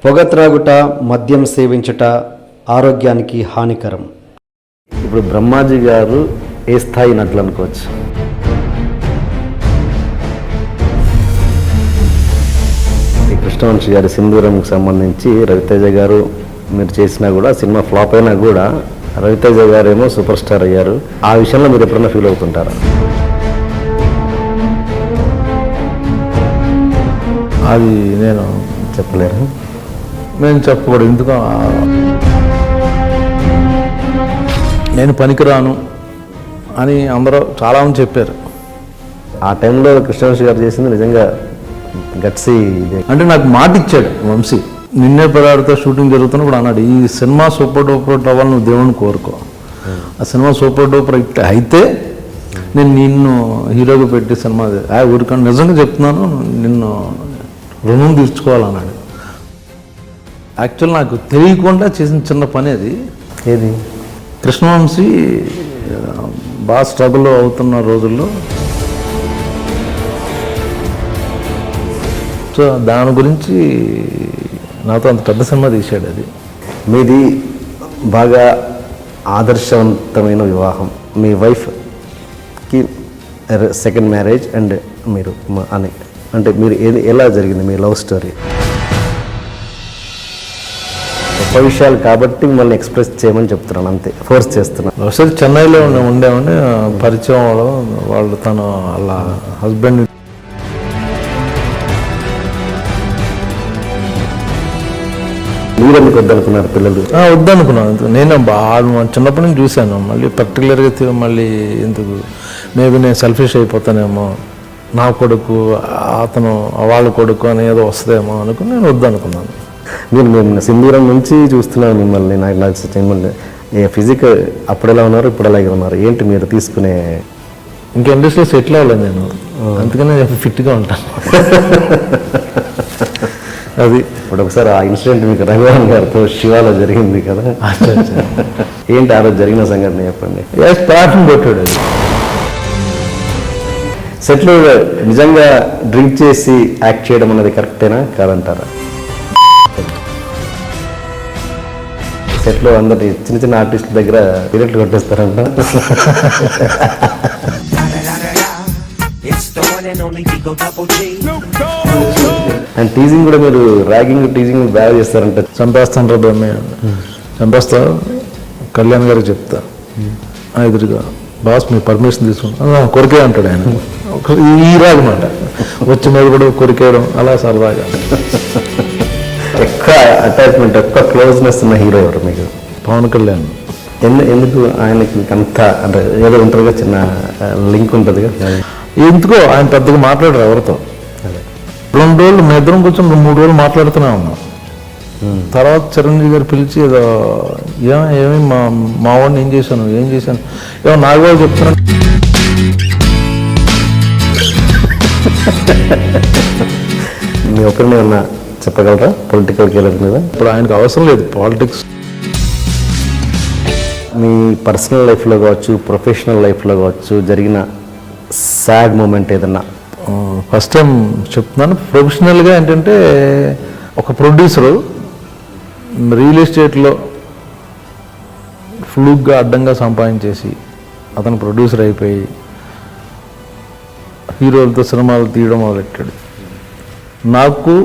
పొగ త్రాగుట, మద్యం సేవించుట ఆరోగ్యానికి హానికరం. ఇప్పుడు బ్రహ్మాజీ గారు ఏ స్థాయి నటులు అనుకోవచ్చు? ఈ కృష్ణవంశీ గారి సింధూరంకి సంబంధించి రవితేజ గారు మీరు చేసినా కూడా సినిమా ఫ్లాప్ అయినా కూడా రవితేజ గారు ఏమో సూపర్ స్టార్ అయ్యారు. ఆ విషయంలో మీరు ఎప్పుడైనా ఫీల్ అవుతుంటారా? అది నేను చెప్పలేరు. నేను చెప్పకూడదు, ఎందుకు నేను పనికిరాను అని అందరూ చాలామంది చెప్పారు. ఆ టైంలో కృష్ణవంశీ గారు చేసింది నిజంగా గట్సీ. అంటే నాకు మాట ఇచ్చాడు వంశీ, నిన్నే పదార్థ షూటింగ్ జరుగుతున్నప్పుడు అన్నాడు, ఈ సినిమా సూపర్ డూపర్ అవ్వాలి, నువ్వు దేవుని కోరుకో. ఆ సినిమా సూపర్ డూపర్ అయితే నేను నిన్ను హీరోగా పెట్టి సినిమా ఊరికన్నా నిజంగా చెప్తున్నాను, నిన్ను రుణం తీర్చుకోవాలన్నాడు. యాక్చువల్ నాకు తెలియకుండా చేసిన చిన్న పని అది. ఏది? కృష్ణవంశీ బాగా స్ట్రగుల్ అవుతున్న రోజుల్లో సో దాని గురించి నాతో అంత పెద్ద సినిమా తీశాడు. అది మీది బాగా ఆదర్శవంతమైన వివాహం. మీ వైఫ్కి సెకండ్ మ్యారేజ్ అండ్ మీరు అని అంటే మీరు ఎలా జరిగింది మీ లవ్ స్టోరీ? గొప్ప విషయాలు కాబట్టి మిమ్మల్ని ఎక్స్ప్రెస్ చేయమని చెప్తున్నాను, అంతే, ఫోర్స్ చేస్తున్నాను. ఒకసారి చెన్నైలో ఉండేవండి, పరిచయం వాళ్ళు తన వాళ్ళ హస్బెండ్ మీరు ఎందుకు వద్దనుకున్నారు? పిల్లలు వద్దనుకున్నాను. నేను బాగా చిన్నప్పటి నుంచి చూశాను. మళ్ళీ పర్టికులర్గా మళ్ళీ ఎందుకు, మేబీ నేను సెల్ఫిష్ అయిపోతానేమో, నా కొడుకు అతను వాళ్ళ కొడుకు అని ఏదో వస్తుందేమో అనుకుని నేను వద్దనుకున్నాను. మేము సింధూరం నుంచి చూస్తున్నాను మిమ్మల్ని. నాకు నచ్చింది ఫిజిక్ అప్పుడు ఎలా ఉన్నారు, ఇప్పుడు అలాగే ఉన్నారు. ఏంటి మీరు తీసుకునే? ఇంకా ఇండస్ట్రీలో సెటిల్ అవ్వలేదు నేను, అందుకనే ఫిట్గా ఉంటాను. అది ఇప్పుడు ఒకసారి ఆ ఇన్సిడెంట్ మీకు రఘువరన్ గారితో శివాలో జరిగింది కదా, ఏంటి ఆ రోజు జరిగిన సంఘటన చెప్పండి. పాటను కొట్టాడు. అది సెట్లో నిజంగా డ్రింక్ చేసి యాక్ట్ చేయడం అన్నది కరెక్టేనా కాదంటారా? సెట్లో అందరి చిన్న చిన్న ఆర్టిస్టుల దగ్గర డైరెక్ట్ కొట్టేస్తారంట. అండ్ టీజింగ్ కూడా మీరు ర్యాగింగ్ టీజింగ్ బాగా చేస్తారంట. చంపేస్తాను రా బొమ్మ, చంపేస్తా, కళ్యాణ్ గారికి చెప్తా ఎదురుగా, బాస్ మీ పర్మిషన్ తీసుకుంటా, కొరికే అంటాడు ఆయన. ఈ రాగమాట వచ్చి మీద కూడా కొరికేయడం, అలా సరదాగా. ఎక్కువ అటాచ్మెంట్, ఎక్కువ క్లోజ్నెస్ ఉన్న హీరో ఎవరు మీకు? పవన్ కళ్యాణ్. ఎందుకు ఆయనకి అంత అంటే ఏదో ఉంటుందిగా, చిన్న లింక్ ఉంటుంది కదా? ఎందుకో ఆయన పెద్దగా మాట్లాడరు ఎవరితో. 2 రోజులు మీ ఇద్దరం కూర్చొని 3 రోజులు మాట్లాడుతూనే ఉన్నాం. తర్వాత చిరంజీవి గారు పిలిచి ఏదో ఏమి మా వాడిని ఏం చేశాను ఏమో నాగబాబు చెప్తున్నాను. మీ ఒపీనియన్ ఏమన్నా చెప్పగలరా పొలిటికల్ కెరీర్ మీద? ఇప్పుడు ఆయనకు అవసరం లేదు పాలిటిక్స్. మీ పర్సనల్ లైఫ్లో కావచ్చు, ప్రొఫెషనల్ లైఫ్లో కావచ్చు జరిగిన సాడ్ మూమెంట్ ఏదన్నా? ఫస్ట్ టైం చెప్తున్నాను. ప్రొఫెషనల్గా ఏంటంటే, ఒక ప్రొడ్యూసరు రియల్ ఎస్టేట్లో ఫ్లూక్గా అడ్డంగా సంపాదించేసి అతను ప్రొడ్యూసర్ అయిపోయి హీరోలతో సినిమాలు తీయడం మొదలెట్టాడు. నాకు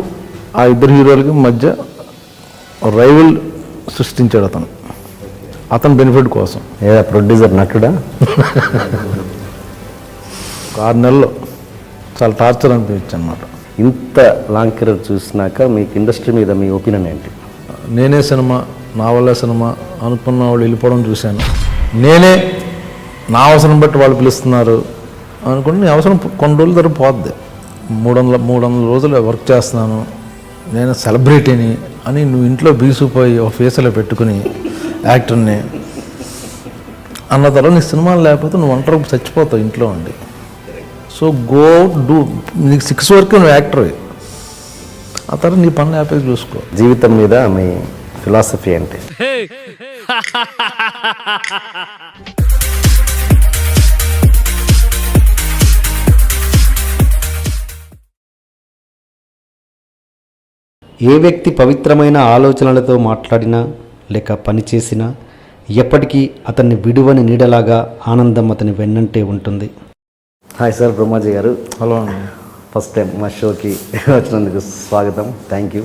ఆ ఇద్దరు హీరోలకి మధ్య రైవల్ సృష్టించాడు అతను బెనిఫిట్ కోసం. ఏదా ప్రొడ్యూసర్ నటుడా? 6 నెలల్లో చాలా టార్చర్ అనిపించింది అనమాట. ఇంత లాంగ్ కెరీర్ చూసినాక మీకు ఇండస్ట్రీ మీద మీ ఒపీనియన్ ఏంటి? నేనే సినిమా, నా వల్లే సినిమా అనుకున్న వాళ్ళు వెళ్ళిపోవడం చూశాను. నేనే నా అవసరం బట్టి వాళ్ళు పిలుస్తున్నారు అనుకుంటే, నీ అవసరం కొన్ని రోజుల తర్వాత పోద్ది. 300 రోజులు వర్క్ చేస్తున్నాను, నేను సెలబ్రిటీని అని నువ్వు ఇంట్లో బీసుపోయి ఒక ఫేస్లో పెట్టుకుని యాక్టర్ని అన్న తర్వాత నీ సినిమాలు లేకపోతే నువ్వు ఒంటరి చచ్చిపోతావు ఇంట్లో ఉండి. సో గో డూ, నీకు 6 వరకు నువ్వు యాక్టర్వి, ఆ తర్వాత నీ పనులు హ్యాపీగా చూసుకో. జీవితం మీద మీ ఫిలాసఫీ ఏంటి? ఏ వ్యక్తి పవిత్రమైన ఆలోచనలతో మాట్లాడినా లేక పనిచేసినా ఎప్పటికీ అతన్ని విడువని నీడలాగా ఆనందం అతని వెన్నంటే ఉంటుంది. హాయ్ సార్, బ్రహ్మాజీ గారు. హలో అండి. ఫస్ట్ టైం మా షోకి వచ్చినందుకు స్వాగతం. థ్యాంక్ యూ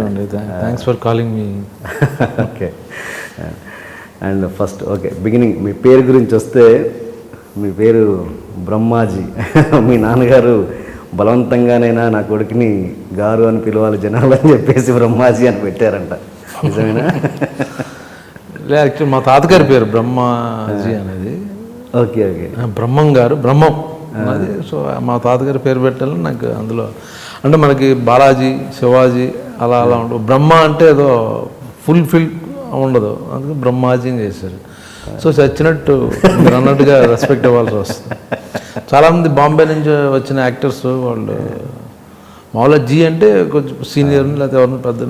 అండి. థ్యాంక్స్ ఫర్ కాలింగ్ మీ. ఓకే. అండ్ ఫస్ట్ బిగినింగ్ మీ పేరు గురించి వస్తే, మీ పేరు బ్రహ్మాజీ. మీ నాన్నగారు బలవంతంగానైనా నా కొడుకుని గారు అని పిలవాలి జనాలు అని చెప్పేసి బ్రహ్మాజీ అని పెట్టారంట, నిజమేనా? యాక్చువల్ మా తాతగారి పేరు బ్రహ్మాజీ అనేది. ఓకే. బ్రహ్మం గారు, బ్రహ్మం అది. సో మా తాతగారి పేరు పెట్టాలని నాకు అందులో అంటే మనకి బాలాజీ, శివాజీ అలా ఉండదు. బ్రహ్మ అంటే ఏదో ఫుల్ఫిల్ ఉండదు, అందుకే బ్రహ్మాజీ అని చేశారు. సో చచ్చినట్టు మీరు అన్నట్టుగా రెస్పెక్ట్ ఇవ్వాల్సి వస్తుంది. చాలామంది బాంబే నుంచి వచ్చిన యాక్టర్స్ వాళ్ళు మామూలుగా జీ అంటే కొంచెం సీనియర్ లేకపోతే ఎవరిని పెద్ద.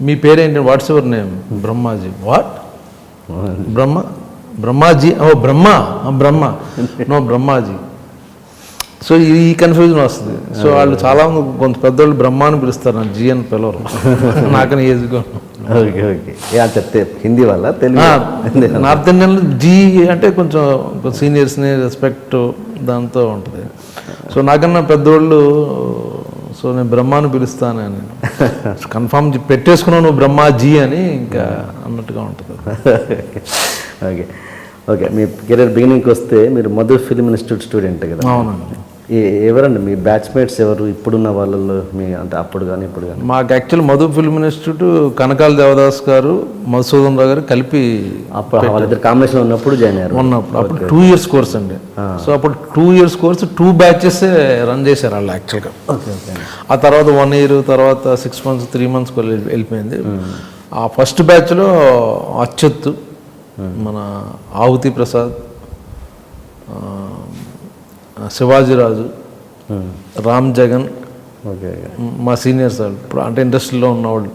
మీ పేరేంటి, what's your name? Brahmaji. What? Brahmaji? Oh Brahma no Brahmaji. So ఈ కన్ఫ్యూజన్ వస్తుంది. సో వాళ్ళు చాలా కొంత పెద్దవాళ్ళు బ్రహ్మ అని పిలుస్తారు, నాకు జీ అని పిలవరు. నాకని ఏజ్గా. ఓకే. చెప్తే హిందీ వల్ల తెలుగు నార్త్ ఇండియన్లో జీ అంటే కొంచెం సీనియర్స్ని రెస్పెక్ట్ దాంతో ఉంటుంది. సో నాకన్నా పెద్దోళ్ళు, సో నేను బ్రహ్మాని పిలుస్తాను అని కన్ఫామ్ పెట్టేసుకున్నావు నువ్వు బ్రహ్మాజీ అని ఇంకా అన్నట్టుగా ఉంటుంది. ఓకే. మీ కెరీర్ బిగినింగ్కి వస్తే మీరు మధు ఫిల్మ్ ఇన్స్టిట్యూట్ స్టూడెంట్ కదా? అవునండి. ఎవరండి మీ బ్యాచ్మేట్స్ ఎవరు ఇప్పుడున్న వాళ్ళలో, మీ అంటే అప్పుడు కానీ ఇప్పుడు కానీ? మాకు actual Madhu film institute Kanakala Devadas garu, Madhusudan రావు గారు కలిపి అప్పుడు వాళ్ళిద్దరు కాంబినేషన్ ఉన్నప్పుడు జాయిన్ అయ్యారు. అప్పుడు 2 years కోర్స్ అండి. సో అప్పుడు 2 years కోర్స్ 2 batches రన్ చేశారు వాళ్ళు యాక్చువల్గా. ఆ తర్వాత 1 year, తర్వాత 6 months 3 months వెళ్ళిపోయింది. ఆ ఫస్ట్ బ్యాచ్లో అచ్యుత్, మన ఆహుతి ప్రసాద్, శివాజీరాజు, రామ్ జగన్, మా సీనియర్స్ వాళ్ళు ఇప్పుడు అంటే ఇండస్ట్రీలో ఉన్నవాళ్ళు.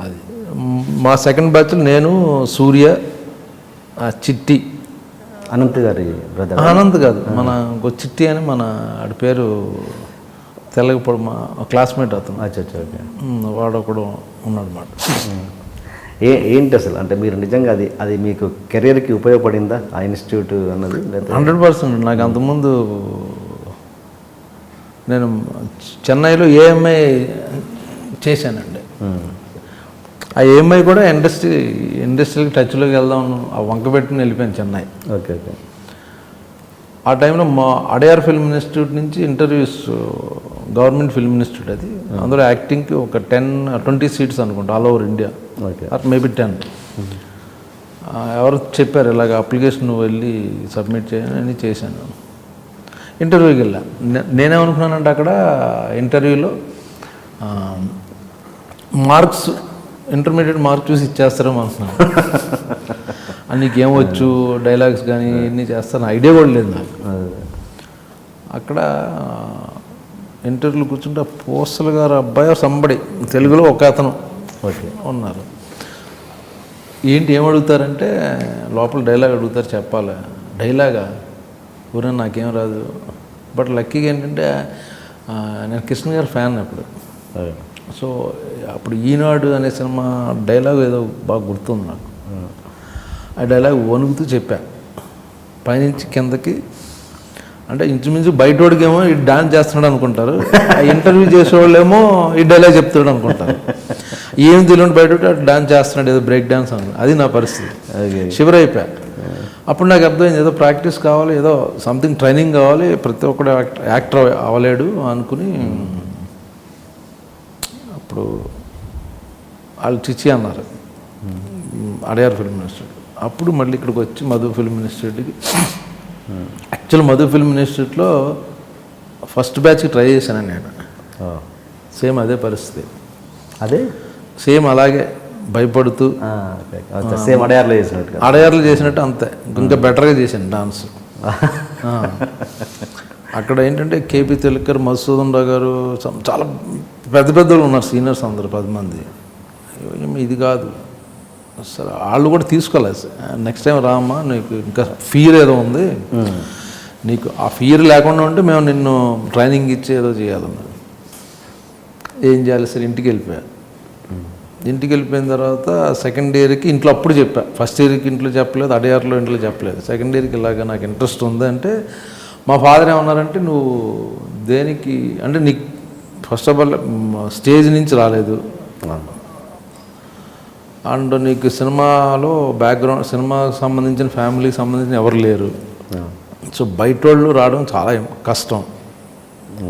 అది మా సెకండ్ బ్యాచ్లో నేను, సూర్య, చిట్టి, అనంత్ గారి బ్రదర్. అనంత్ కాదు, మన చిట్టి అని మన ఆడి పేరు తెల్లగపడు, మా క్లాస్మేట్ అతను. వాడు ఒకడు ఉన్నాడు అన్నమాట. ఏంటి అసలు అంటే మీరు నిజంగా అది మీకు కెరీర్కి ఉపయోగపడిందా ఆ ఇన్స్టిట్యూట్ అన్నది? 100%. నాకు అంతకుముందు నేను చెన్నైలో ఏఎంఐ చేశానండి. ఆ ఏఎంఐ కూడా ఇండస్ట్రీకి టచ్లోకి వెళ్దాం ఆ వంక పెట్టుకుని వెళ్ళిపోయాను చెన్నై. ఓకే. ఆ టైంలో మా అడయార్ ఫిల్మ్ ఇన్స్టిట్యూట్ నుంచి ఇంటర్వ్యూస్, గవర్నమెంట్ ఫిల్మ్ ఇన్స్టిట్యూట్ అది, అందులో యాక్టింగ్కి ఒక 10-20 seats అనుకుంటా all over India, or maybe 10. ఎవరు చెప్పారు ఇలాగ అప్లికేషన్ వెళ్ళి సబ్మిట్ చేయని చేశాను. ఇంటర్వ్యూకి వెళ్ళా. నేనేమనుకున్నానంటే అక్కడ ఇంటర్వ్యూలో మార్క్స్, ఇంటర్మీడియట్ మార్క్స్ చూసి ఇచ్చేస్తారేమో అనుకున్నాను. నీకేం వచ్చు, డైలాగ్స్ కానీ ఇవన్నీ చేస్తాను ఐడియా కూడా లేదు నాకు. అక్కడ ఇంటర్వ్యూలు కూర్చుంటే పోస్టల్ గారు అబ్బాయి సంబడి తెలుగులో ఒక అతను ఉన్నారు. ఏం అడుగుతారంటే లోపల డైలాగ్ అడుగుతారు, చెప్పాలి. డైలాగా ఊరే నాకేం రాదు. బట్ లక్కీగా ఏంటంటే నేను కృష్ణ గారి ఫ్యాన్ అప్పుడు. సో అప్పుడు ఈనాడు అనే సినిమా డైలాగ్ ఏదో బాగా గుర్తుంది నాకు. ఆ డైలాగ్ వణుకుతూ చెప్పా పైనుంచి కిందకి. అంటే ఇంచుమించు బయటోడికేమో ఈ డాన్స్ చేస్తున్నాడు అనుకుంటారు, ఇంటర్వ్యూ చేసేవాళ్ళేమో ఈ డైలాగ్ చెప్తాడు అనుకుంటారు. ఏం తెలియని బయట డాన్స్ చేస్తున్నాడు, ఏదో బ్రేక్ డాన్స్ అని. అది నా పరిస్థితి. షివర్ అయిపోయా. అప్పుడు నాకు అర్థమైంది ఏదో ప్రాక్టీస్ కావాలి, ఏదో సంథింగ్ ట్రైనింగ్ కావాలి, ప్రతి ఒక్కడు యాక్టర్ అవ్వలేడు అనుకుని అప్పుడు వాళ్ళు చిచ్చి అన్నారు అడయార్ ఫిల్మ్ ఇన్స్టిట్యూట్. అప్పుడు మళ్ళీ ఇక్కడికి వచ్చి మధు ఫిల్మ్ ఇన్స్టిట్యూట్కి. యాక్చువల్ మధు ఫిల్మ్ ఇన్స్టిట్యూట్లో ఫస్ట్ బ్యాచ్కి ట్రై చేశాను నేను. సేమ్ అదే పరిస్థితి, అదే సేమ్ అలాగే భయపడుతూ సేమ్ అడయార్లు చేసినట్టు అంతే, ఇంకా బెటర్గా చేశాను డాన్స్. అక్కడ ఏంటంటే కేపీ తెలకర్, మధుసూదన్ రావు గారు, చాలా పెద్ద పెద్దలు ఉన్నారు, సీనియర్స్ అందరు 10 మంది. ఇది కాదు అసలు, వాళ్ళు కూడా తీసుకోలేదు. నెక్స్ట్ టైం రామ్మా, నీకు ఇంకా ఫియర్ ఏదో ఉంది, నీకు ఆ ఫియర్ లేకుండా ఉంటే మేము నిన్ను ట్రైనింగ్ ఇచ్చి ఏదో చేయాలన్నారు. ఏం చేయాలి సార్, ఇంటికి వెళ్ళిపోయాను. ఇంటికి వెళ్ళిపోయిన తర్వాత సెకండ్ ఇయర్కి ఇంట్లో అప్పుడు చెప్పా. ఫస్ట్ ఇయర్కి ఇంట్లో చెప్పలేదు, అడయార్లో ఇంట్లో చెప్పలేదు. సెకండ్ ఇయర్కి ఇలాగా నాకు ఇంట్రెస్ట్ ఉందంటే మా ఫాదర్ ఏమన్నారంటే, నువ్వు దేనికి అంటే నీకు ఫస్ట్ ఆఫ్ ఆల్ స్టేజ్ నుంచి రాలేదు, అండ్ నీకు సినిమాలో బ్యాక్గ్రౌండ్, సినిమాకి సంబంధించిన ఫ్యామిలీకి సంబంధించిన ఎవరు లేరు. సో బయట వాళ్ళు రావడం చాలా కష్టం.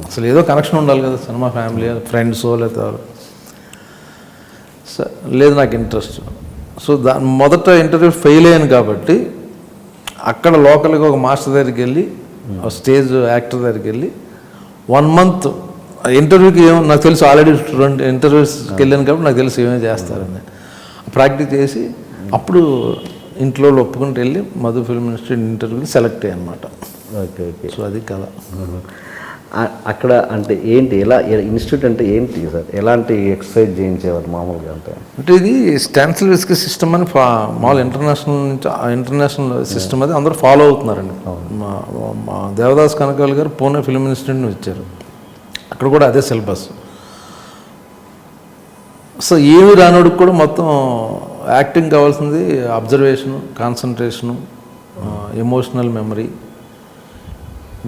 అసలు ఏదో కనెక్షన్ ఉండాలి కదా, సినిమా ఫ్యామిలీ ఫ్రెండ్స్ లేదా. లేదు నాకు ఇంట్రెస్ట్. సో మొదట ఇంటర్వ్యూ ఫెయిల్ అయ్యాను కాబట్టి అక్కడ లోకల్గా ఒక మాస్టర్ దగ్గరికి వెళ్ళి, స్టేజ్ యాక్టర్ దగ్గరికి వెళ్ళి 1 month ఇంటర్వ్యూకి ఏమో నాకు తెలుసు, ఆల్రెడీ 2 ఇంటర్వ్యూస్కి వెళ్ళాను కాబట్టి నాకు తెలుసు ఏమేమి చేస్తారని. ప్రాక్టీస్ చేసి అప్పుడు ఇంట్లో ఒప్పుకుంటూ వెళ్ళి మధు ఫిల్మ్ ఇన్స్టిట్యూట్ ఇంటర్వ్యూకి సెలెక్ట్ అయ్యాను అనమాట. Okay okay. సో అది కదా. అక్కడ అంటే ఏంటి, ఎలా ఇన్స్టిట్యూట్ అంటే ఏంటి సార్, ఎలాంటి ఎక్సర్సైజ్ చేయించేవారు మామూలుగా? అంటే ఇది స్టాన్సిల్ విస్కీ సిస్టమ్ అని మామూలు ఇంటర్నేషనల్ నుంచి, ఇంటర్నేషనల్ సిస్టమ్ అది అందరూ ఫాలో అవుతున్నారండి. మా దేవదాస్ కనకాల్ గారు పూణే ఫిల్మ్ ఇన్స్టిట్యూట్ నుంచి వచ్చారు, అక్కడ కూడా అదే సిలబస్. సో ఏమి రానోడికి కూడా మొత్తం యాక్టింగ్ కావాల్సింది అబ్జర్వేషను, కాన్సన్ట్రేషను, ఎమోషనల్ మెమరీ,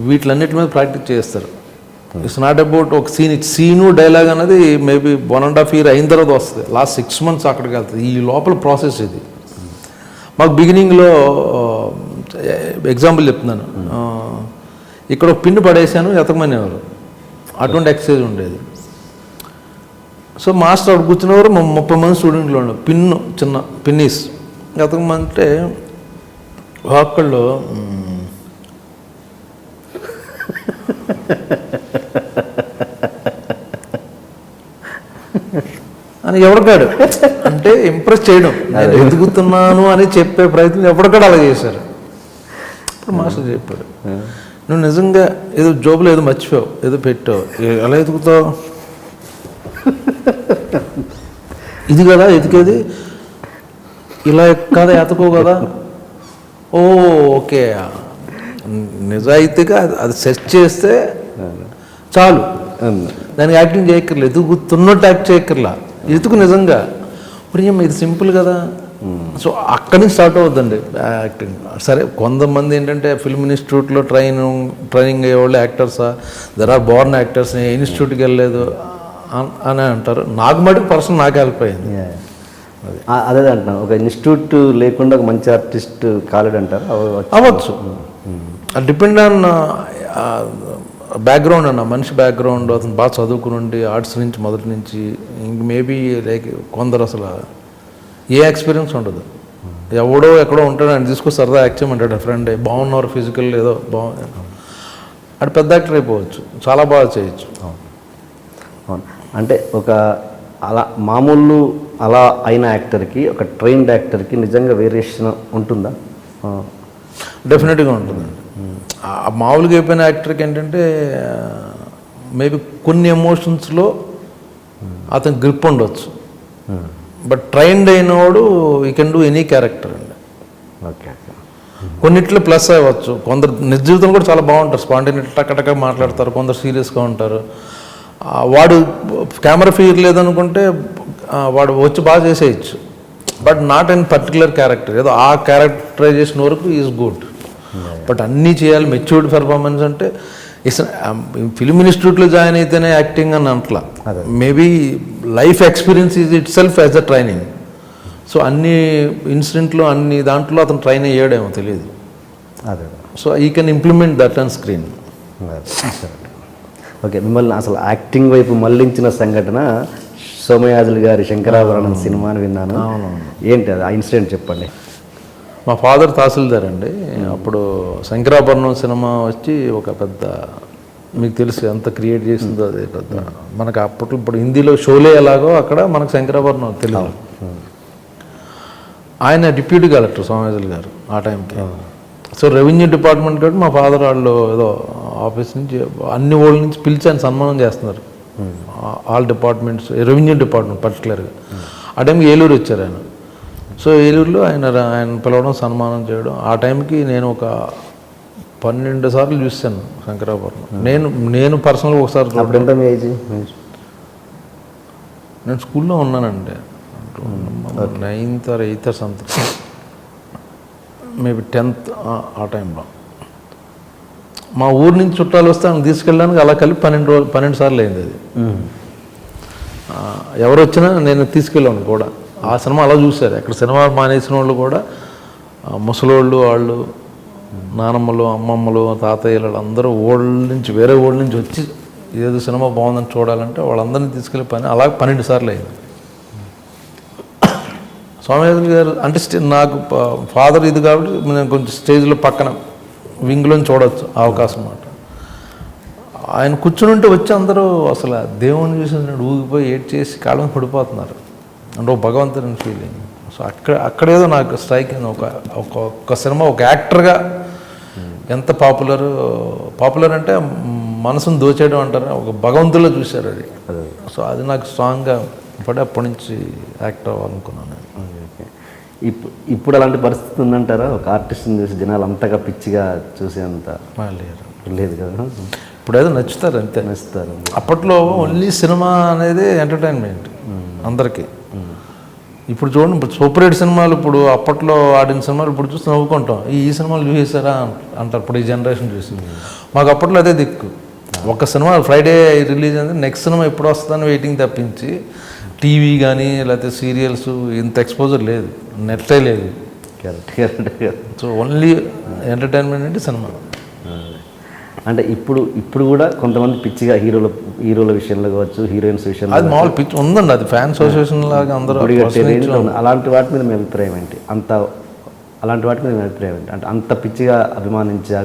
వీటిలన్నిటి మీద ప్రాక్టీస్ చేస్తారు. ఇట్స్ నాట్ అబౌట్ ఒక సీను డైలాగ్ అనేది మేబీ 1.5 year అయిన తర్వాత వస్తుంది. లాస్ట్ 6 months అక్కడికి వెళ్తుంది. ఈ లోపల ప్రాసెస్ ఇది. మాకు బిగినింగ్లో ఎగ్జాంపుల్ చెప్తున్నాను, ఇక్కడ ఒక పిన్ను పడేసాను ఎతకమనేవారు, అటువంటి ఎక్సర్సైజ్ ఉండేది. సో మాస్టర్ అక్కడ కూర్చున్నవారు 30 మంది స్టూడెంట్లు ఉండవు, పిన్ను చిన్న పిన్నీస్ ఎతకమంటే ఒక్కళ్ళు అని ఎవరికాడు అంటే ఇంప్రెస్ చేయడం, నేను ఎదుగుతున్నాను అని చెప్పే ప్రయత్నం ఎవరికాడు అలా చేశారు. ఇప్పుడు మాస్టర్ చెప్పాడు, నువ్వు నిజంగా ఏదో జోబులో ఏదో మర్చిపోయావు, ఏదో పెట్టావు, ఎలా ఎదుగుతావు, ఇది కదా ఎతికేది, ఇలా కదా ఎతకో కదా. ఓ ఓకే, నిజాయితీగా అది సెట్ చేస్తే చాలు, దానికి యాక్టింగ్ చేయక్కర్లేదు, ఎదుగుతున్నట్టు యాక్ట్ చేయక్కర్లా, ఎతుకు నిజంగా. ఇప్పుడు ఇది సింపుల్ కదా. సో అక్కడి నుంచి స్టార్ట్ అవుద్దండి యాక్టింగ్. సరే కొంతమంది ఏంటంటే ఫిల్మ్ ఇన్స్టిట్యూట్లో ట్రైనింగ్ అయ్యేవాళ్ళు యాక్టర్సా, దెర్ ఆర్ బోర్న్ యాక్టర్స్, ఇన్స్టిట్యూట్కి వెళ్ళలేదు అని అంటారు. నాకు మటుకు పర్సన్ నాకు హెల్ప్ అయింది. అదే అంటున్నాను, ఒక ఇన్స్టిట్యూట్ లేకుండా ఒక మంచి ఆర్టిస్ట్ కాలేడంటారు, అవ్వచ్చు. డిపెండ్ ఆన్ బ్యాక్గ్రౌండ్ అన్న, మనిషి బ్యాక్గ్రౌండ్, అతను బాగా చదువుకుని ఉండి ఆర్ట్స్ నుంచి మొదటి నుంచి, ఇంక మేబీ లైక్ కొందరు అసలు ఏ ఎక్స్పీరియన్స్ ఉండదు, ఎవడో ఎక్కడో ఉంటాడు, ఆయన తీసుకొని సరదా యాక్ట్ చేయమంటాడు ఫ్రెండ్, బాగున్నారు ఫిజికల్ ఏదో బాగుంది, అటు పెద్ద యాక్టర్ అయిపోవచ్చు, చాలా బాగా చేయొచ్చు. అంటే ఒక అలా మామూలు అలా అయిన యాక్టర్కి ఒక ట్రైన్డ్ యాక్టర్కి నిజంగా వేరియేషన్ ఉంటుందా? డెఫినెట్గా ఉంటుందండి. మామూలుగా అయిపోయిన యాక్టర్కి ఏంటంటే మేబీ కొన్ని ఎమోషన్స్లో అతను గ్రిప్ ఉండొచ్చు, బట్ ట్రైన్డ్ అయినవాడు ఈ కెన్ డూ ఎనీ క్యారెక్టర్ అండి. ఓకే, కొన్నిట్లో ప్లస్ అవ్వచ్చు. కొందరు నిజ జీవితంలో కూడా చాలా బాగుంటారు, స్పాంటేనిటీ టక్క మాట్లాడతారు, కొందరు సీరియస్గా ఉంటారు. వాడు కెమెరా ఫియర్ లేదనుకుంటే వాడు వచ్చి బాగా చేసేయచ్చు, but not in particular character, ఏదో ఆ క్యారెక్టరైజేషన్ వరకు ఈజ్ గుడ్. బట్ అన్నీ చేయాలి, మెచ్యూర్డ్ పెర్ఫార్మెన్స్ అంటే ఫిల్మ్ ఇన్స్టిట్యూట్లో జాయిన్ అయితేనే యాక్టింగ్ అని అంటలా, maybe life experience is itself as a training. So అన్ని ఇన్సిడెంట్లో అన్ని దాంట్లో అతను ట్రైన్ అయ్యాడేమో తెలియదు. అదే, సో ఈ can implement that on screen. Okay, మిమ్మల్ని అసలు యాక్టింగ్ వైపు మళ్లించిన సంఘటన సోమయాజులు గారి శంకరాభరణం సినిమాని విన్నాను. ఏంటి అది, ఆ ఇన్సిడెంట్ చెప్పండి. మా ఫాదర్ తహసీల్దార్ అండి. అప్పుడు శంకరాభరణం సినిమా వచ్చి ఒక పెద్ద, మీకు తెలుసు ఎంత క్రియేట్ చేసిందో అది పెద్ద, మనకు అప్పట్లో ఇప్పుడు హిందీలో షోలే ఎలాగో అక్కడ మనకు శంకరాభరణం తెలుగు. ఆయన డిప్యూటీ కలెక్టర్ సోమయాజులు గారు ఆ టైంకి. సో రెవెన్యూ డిపార్ట్మెంట్ కాబట్టి మా ఫాదర్ వాళ్ళు ఏదో ఆఫీస్ నుంచి అన్ని ఊళ్ళ నుంచి పిలిచి ఆయన సన్మానం చేస్తున్నారు, ఆల్ డిపార్ట్మెంట్స్, రెవెన్యూ డిపార్ట్మెంట్ పర్టికులర్గా. ఆ టైంకి ఏలూరు వచ్చారు ఆయన. సో ఏలూరులో ఆయన పిలవడం, సన్మానం చేయడం. ఆ టైంకి నేను ఒక 12 సార్లు చూశాను శంకరాభరణం. నేను పర్సనల్గా ఒకసారి. అప్పుడు ఎంత మీ ఏజ్? నేను స్కూల్లో ఉన్నానండి, 9th or 8th or something, maybe 10th ఆ టైంలో. మా ఊరు నుంచి చుట్టాలు వస్తే ఆయన తీసుకెళ్ళడానికి అలా కలిపి 12 సార్లు అయింది అది. ఎవరు వచ్చినా నేను తీసుకెళ్ళాను కూడా. ఆ సినిమా అలా చూశారు. అక్కడ సినిమా మానేసిన వాళ్ళు కూడా ముసలోళ్ళు, వాళ్ళు నానమ్మలు, అమ్మమ్మలు, తాతయ్యలు అందరూ వేరే ఊళ్ళ నుంచి వచ్చి ఏదో సినిమా బాగుందని చూడాలంటే వాళ్ళందరినీ తీసుకెళ్ళి అలా 12 సార్లు అయింది. స్వామినాథన్ గారు అంటే నాకు ఫాదర్ ఇది కాబట్టి నేను కొంచెం స్టేజ్లో పక్కన వింగ్లో చూడవచ్చు అవకాశం అన్నమాట. ఆయన కూర్చుని ఉంటే వచ్చి అందరూ అసలు దేవుని చూసినట్టు ఊగిపోయి ఏడ్ చేసి కాళ్ళ మీద పడిపోతున్నారు. అంటే ఒక భగవంతుని ఫీలింగ్. సో అక్కడేదో నాకు స్ట్రైక్ అయింది. ఒక సినిమా ఒక యాక్టర్గా ఎంత పాపులర్ అంటే మనసును దోచేయడం అంటారు, ఒక భగవంతుల్లో చూశారు అది. సో అది నాకు స్ట్రాంగ్గా పడి అప్పటి నుంచి యాక్టర్ అవ్వాలనుకున్నాను. ఇప్పుడు అలాంటి పరిస్థితి ఉందంటారా? ఒక ఆర్టిస్ట్ని చూసి జనాలు అంతగా పిచ్చిగా చూసేంత లేదు కదా. ఇప్పుడు ఏదో నచ్చుతారు అంతే. నచ్చుతారు. అప్పట్లో ఓన్లీ సినిమా అనేది ఎంటర్టైన్మెంట్ అందరికీ. ఇప్పుడు చూడండి, ఇప్పుడు సూపర్ హిట్ సినిమాలు, ఇప్పుడు అప్పట్లో ఆడిన సినిమాలు ఇప్పుడు చూసి నవ్వుకుంటాం. ఈ సినిమాలు చూసేసారా అంటారు ఇప్పుడు ఈ జనరేషన్ చూసి. మాకు అప్పట్లో అదే దిక్కు. ఒక సినిమా ఫ్రైడే రిలీజ్ అయింది, నెక్స్ట్ సినిమా ఎప్పుడు వస్తుందని వెయిటింగ్ తప్పించి టీవీ కానీ లేకపోతే సీరియల్స్ ఇంత ఎక్స్పోజర్ లేదు, నెట్టే లేదు. కరెక్ట్. సో ఓన్లీ ఎంటర్టైన్మెంట్ అంటే సినిమా. అంటే ఇప్పుడు కూడా కొంతమంది పిచ్చిగా హీరోల విషయంలో కావచ్చు, హీరోయిన్స్ విషయంలో అది మామూలు పిచ్చి ఉందండి. అది ఫ్యాన్ అసోసియేషన్ లాగా అందరూ అలాంటి వాటి మీద మీ అభిప్రాయం ఏంటి? అలాంటి వాటి మీద మీ అభిప్రాయం ఏంటి? అంటే అంత పిచ్చిగా అభిమానించే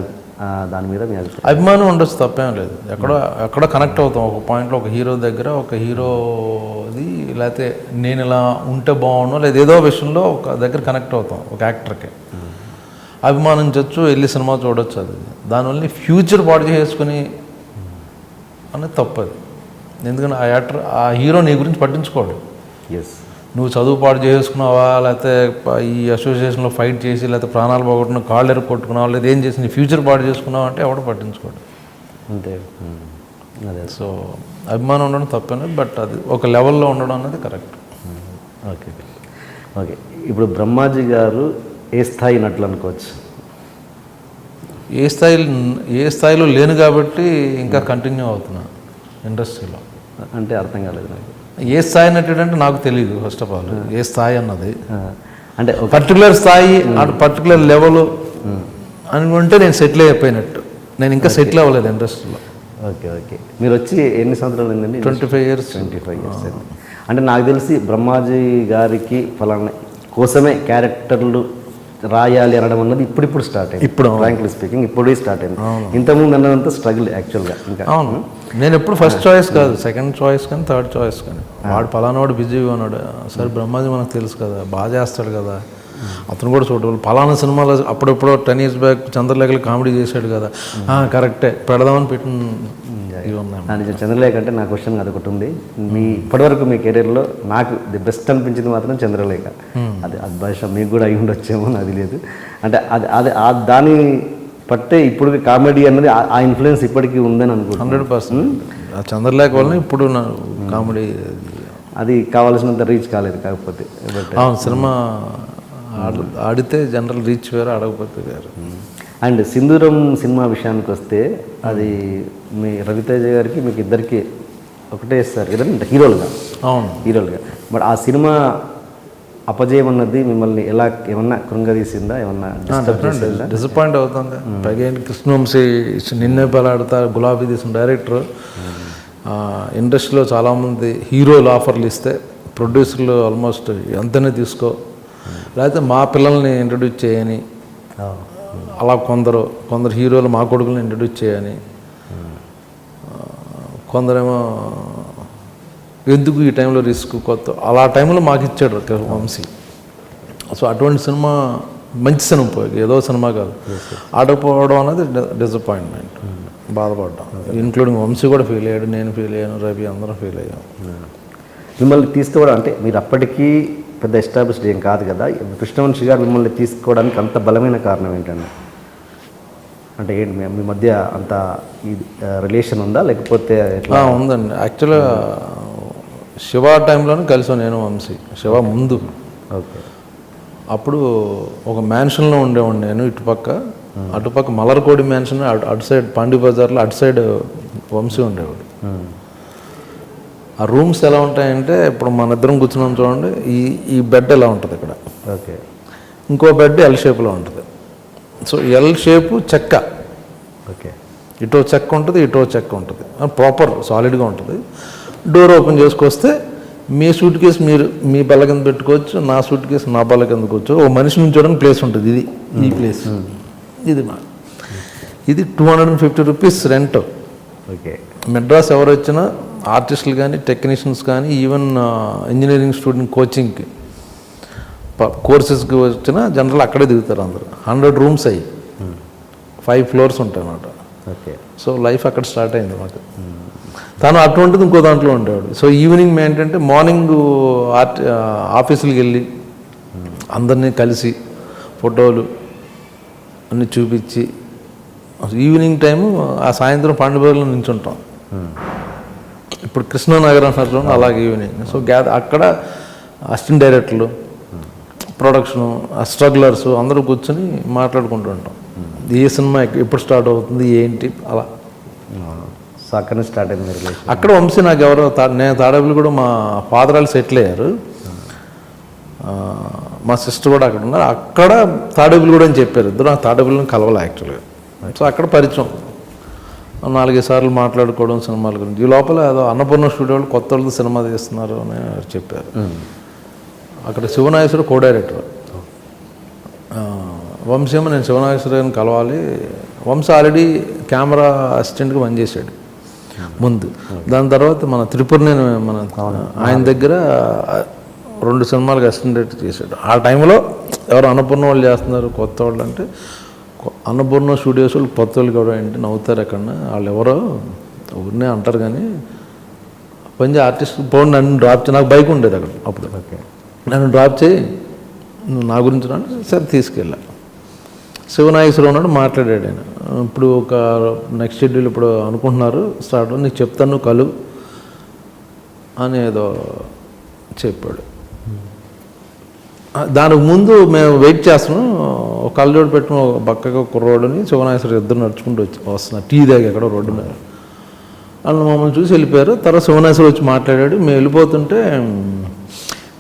దాని మీద మీ అభిప్రాయం? అభిమానం ఉండొచ్చు, తప్పేం లేదు. ఎక్కడో కనెక్ట్ అవుతాం ఒక పాయింట్లో, ఒక హీరో దగ్గర, ఒక హీరోది లేకపోతే నేను ఇలా ఉంటే బాగుండు లేదా ఏదో విషయంలో ఒక దగ్గర కనెక్ట్ అవుతాం ఒక యాక్టర్కి. అభిమానించవచ్చు, వెళ్ళి సినిమా చూడొచ్చు. అది దానివల్ల ఫ్యూచర్ పాడు చేసుకుని అనేది తప్పది. ఎందుకంటే ఆ హీరో నీ గురించి పట్టించుకోడు. ఎస్, నువ్వు చదువు పాడు చేసుకున్నావా, లేకపోతే ఈ అసోసియేషన్లో ఫైట్ చేసి, లేకపోతే ప్రాణాలు పోగొట్టుకున్న కాళ్ళు ఎరుక్కొట్టుకున్నావా, లేదా ఏం చేసి నీ ఫ్యూచర్ పాడు చేసుకున్నావు అంటే ఎవడో పట్టించుకోడు. అంతే. అదే. సో అభిమానం ఉండడం తప్పలేదు, బట్ అది ఒక లెవెల్లో ఉండడం అనేది కరెక్ట్. ఓకే. ఇప్పుడు బ్రహ్మాజీ గారు ఏ స్థాయి నటులు అనుకోవచ్చు? ఏ స్థాయిలో లేను కాబట్టి ఇంకా కంటిన్యూ అవుతున్నా ఇండస్ట్రీలో. అంటే అర్థం కాలేదు నాకు. ఏ స్థాయి నటుడు అంటే నాకు తెలియదు ఫస్ట్ ఆఫ్ ఆల్. ఏ స్థాయి అన్నది అంటే పర్టికులర్ స్థాయి, పర్టికులర్ లెవెల్ అనుకుంటే నేను సెటిల్ అయిపోయినట్టు. నేను ఇంకా సెటిల్ అవ్వలేదు ఇండస్ట్రీలో. ఓకే. మీరు వచ్చి ఎన్ని సంవత్సరాలు అయిందండి? 25 years. 25 years అయింది. అంటే నాకు తెలిసి బ్రహ్మాజీ గారికి ఫలానా కోసమే క్యారెక్టర్లు రాయాలి అనడం అన్నది ఇప్పుడు స్టార్ట్ అయింది. ఇప్పుడు ఫ్రాంక్లీ స్పీకింగ్ ఇప్పుడే స్టార్ట్ అయింది. ఇంతకుముందు అన్నదంతా స్ట్రగుల్ యాక్చువల్గా. ఇంకా అవును, నేను ఎప్పుడు ఫస్ట్ చాయిస్ కాదు, సెకండ్ చాయిస్ కానీ థర్డ్ చాయిస్ కానీ. వాడు పలానావాడు బిజీగా ఉన్నాడు, సరే బ్రహ్మాజీ మనకు తెలుసు కదా, బాగా చేస్తాడు కదా, అతను కూడా చూడవాలి. పలానా సినిమాలో అప్పుడెప్పుడు 10 years బ్యాక్ చంద్రలేఖలు కామెడీ చేశాడు కదా, కరెక్టే పెడదామని పెట్టిన ఇవి ఉన్నాయి. చంద్రలేఖ అంటే నా క్వశ్చన్ అదొకటి ఉంది. ఇప్పటివరకు మీ కెరీర్లో నాకు ది బెస్ట్ అనిపించింది మాత్రం చంద్రలేఖ. అది బహుశా మీకు కూడా అయి ఉండొచ్చేమో, అది లేదు. అంటే అది దాని పట్టే ఇప్పుడు కామెడీ అన్నది ఆ ఇన్ఫ్లుయెన్స్ ఇప్పటికీ ఉందని అనుకుంటున్నాను. 100%. ఆ చంద్రలేఖ వల్ల ఇప్పుడు నా కామెడీ అది కావాల్సినంత రీచ్ కాలేదు. కాకపోతే సినిమా ఆడితే జనరల్ రీచ్ వేరు, ఆడకపోతే వేరు. అండ్ సింధూరం సినిమా విషయానికి వస్తే అది మీ రవితేజ గారికి మీకు ఇద్దరికి ఒకటే ఇస్తారు కదండి హీరోలుగా. అవును, హీరోలుగా. బట్ ఆ సినిమా అపజయం అన్నది మిమ్మల్ని ఎలా ఏమన్నా కృంగదీసిందా? ఏమన్నా డిసప్పాయింట్ అవుతుంది. పైగా కృష్ణవంశీ నిన్నే పెళ్ళాడతా గులాబీ తీసిన డైరెక్టర్. ఇండస్ట్రీలో చాలామంది హీరోలు ఆఫర్లు ఇస్తే ప్రొడ్యూసర్లు ఆల్మోస్ట్ ఎంతనే తీసుకో, లేకపోతే మా పిల్లల్ని ఇంట్రడ్యూస్ చేయని, అలా కొందరు హీరోలు మా కొడుకులను ఇంట్రడ్యూస్ చేయని, కొందరేమో ఎందుకు ఈ టైంలో రిస్క్ కొత్త, అలా టైంలో మాకు ఇచ్చాడు వంశీ. సో అటువంటి సినిమా మంచి సినిమా పోయి ఏదో సినిమా కాదు, ఆడకపోవడం అనేది డిసప్పాయింట్మెంట్, బాధపడ్డాం. ఇంక్లూడింగ్ వంశీ కూడా ఫీల్ అయ్యాడు, నేను ఫీల్ అయ్యాను, రవి అందరం ఫీల్ అయ్యాం. మిమ్మల్ని తీసుకోవడం అంటే మీరు అప్పటికీ పెద్ద ఎస్టాబ్లిష్డ్ ఏం కాదు కదా, కృష్ణవంశీ గారు మిమ్మల్ని తీసుకోవడానికి అంత బలమైన కారణం ఏంటండి? అంటే ఏంటి మీ మధ్య అంత రిలేషన్ ఉందా లేకపోతే? ఉందండి. యాక్చువల్గా శివ టైంలోనే కలిసాను నేను వంశీ. శివ ముందు. ఓకే. అప్పుడు ఒక మ్యాన్షన్లో ఉండేవాడిని నేను, ఇటుపక్క అటుపక్క మలర్కోడి మ్యాన్షన్, అటు సైడ్ పాండి బజార్లో అటు సైడ్ వంశీ ఉండేవాడు. ఆ రూమ్స్ ఎలా ఉంటాయంటే ఇప్పుడు మన ఇద్దరం కూర్చున్నాం చూడండి, ఈ బెడ్ ఎలా ఉంటుంది ఇక్కడ, ఓకే. ఇంకో బెడ్ ఎల్ షేప్లో ఉంటుంది. సో ఎల్ షేపు చెక్క, ఓకే. ఇటో చెక్క ఉంటుంది, ఇటో చెక్క ఉంటుంది, ప్రాపర్ సాలిడ్గా ఉంటుంది. డోర్ ఓపెన్ చేసుకొస్తే మీ సూట్ కేసు మీరు మీ బల్ల కింద పెట్టుకోవచ్చు, నా సూట్ కేసు నా బల్ల కింద కూర్చో, ఓ మనిషి నుంచోడానికి ప్లేస్ ఉంటుంది. ఇది ఈ ప్లేస్ ఇది ఇది 250 రూపీస్ రెంట్. ఓకే. మెడ్రాస్ ఎవరు వచ్చినా ఆర్టిస్టులు కానీ టెక్నీషియన్స్ కానీ ఈవెన్ ఇంజనీరింగ్ స్టూడెంట్ కోచింగ్కి కోర్సెస్కి వచ్చినా జనరల్ అక్కడే దిగుతారు అందరూ. 100 రూమ్స్ అయ్యి 5 ఫ్లోర్స్ ఉంటాయి అన్నమాట. ఓకే. సో లైఫ్ అక్కడ స్టార్ట్ అయింది మాకు. తను అటువంటిది ఇంకో దాంట్లో ఉండేవాడు. సో ఈవినింగ్ ఏంటంటే మార్నింగ్ ఆఫీసులకు వెళ్ళి అందరినీ కలిసి ఫోటోలు అన్నీ చూపించి ఈవినింగ్ టైము ఆ సాయంత్రం పండుగలో నించుంటాం. ఇప్పుడు కృష్ణానగర్ అంటారు అలాగే ఈవినింగ్. సో అక్కడ అసిస్టెంట్ డైరెక్టర్లు, ప్రొడక్షను, స్ట్రగ్లర్స్ అందరూ కూర్చొని మాట్లాడుకుంటూ ఉంటాం. ఏ సినిమా ఎప్పుడు స్టార్ట్ అవుతుంది ఏంటి అలా. సో అక్కడ నుంచి స్టార్ట్ అయింది మీరు. అక్కడ వంశీ నాకు ఎవరో నేను తాడేపల్లి కూడా మా ఫాదర్ వాళ్ళు సెటిల్ అయ్యారు, మా సిస్టర్ కూడా అక్కడ ఉన్నారు. అక్కడ తాడేపల్లి కూడా అని చెప్పారు. ఇద్దరు నాకు తాడేపల్లిని కలవాలి యాక్చువల్గా. సో అక్కడ పరిచయం, 4-5 సార్లు మాట్లాడుకోవడం సినిమాల గురించి. ఈ లోపల ఏదో అన్నపూర్ణ స్టూడియో వాళ్ళు కొత్త వాళ్ళతో సినిమా తీస్తున్నారు అని చెప్పారు. అక్కడ శివనాగేశ్వర కో డైరెక్టర్. వంశీ ఏమో నేను శివనాగేశ్వర గారిని కలవాలి. వంశీ ఆల్రెడీ కెమెరా అసిస్టెంట్గా పనిచేశాడు ముందు. దాని తర్వాత మన త్రిపురని మన ఆయన దగ్గర 2 సినిమాలకు అసిస్టెంట్ డైరెక్టర్ చేశాడు. ఆ టైంలో ఎవరు అన్నపూర్ణ వాళ్ళు చేస్తున్నారు కొత్త వాళ్ళు అంటే, అన్నపూర్ణ స్టూడియోస్ వాళ్ళు కొత్త వాళ్ళు కూడా ఏంటి నవ్వుతారు ఎక్కడన్నా, వాళ్ళు ఎవరో ఊరినే అంటారు కానీ పని ఆర్టిస్ట్ పోయి నన్ను డ్రాప్ చేయి. నాకు బైక్ ఉండేది అక్కడ అప్పుడు. ఓకే. నన్ను డ్రాప్ చేయి, నువ్వు నా గురించి రా అంటే సరే తీసుకెళ్ళా. శివనాగేశ్వరరావు ఉన్నాడు, మాట్లాడాడు ఆయన. ఇప్పుడు ఒక నెక్స్ట్ షెడ్యూల్ ఇప్పుడు అనుకుంటున్నారు స్టార్ట్, నీకు చెప్తాను నువ్వు కలు అని ఏదో చెప్పాడు. దానికి ముందు మేము వెయిట్ చేస్తున్నాం. ఒక కళ్ళజోడు పెట్టుకుని ఒక పక్కగా కుర్రోడుని శివనాగేశ్వర ఇద్దరు నడుచుకుంటూ వస్తున్నారు టీ దాకా ఎక్కడో రోడ్డు మీద. వాళ్ళు మమ్మల్ని చూసి వెళ్ళిపోయారు. తర్వాత శివనాగేశ్వర వచ్చి మాట్లాడాడు. మేము వెళ్ళిపోతుంటే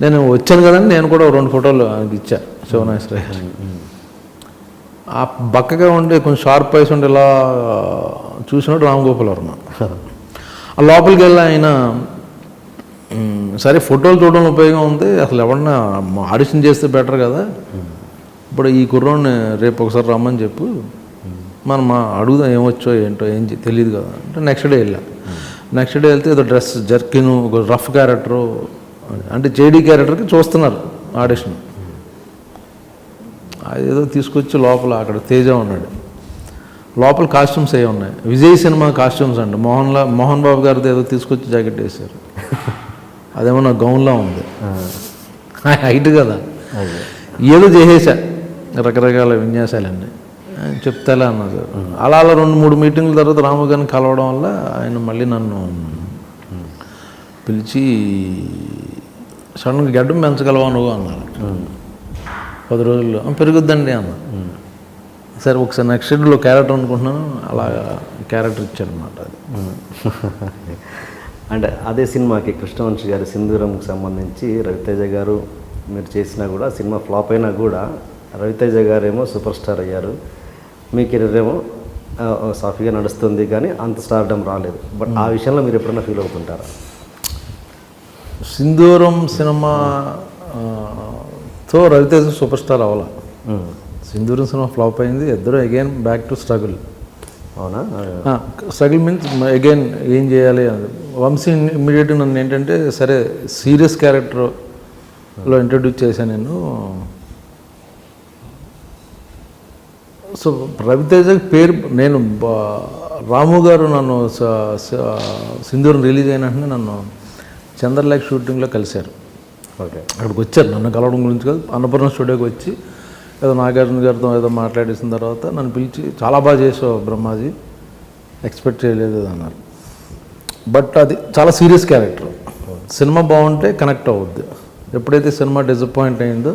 నేను వచ్చాను కదండి, నేను కూడా 2 ఫోటోలు ఆయనకి ఇచ్చా శివనాగేశ్వర గారు. ఆ బక్కగా ఉండి కొంచెం షార్ప్ ఐస్ ఉండి ఇలా చూసినట్టు రామగోపాల్ వర్మ. ఆ లోపలికి వెళ్ళి ఆయన సరే ఫోటోలు చూడడం ఉపయోగం ఉంది, అసలు ఎవరన్నా ఆడిషన్ చేస్తే బెటర్ కదా, ఇప్పుడు ఈ కుర్రోడిని రేపు ఒకసారి రమ్మని చెప్పు, మనం అడుగుదాం ఏమొచ్చో ఏంటో ఏం తెలియదు కదా అంటే. నెక్స్ట్ డే వెళ్ళా. నెక్స్ట్ డే వెళ్తే ఏదో డ్రెస్ జర్కిను ఒక రఫ్ క్యారెక్టరు అంటే జేడీ క్యారెక్టర్కి చూస్తున్నారు ఆడిషన్. అదేదో తీసుకొచ్చి లోపల అక్కడ తేజ ఉన్నాడు. లోపల కాస్ట్యూమ్స్ ఏ ఉన్నాయి, విజయ్ సినిమా కాస్ట్యూమ్స్ అండి. మోహన్ బాబు గారిది ఏదో తీసుకొచ్చి జాకెట్ వేశారు, అదేమో నా గౌన్లా ఉంది, హైట్ కదా. ఏదో చేసేసా రకరకాల విన్యాసాలన్నీ చెప్తాలే అన్నారు. అలా 2-3 మీటింగ్ల తర్వాత రాము గారిని కలవడం వల్ల ఆయన మళ్ళీ నన్ను పిలిచి సడన్గా గడ్డం పెంచగలవా నువ్వు అన్నారు. 10 రోజుల్లో పెరుగుద్దండి అన్న. సరే ఒకసారి నెక్స్ట్ షెడ్యూల్లో క్యారెక్టర్ అనుకుంటున్నాను, అలా క్యారెక్టర్ ఇచ్చారనమాట. అది అంటే అదే సినిమాకి కృష్ణవంశీ గారి సింధూరంకి సంబంధించి రవితేజ గారు మీరు చేసినా కూడా సినిమా ఫ్లాప్ అయినా కూడా రవితేజ గారు ఏమో సూపర్ స్టార్ అయ్యారు, మీ కెరీర్ ఏమో సాఫీగా నడుస్తుంది కానీ అంత స్టార్డమ్ రాలేదు. బట్ ఆ విషయంలో మీరు ఎప్పుడైనా ఫీల్ అవుతుంటారా? సింధూరం సినిమాతో రవితేజ సూపర్ స్టార్ అవ్వాల. సింధూరం సినిమా ఫ్లాప్ అయింది, ఇద్దరు అగైన్ బ్యాక్ టు స్ట్రగుల్. అవునా? స్ట్రగుల్ మీన్స్ అగైన్ ఏం చేయాలి అని. వంశీ ఇమ్మీడియట్గా నన్ను ఏంటంటే సరే సీరియస్ క్యారెక్టర్లో ఇంట్రడ్యూస్ చేశాను నేను. సో రవితేజ పేరు నేను రాము గారు నన్ను సింధూరం రిలీజ్ అయిన వెంటనే నన్ను చంద్రలేఖ షూటింగ్లో కలిశారు. ఓకే. అక్కడికి వచ్చారు నన్ను కలవడం గురించి కాదు, అన్నపూర్ణ స్టూడియోకి వచ్చి ఏదో నాగార్జున గారితో ఏదో మాట్లాడేసిన తర్వాత నన్ను పిలిచి చాలా బాగా చేసావు బ్రహ్మాజీ, ఎక్స్పెక్ట్ చేయలేదు అన్నారు. బట్ అది చాలా సీరియస్ క్యారెక్టర్. సినిమా బాగుంటే కనెక్ట్ అవుద్ది. ఎప్పుడైతే సినిమా డిసప్పాయింట్ అయిందో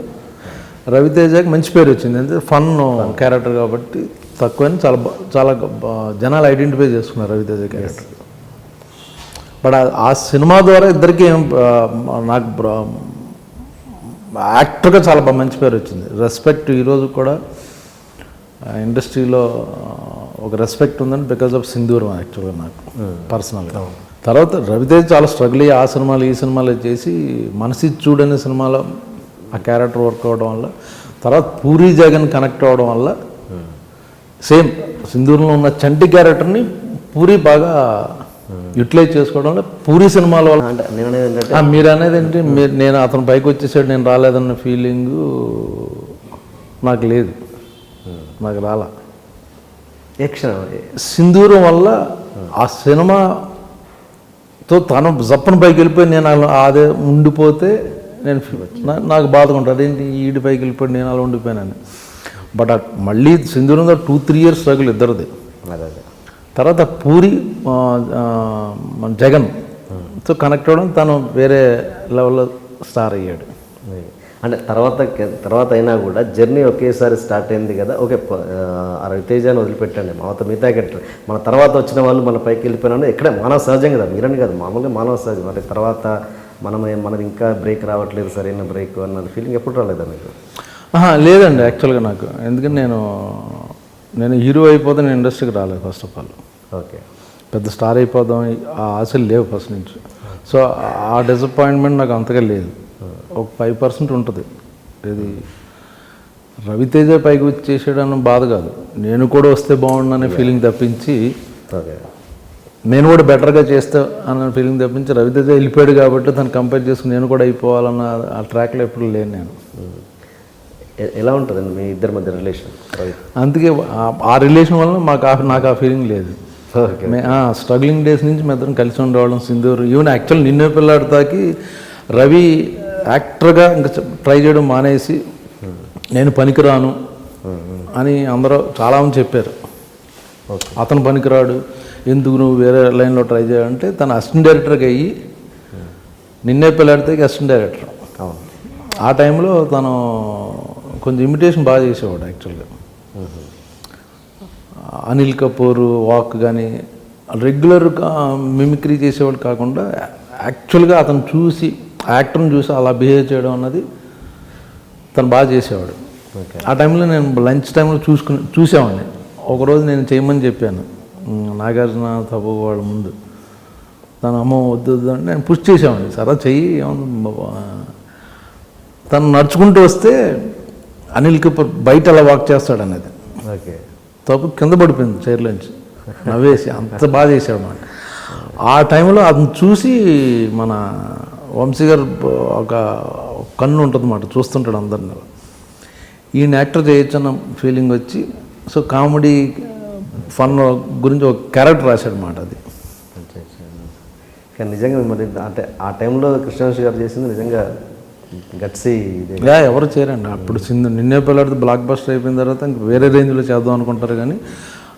రవితేజకి మంచి పేరు వచ్చింది. అంటే ఫన్ క్యారెక్టర్ కాబట్టి తక్కువని చాలా జనాలు ఐడెంటిఫై చేసుకున్నారు రవితేజ క్యారెక్టర్. బట్ ఆ సినిమా ద్వారా ఇద్దరికి నాకు యాక్టర్గా చాలా బాగా మంచి పేరు వచ్చింది. రెస్పెక్ట్ ఈరోజు కూడా ఇండస్ట్రీలో ఒక రెస్పెక్ట్ ఉందని బికాజ్ ఆఫ్ సింధూరం యాక్చువల్గా నాకు పర్సనల్గా. తర్వాత రవితేజ చాలా స్ట్రగుల్ అయ్యి ఆ సినిమాలు ఈ సినిమాలు చేసి మనసి చూడని సినిమాలో ఆ క్యారెక్టర్ వర్క్ అవ్వడం వల్ల, తర్వాత పూరి జగన్ కనెక్ట్ అవ్వడం వల్ల సేమ్ సింధూరంలో ఉన్న చంటి క్యారెక్టర్ని పూరి బాగా యూటిలైజ్ చేసుకోవడం వల్ల పూరి సినిమాల వల్ల అంటే నేను అనేది ఏంటంటే మీరు అనేది ఏంటి, నేను అతను పైకి వచ్చేసాడు నేను రాలేదన్న ఫీలింగు నాకు లేదు, నాకు రాలా. సింధూరం వల్ల ఆ సినిమాతో తను జప్పన పైకి వెళ్ళిపోయి నేను అదే ఉండిపోతే నేను నాకు బాధగా ఉంటుంది. అదేంటి ఈడి పైకి వెళ్ళిపోయి నేను అలా ఉండిపోయానని. బట్ మళ్ళీ సింధూరంలో 2-3 years స్ట్రగుల్ ఇద్దరిది. తర్వాత పూరి మన జగన్తో కనెక్ట్ అవ్వడం, తను వేరే లెవెల్లో స్టార్ అయ్యాడు. అంటే తర్వాత అయినా కూడా జర్నీ ఒకేసారి స్టార్ట్ అయింది కదా. ఓకే, రవితేజని వదిలిపెట్టండి, మిగతా క్యారెక్టర్ మన తర్వాత వచ్చిన వాళ్ళు మన పైకి వెళ్ళిపోయినా ఎక్కడ మానవ సహజం కదా, మీరని కాదు మామూలుగా మానవ సహజం. అంటే తర్వాత మనది ఇంకా బ్రేక్ రావట్లేదు, సరైన బ్రేక్ అన్నది ఫీలింగ్ ఎప్పుడు రాలేదా మీకు? లేదండి యాక్చువల్గా నాకు. ఎందుకంటే నేను హీరో అయిపోతే నేను ఇండస్ట్రీకి రాలేదు ఫస్ట్ ఆఫ్ ఆల్. ఓకే, పెద్ద స్టార్ అయిపోదాం ఆ ఆశలు లేవు ఫస్ట్ నుంచి. సో ఆ డిసప్పాయింట్మెంట్ నాకు అంతగా లేదు. ఒక 5% ఉంటుంది. ఇది రవితేజ పైకి వచ్చేసాడన్న బాధ కాదు, నేను కూడా వస్తే బాగుండనే ఫీలింగ్ తప్పించి, నేను కూడా బెటర్గా చేస్తా అన్న ఫీలింగ్ తప్పించి, రవితేజ వెళ్ళిపోయాడు కాబట్టి తను కంపేర్ చేసుకుని నేను కూడా అయిపోవాలన్న ఆ ట్రాక్లో ఎప్పుడు లేను నేను. ఎలా ఉంటుందండి మీ ఇద్దరి మధ్య రిలేషన్? అందుకే ఆ రిలేషన్ వల్ల నాకు ఆ ఫీలింగ్ లేదు. స్ట్రగ్లింగ్ డేస్ నుంచి మేము ఇద్దరం కలిసి ఉండేవాళ్ళం. సింధూర్ ఈవెన్ యాక్చువల్ నిన్నే పిల్లాడితాకి రవి యాక్టర్గా ఇంకా ట్రై చేయడం మానేసి నేను పనికిరాను అని అందరూ చాలామంది చెప్పారు. అతను పనికిరాడు, ఎందుకు నువ్వు వేరే లైన్లో ట్రై చేయాలంటే తను అసిస్టెంట్ డైరెక్టర్కి అయ్యి నిన్నే పిల్లాడితాకి అసిస్టెంట్ డైరెక్టర్. ఆ టైంలో తను కొంచెం ఇమిటేషన్ బాగా చేసేవాడు యాక్చువల్గా. అనిల్ కపూర్ వాక్ కానీ రెగ్యులర్గా మిమిక్రీ చేసేవాడు కాకుండా యాక్చువల్గా అతను చూసి యాక్టర్ని చూసి అలా బిహేవ్ చేయడం అన్నది తను బాగా చేసేవాడు. ఆ టైంలో నేను లంచ్ టైంలో చూసేవాడిని. ఒకరోజు నేను చేయమని చెప్పాను నాగార్జున తప్పు వాళ్ళ ముందు. తను అమ్మ వద్దు అంటే నేను పుష్ చేసేవాడిని, సరే చెయ్యి తను నడుచుకుంటూ వస్తే అనిల్ కపూర్ బయట అలా వాక్ చేస్తాడు అనేది. ఓకే, తప్పు కింద పడిపోయింది చైర్లోంచి, నవ్వేసి అంత బాగా చేశాడు అన్నమాట. ఆ టైంలో అతను చూసి మన వంశీ గారు ఒక కన్ను ఉంటుంది అన్నమాట, చూస్తుంటాడు అందరిని. ఈయన యాక్టర్ చేయొచ్చన్న ఫీలింగ్ వచ్చి సో కామెడీ ఫన్ గురించి ఒక క్యారెక్టర్ రాశాడు అన్నమాట. అది కానీ నిజంగా మరి అంటే ఆ టైంలో కృష్ణవంశీ గారు చేసింది నిజంగా గట్సీ. ఎవరు చేయరండి అప్పుడు. నిన్నే పిల్లాడితే బ్లాక్ బస్టర్ అయిపోయిన తర్వాత ఇంక వేరే రేంజ్లో చేద్దాం అనుకుంటారు. కానీ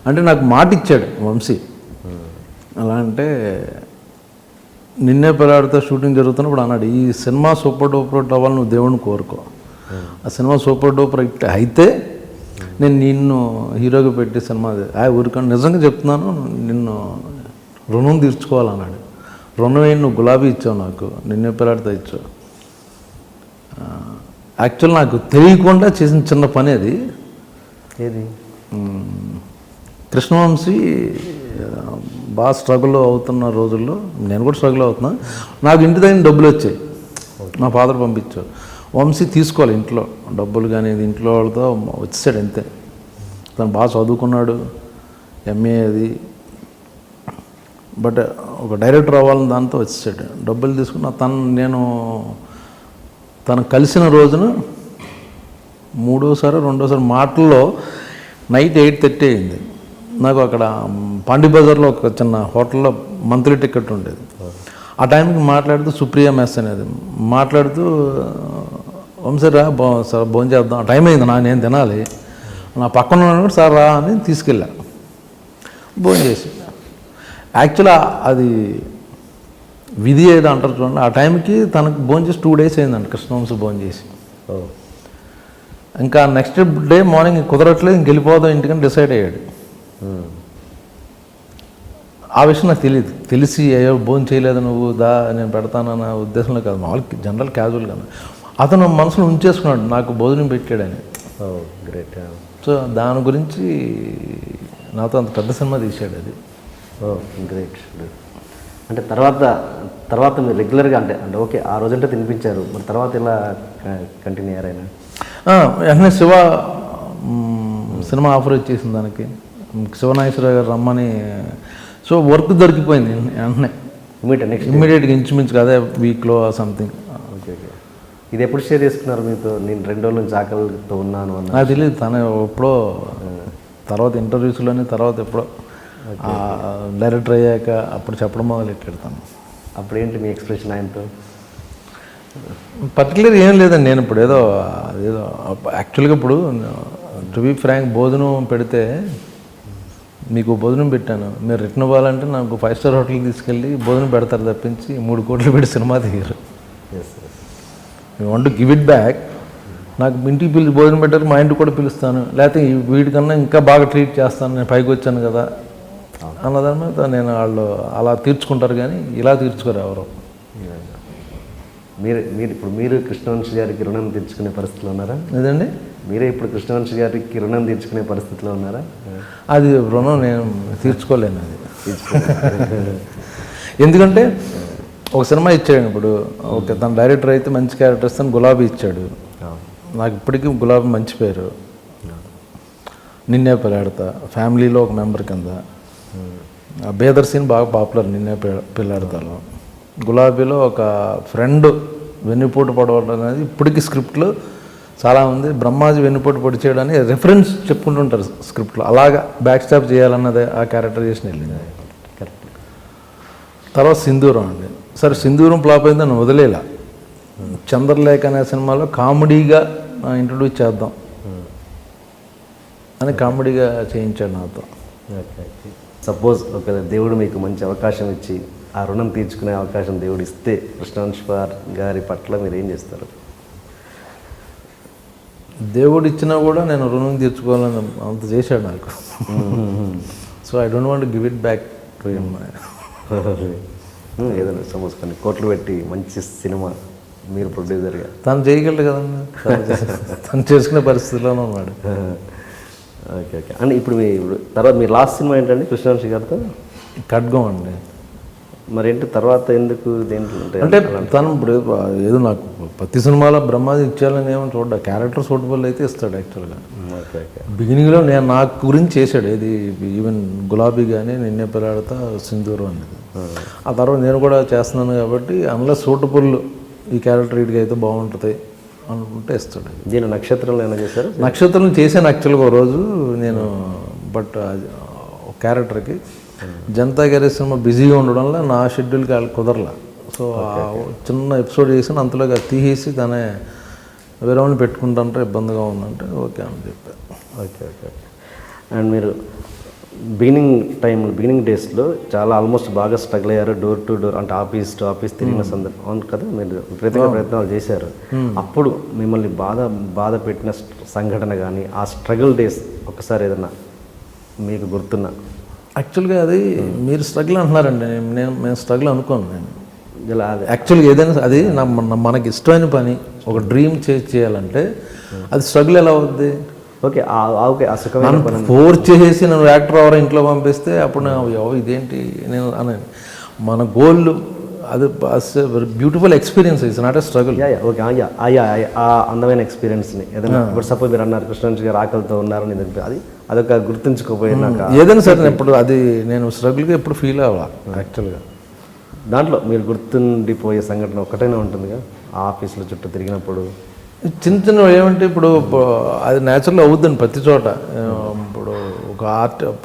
అంటే నాకు మాట ఇచ్చాడు వంశీ. అలా అంటే నిన్నే పిల్లాడితే షూటింగ్ జరుగుతున్నప్పుడు అన్నాడు, ఈ సినిమా సూపర్ డూపర్ హిట్ అవ్వాలి, నువ్వు దేవుడిని కోరుకో. ఆ సినిమా సూపర్ డూపర్ హిట్ అయితే నేను నిన్ను హీరోగా పెట్టి సినిమా ఊరికండి నిజంగా చెప్తున్నాను, నిన్ను రుణం తీర్చుకోవాలన్నాడు. రుణం ఏంటి, నువ్వు గులాబీ ఇచ్చావు నాకు, నిన్నే పిల్లాడితే ఇచ్చావు. యాక్చువల్ నాకు తెలియకుండా చేసిన చిన్న పని అది. ఏది? కృష్ణవంశీ బాగా స్ట్రగుల్ అవుతున్న రోజుల్లో నేను కూడా స్ట్రగుల్ అవుతున్నా. నాకు ఇంటి దగ్గర డబ్బులు వచ్చాయి, మా ఫాదర్ పంపించారు. వంశీ తీసుకోవాలి ఇంట్లో డబ్బులు కానీ ఇంట్లో వాళ్ళతో వచ్చేసాడు అంతే. తను బాగా చదువుకున్నాడు, ఎంఏ అది. బట్ ఒక డైరెక్టర్ అవ్వాలని దాంతో వచ్చేసాడు. డబ్బులు తీసుకున్న తను కలిసిన రోజున రెండోసారి మాటల్లో నైట్ 8:30 అయింది. నాకు అక్కడ పాండి బజార్లో ఒక చిన్న హోటల్లో మంత్లీ టికెట్ ఉండేది. ఆ టైంకి మాట్లాడుతూ సుప్రియ మెస్ అనేది మాట్లాడుతూ వంశీరా సార్ భోజనం చేద్దాం, టైం అయింది నేను తినాలి, నా పక్కన ఉన్నాడు సార్ రా అని తీసుకెళ్ళా. భోజనం చేసి యాక్చువల్గా అది విధి ఏదో అంటారు చూడండి, ఆ టైంకి తనకు భోజనం చేసి 2 days అయిందండి కృష్ణవంశీ భోజనం చేసి. ఇంకా నెక్స్ట్ డే మార్నింగ్ కుదరట్లేదు, ఇంక వెళ్ళిపోదాం ఇంటికని డిసైడ్ అయ్యాడు. ఆ విషయం నాకు తెలియదు. తెలిసి అయ్యో భోజనం చేయలేదు నువ్వు దా నేను పెడతానన్న ఉద్దేశంలో కాదు, మామూలు జనరల్ క్యాజువల్గా అతను మనసులో ఉంచేసుకున్నాడు నాకు భోజనం పెట్టాడని. గ్రేట్. సో దాని గురించి నాతో అంత పెద్ద సినిమా తీసాడు అది. గ్రేట్. అంటే తర్వాత మీరు రెగ్యులర్గా అంటే ఓకే ఆ రోజంటే తినిపించారు, మరి తర్వాత ఇలా కంటిన్యూ అయ్యారైనా? వెంటనే శివ సినిమా ఆఫర్ వచ్చేసింది దానికి, శివనాగేశ్వరరావు గారు రమ్మని. సో వర్క్ దొరికిపోయింది వెంటనే ఇమ్మీడియట్గా, ఇంచుమించు అదే వీక్లో సంథింగ్. Okay okay. ఇది ఎప్పుడు షేర్ చేసుకున్నారు మీతో? నేను 2 రోజుల నుంచి ఆకలితో ఉన్నాను అన్న. నాకు తెలియదు, తను ఎప్పుడో తర్వాత ఇంటర్వ్యూస్లోని తర్వాత ఎప్పుడో డైరెక్టర్ అయ్యాక అప్పుడు చెప్పడం మొదలెట్టాడు తను. అప్పుడేంటి మీ ఎక్స్ప్రెషన్ ఆయనతో? పర్టికులర్ ఏం లేదండి. నేను ఇప్పుడు ఏదో యాక్చువల్గా ఇప్పుడు టు బీ ఫ్రాంక్ భోజనం పెడితే మీకు భోజనం పెట్టాను, మీరు రిటర్న్ అవ్వాలంటే నాకు 5 star హోటల్కి తీసుకెళ్ళి భోజనం పెడతారు తప్పించి 3 కోట్లు పెట్టి సినిమా తీయరు. You want to give it back. నాకు ఇంటికి పిలిచి భోజనం పెట్టారు, మా ఇంటికి కూడా పిలుస్తాను, లేకపోతే వీటికన్నా ఇంకా బాగా ట్రీట్ చేస్తాను, నేను పైకి వచ్చాను కదా అన్నదాని మీద నేను వాళ్ళు అలా తీర్చుకుంటారు కానీ ఇలా తీర్చుకోరు ఎవరు. మీరు కృష్ణవంశీ గారికి రుణం తీర్చుకునే పరిస్థితిలో ఉన్నారా? లేదండి, మీరే ఇప్పుడు కృష్ణవంశీ గారికి రుణం తీర్చుకునే పరిస్థితిలో ఉన్నారా? అది రుణం నేను తీర్చుకోలేను అది. ఎందుకంటే ఒక సినిమా ఇచ్చాడు ఇప్పుడు, ఓకే తన డైరెక్టర్ అయితే మంచి క్యారెక్టర్స్ అని గులాబీ ఇచ్చాడు, నాకు ఇప్పటికీ గులాబీ మంచి పేరు. నిన్నే పెళ్ళాడతా ఫ్యామిలీలో ఒక మెంబర్ కింద, బేదర్ సీన్ బాగా పాపులర్ నిన్నే పెళ్ళాడతాలో. గులాబీలో ఒక ఫ్రెండ్ వెన్నుపోటు పడవడం అనేది ఇప్పటికీ స్క్రిప్ట్లో చాలామంది బ్రహ్మాజీ వెన్నుపోటు పొడి చేయడానికి రెఫరెన్స్ చెప్పుకుంటుంటారు స్క్రిప్ట్లో, అలాగా బ్యాక్ స్టాప్ చేయాలన్నదే ఆ క్యారెక్టరైజేషన్ వెళ్ళింది. కరెక్ట్. తర్వాత సింధూరం అండి, సరే సింధూరం ఫ్లాప్ అయింది అని వదిలేలా. చంద్రలేఖ అనే సినిమాలో కామెడీగా ఇంట్రొడ్యూస్ చేద్దాం అని కామెడీగా చేయించాడు నాతో. సపోజ్ ఒక దేవుడు మీకు మంచి అవకాశం ఇచ్చి ఆ రుణం తీర్చుకునే అవకాశం దేవుడు ఇస్తే కృష్ణవంశీ గారి పట్ల మీరు ఏం చేస్తారు? దేవుడు ఇచ్చినా కూడా నేను రుణం తీర్చుకోవాలని అంత చేశాడు నాకు. So I don't want give it back to him. ఏదైనా సపోజ్ కొన్ని కోట్లు పెట్టి మంచి సినిమా మీరు ప్రొడ్యూసర్గా తను చేయగలడు కదండి, తను చేసుకునే పరిస్థితిలోనే ఉన్నాడు. Okay okay. అండ్ ఇప్పుడు తర్వాత మీ లాస్ట్ సినిమా ఏంటండి కృష్ణవంశీ గారితో? ఖడ్గం అండి. మరేంటి తర్వాత ఎందుకు దేంట్లో అంటే తను ఇప్పుడు ఏదో నాకు ప్రతి సినిమాలో బ్రహ్మాజీ ఇచ్చేయాలని ఏమో చూడ, క్యారెక్టర్ సూటబుల్ అయితే ఇస్తాడు యాక్చువల్గా. బిగినింగ్లో నేను నాకు గురించి చేశాడు, ఏది ఈవెన్ గులాబీ కానీ నిన్నే పిల్లాడతా సింధూరం అనేది. ఆ తర్వాత నేను కూడా చేస్తున్నాను కాబట్టి అందులో సూటబుల్ ఈ క్యారెక్టర్ వీడికి అయితే బాగుంటుంది అనుకుంటే ఇస్తాడు. దీని నక్షత్రంలో ఏమైనా చేశారు? నక్షత్రం చేశాను యాక్చువల్గా ఒక రోజు నేను, బట్ ఒక క్యారెక్టర్కి జనతా గారి సినిమా బిజీగా ఉండడం వల్ల నా షెడ్యూల్కి వాళ్ళు కుదరలా. సో చిన్న ఎపిసోడ్ చేసి అంతలోగా తీసేసి తనే వేరే వాళ్ళని పెట్టుకుంటాంటే ఇబ్బందిగా ఉందంటే ఓకే అని చెప్పారు. Okay okay. అండ్ మీరు బిగినింగ్ డేస్లో చాలా ఆల్మోస్ట్ బాగా స్ట్రగుల్ అయ్యారు, డోర్ టు డోర్ అంటే ఆఫీస్ టు ఆఫీస్ తిరిగిన సందర్భం అవును కదా, మీరు విపరీతంగా ప్రయత్నాలు చేశారు. అప్పుడు మిమ్మల్ని బాధ పెట్టిన సంఘటన కానీ ఆ స్ట్రగుల్ డేస్ ఒకసారి ఏదన్నా మీకు గుర్తున్నా? యాక్చువల్గా అది మీరు స్ట్రగుల్ అంటున్నారండి, మేము స్ట్రగుల్ అనుకోను. నేను ఇలా యాక్చువల్గా ఏదైనా అది మనకి ఇష్టమైన పని ఒక డ్రీమ్ చేయాలంటే అది స్ట్రగుల్ ఎలా అవుద్ది? Okay okay. ఆ సుఖమైన పని ఫోర్స్ చేసేసి నన్ను యాక్టర్ ఎవరో ఇంట్లో పంపిస్తే అప్పుడు ఇదేంటి నేను అని మన గోల్ అది beautiful experience, it's not a struggle. Okay. ఆ అందమైన ఎక్స్పీరియన్స్ని ఏదైనా ఇప్పుడు సపోజ్ మీరు అన్నారు కృష్ణవంశీ గారు ఆకలితో ఉన్నారని అది అదొక గుర్తుంచుకోపోయినాక ఏదైనా సరే ఇప్పుడు అది నేను స్ట్రగుల్గా ఎప్పుడు ఫీల్ అవ్వాలి. యాక్చువల్గా దాంట్లో మీరు గుర్తుండిపోయే సంఘటన ఒకటైనా ఉంటుందిగా, ఆ ఆఫీసులో చుట్టూ తిరిగినప్పుడు చిన్న ఏమంటే ఇప్పుడు అది న్యాచురల్ అవుద్దండి ప్రతి చోట. ఇప్పుడు ఒక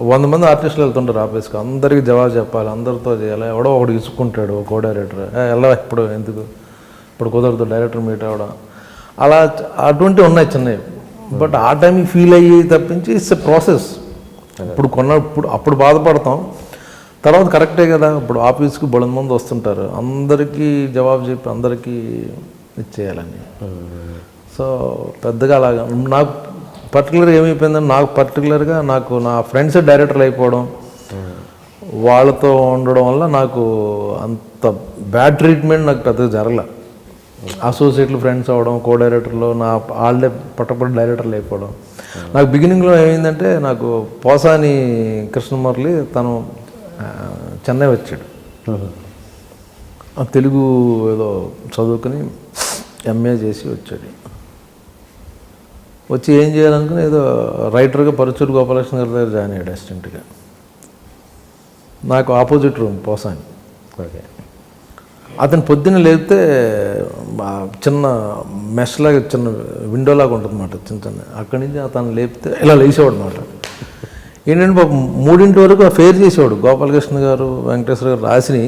100 మంది ఆర్టిస్టులు వెళ్తుంటారు ఆఫీస్కి, అందరికీ జవాబు చెప్పాలి, అందరితో చేయాలి, ఎవడో ఒకటి ఇసుక్కుంటాడు కో డైరెక్టర్, ఎలా ఇప్పుడు ఎందుకు ఇప్పుడు కుదరదు డైరెక్టర్ మీట్ అవ్వడం, అలా అటువంటివి ఉన్నాయి చిన్నవి. బట్ ఆ టైంకి ఫీల్ అయ్యి తప్పించి ఇట్స్ ఎ ప్రాసెస్. ఇప్పుడు అప్పుడు బాధపడతాం, తర్వాత కరెక్టే కదా, ఇప్పుడు ఆఫీస్కి బోలెడు మంది వస్తుంటారు, అందరికీ జవాబు చెప్పి అందరికీ ఇచ్చేయాలని. సో పెద్దగా అలాగా నాకు పర్టికులర్గా ఏమైపోయిందంటే, నాకు నా ఫ్రెండ్స్ డైరెక్టర్లు అయిపోవడం, వాళ్ళతో ఉండడం వల్ల నాకు అంత బ్యాడ్ ట్రీట్మెంట్ నాకు పెద్దగా జరగలే. అసోసియేట్లు ఫ్రెండ్స్ అవ్వడం, కో డైరెక్టర్లు, నా వాళ్ళే పట్టపడి డైరెక్టర్లు అయిపోవడం. నాకు బిగినింగ్లో ఏమైందంటే, నాకు పోసాని కృష్ణమురళి తను చెన్నై వచ్చాడు, తెలుగు ఏదో చదువుకుని ఎంఏ చేసి వచ్చాడు. వచ్చి ఏం చేయాలనుకుని ఏదో రైటర్గా పరుచూరు గోపాలకృష్ణ గారి దగ్గర జాయిన్ అయ్యాడు అసిస్టెంట్గా. నాకు ఆపోజిట్ రూమ్ పోసాని. ఓకే. అతను పొద్దున్న లేపితే చిన్న మెష్లాగా చిన్న విండోలాగా ఉంటుంది అన్నమాట, చిన్న అక్కడి నుంచి అతను లేపితే ఇలా లేచేవాడు అన్నమాట. ఏంటంటే పాప 3 వరకు ఫేర్ చేసేవాడు. గోపాలకృష్ణ గారు, వెంకటేశ్వర గారు రాసిని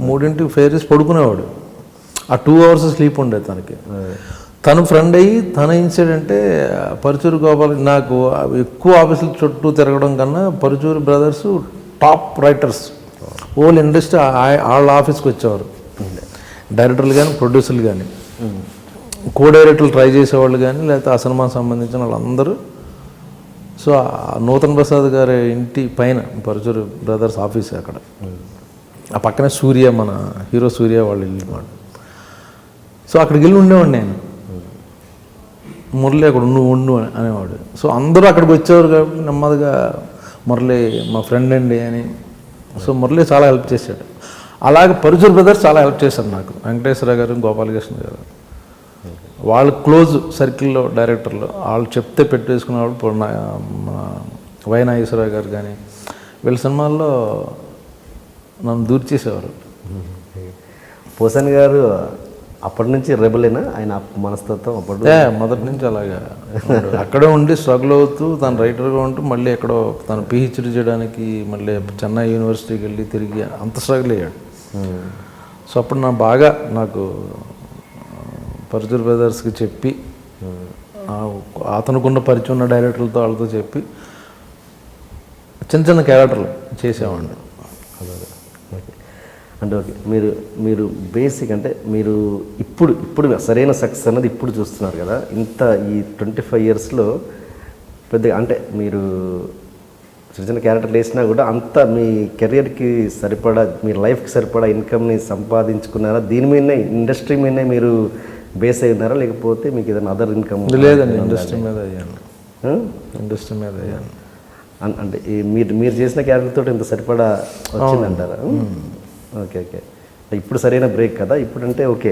3 ఫేర్ చేసి పడుకునేవాడు. ఆ 2 hours స్లీప్ ఉండేది తనకి. తను ఫ్రెండ్ అయ్యి తన ఇన్సిడెంటే పరుచూరు గోపాల, నాకు ఎక్కువ ఆఫీసుల చుట్టూ తిరగడం కన్నా Paruchuri brothers top writers whole industry వాళ్ళ ఆఫీస్కి వచ్చేవారు. డైరెక్టర్లు కానీ, ప్రొడ్యూసర్లు కానీ, కో డైరెక్టర్లు ట్రై చేసేవాళ్ళు కానీ, లేకపోతే ఆ సినిమాకి సంబంధించిన వాళ్ళందరూ. సో నూతన్ ప్రసాద్ గారి ఇంటి పైన పరుచూరు బ్రదర్స్ ఆఫీస్ అక్కడ, ఆ పక్కనే సూర్య, మన హీరో సూర్య వాళ్ళు ఇల్లు మాట. సో అక్కడికి వెళ్ళి ఉండేవాడు నేను. మురళి అక్కడ ఉండు అనేవాడు. సో అందరూ అక్కడికి వచ్చేవారు కాబట్టి నెమ్మదిగా మురళి మా ఫ్రెండ్ అండి అని. సో మురళి చాలా హెల్ప్ చేశాడు. అలాగే పరుచూరు బ్రదర్స్ చాలా హెల్ప్ చేశారు నాకు. వెంకటేశ్వర గారు, గోపాలకృష్ణ గారు, వాళ్ళ క్లోజ్ సర్కిల్లో డైరెక్టర్లు, వాళ్ళు చెప్తే పెట్టేసుకునేవాళ్ళు. ఇప్పుడు మన వై నాగేశ్వరరావు గారు కానీ, వీళ్ళ సినిమాల్లో నన్ను దూరి చేసేవారు. పోసాని గారు అప్పటి నుంచి రెబలేనా ఆయన మనస్తత్వం? అప్పుడు మొదటి నుంచి అలాగా అక్కడే ఉండి స్ట్రగుల్ అవుతూ, తను రైటర్గా ఉంటూ మళ్ళీ ఎక్కడో తను పిహెచ్డీ చేయడానికి మళ్ళీ చెన్నై యూనివర్సిటీకి వెళ్ళి తిరిగి అంత స్ట్రగుల్ అయ్యాడు. సో అప్పుడు నాకు పరుచూరు బ్రదర్స్కి చెప్పి, అతనుకున్న పరిచయం ఉన్న డైరెక్టర్లతో వాళ్ళతో చెప్పి చిన్న చిన్న క్యారెక్టర్లు చేసేవాడిని. అంటే ఓకే, మీరు బేసిక్ అంటే మీరు ఇప్పుడు సరైన సక్సెస్ అన్నది ఇప్పుడు చూస్తున్నారు కదా. ఇంత ఈ 25 yearsలో పెద్దగా అంటే మీరు చిన్న చిన్న క్యారెక్టర్లు వేసినా కూడా అంత మీ కెరియర్కి సరిపడా, మీ లైఫ్కి సరిపడా ఇన్కమ్ని సంపాదించుకున్నారా? దీని మీదనే, ఇండస్ట్రీ మీదనే మీరు బేస్ అయి ఉన్నారా, లేకపోతే మీకు ఏదైనా అదర్ ఇన్కమ్? లేదండి, ఇండస్ట్రీ మీద అయ్యాను. ఇండస్ట్రీ మీద అయ్యాను. అంటే మీరు చేసిన క్యారెక్టర్తో ఇంత సరిపడా వచ్చిందంటారా? Okay okay. ఇప్పుడు సరైన బ్రేక్ కదా ఇప్పుడు అంటే. ఓకే,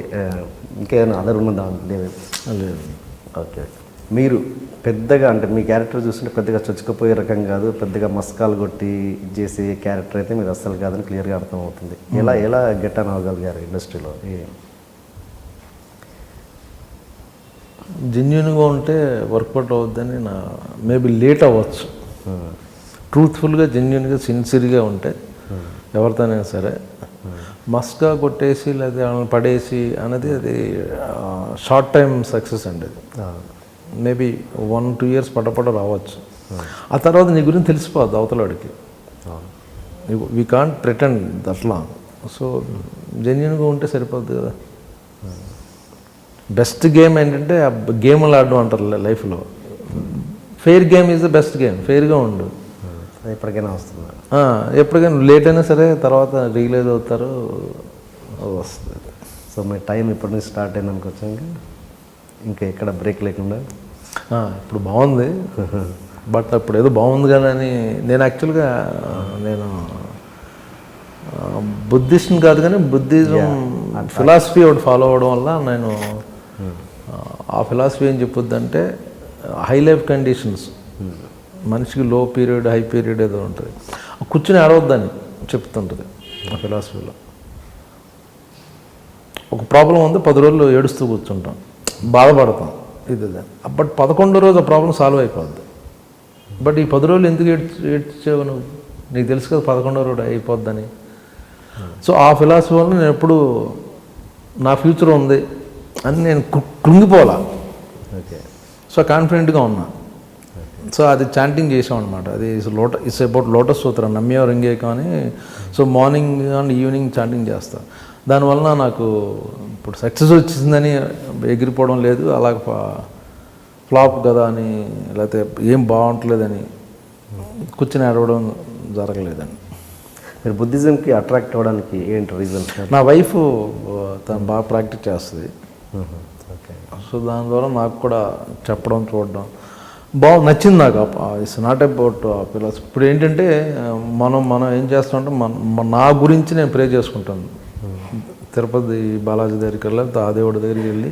ఇంకేమైనా అదర్ ఉన్నదా? లేదు. ఓకే. మీరు పెద్దగా అంటే మీ క్యారెక్టర్ చూస్తుంటే పెద్దగా చొచ్చుకుపోయే రకం కాదు, పెద్దగా మస్కాలు కొట్టి చేసే క్యారెక్టర్ అయితే మీరు అస్సలు కాదని క్లియర్గా అర్థమవుతుంది. ఎలా గెట్ ఆన్ అవ్వగలిగారు ఇండస్ట్రీలో? జెన్యూన్గా ఉంటే వర్కౌట్ అవుద్దని మేబీ లేట్ అవ్వచ్చు. ట్రూత్ఫుల్గా, జెన్యూన్గా, సిన్సియర్గా ఉంటే ఎవరితోనైనా సరే. మస్కా కొట్టేసి లేదా పడేసి అనేది అది షార్ట్ టైం సక్సెస్ అండి. అది మేబీ 1-2 years పడపడ రావచ్చు. ఆ తర్వాత నీ గురించి తెలిసిపోద్ది అవతలవాడికి. వీ కాంట్ ప్రిటెండ్ దట్లా. సో జెన్యూన్గా ఉంటే సరిపోద్ది కదా. బెస్ట్ గేమ్ ఏంటంటే గేమ్లు ఆడడం అంటారు లైఫ్లో. Fair game is the best game. ఫెయిర్గా ఉండు, ఎప్పటికైనా వస్తుంది. ఎప్పటికైనా లేట్ అయినా సరే తర్వాత రియలైజ్ అవుతారు, వస్తుంది. సో మీ టైం ఇప్పటి నుంచి స్టార్ట్ అయినందుకు వచ్చాక ఇంకా ఎక్కడ బ్రేక్ లేకుండా ఇప్పుడు బాగుంది. బట్ అప్పుడు ఏదో బాగుంది కదా అని నేను యాక్చువల్గా బుద్ధిస్ట్ని కాదు కానీ బుద్ధిజం ఫిలాసఫీ ఒకటి ఫాలో అవ్వడం వల్ల నేను ఆ ఫిలాసఫీ ఏం చెప్పొద్దంటే హై లైఫ్ కండిషన్స్, మనిషికి లో పీరియడ్, హై పీరియడ్ ఏదో ఉంటుంది. కూర్చుని ఆడవద్దని చెప్తుంటుంది ఆ ఫిలాసఫీలో. ఒక ప్రాబ్లం ఉంది, 10 రోజులు ఏడుస్తూ కూర్చుంటాం, బాధపడతాం, ఇది బట్ 11వ రోజు ఆ ప్రాబ్లం సాల్వ్ అయిపోద్ది. బట్ ఈ 10 రోజులు ఎందుకు ఏడ్చావు నువ్వు? నీకు తెలుసు కదా 11వ రోజు అయిపోద్దని. సో ఆ ఫిలాసఫీ వల్ల నేను ఎప్పుడు నా ఫ్యూచర్ ఉంది అని నేను కృంగిపోలా. ఓకే. సో కాన్ఫిడెంట్గా ఉన్నా. సో అది చాంటింగ్ చేసాం అనమాట. అది ఇట్స్ అబౌట్ లోటస్ సూత్ర నమ్యో రింగే కానీ. So morning and evening chanting చేస్తా. దానివల్ల నాకు ఇప్పుడు సక్సెస్ వచ్చిందని ఎగిరిపోవడం లేదు, అలాగ ఫ్లాప్ కదా అని లేకపోతే ఏం బాగుంటలేదని కూర్చొని ఆడవడం జరగలేదండి. మీరు బుద్ధిజంకి అట్రాక్ట్ అవ్వడానికి ఏంటి రీజన్? నా వైఫ్ తను బాగా ప్రాక్టీస్ చేస్తుంది. ఓకే. సో దాని ద్వారా నాకు కూడా చెప్పడం చూడడం నచ్చింది నాకు. It's not about pillars. ఇప్పుడు ఏంటంటే మనం ఏం చేస్తామంటే నా గురించి నేను ప్రే చేసుకుంటాను. తిరుపతి బాలాజీ దగ్గరికి వెళ్ళి ఆ దేవుడి దగ్గరికి వెళ్ళి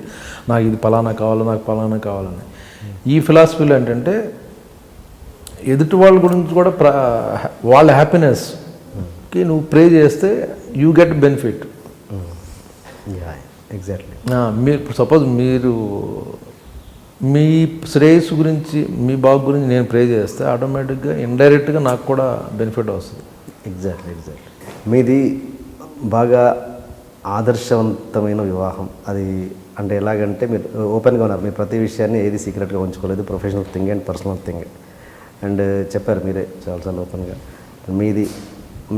నాకు ఇది ఫలానా కావాలి, నాకు ఫలానా కావాలని. ఈ ఫిలాసఫీలో ఏంటంటే ఎదుటి వాళ్ళ గురించి కూడా వాళ్ళ హ్యాపీనెస్కి నువ్వు ప్రే చేస్తే యూ గెట్ బెనిఫిట్. ఎగ్జాక్ట్లీ. మీరు సపోజ్ మీరు మీ శ్రేయస్సు గురించి మీ బాగు గురించి నేను ప్రే చేస్తే ఆటోమేటిక్గా ఇండైరెక్ట్గా నాకు కూడా బెనిఫిట్ వస్తుంది. ఎగ్జాక్ట్లీ. మీది బాగా ఆదర్శవంతమైన వివాహం. అది అంటే ఎలాగంటే మీరు ఓపెన్గా ఉన్నారు, మీరు ప్రతి విషయాన్ని ఏది సీక్రెట్గా ఉంచుకోలేదు, professional thing and personal thing. And చెప్పారు మీరే చాలాసార్లు ఓపెన్గా. మీది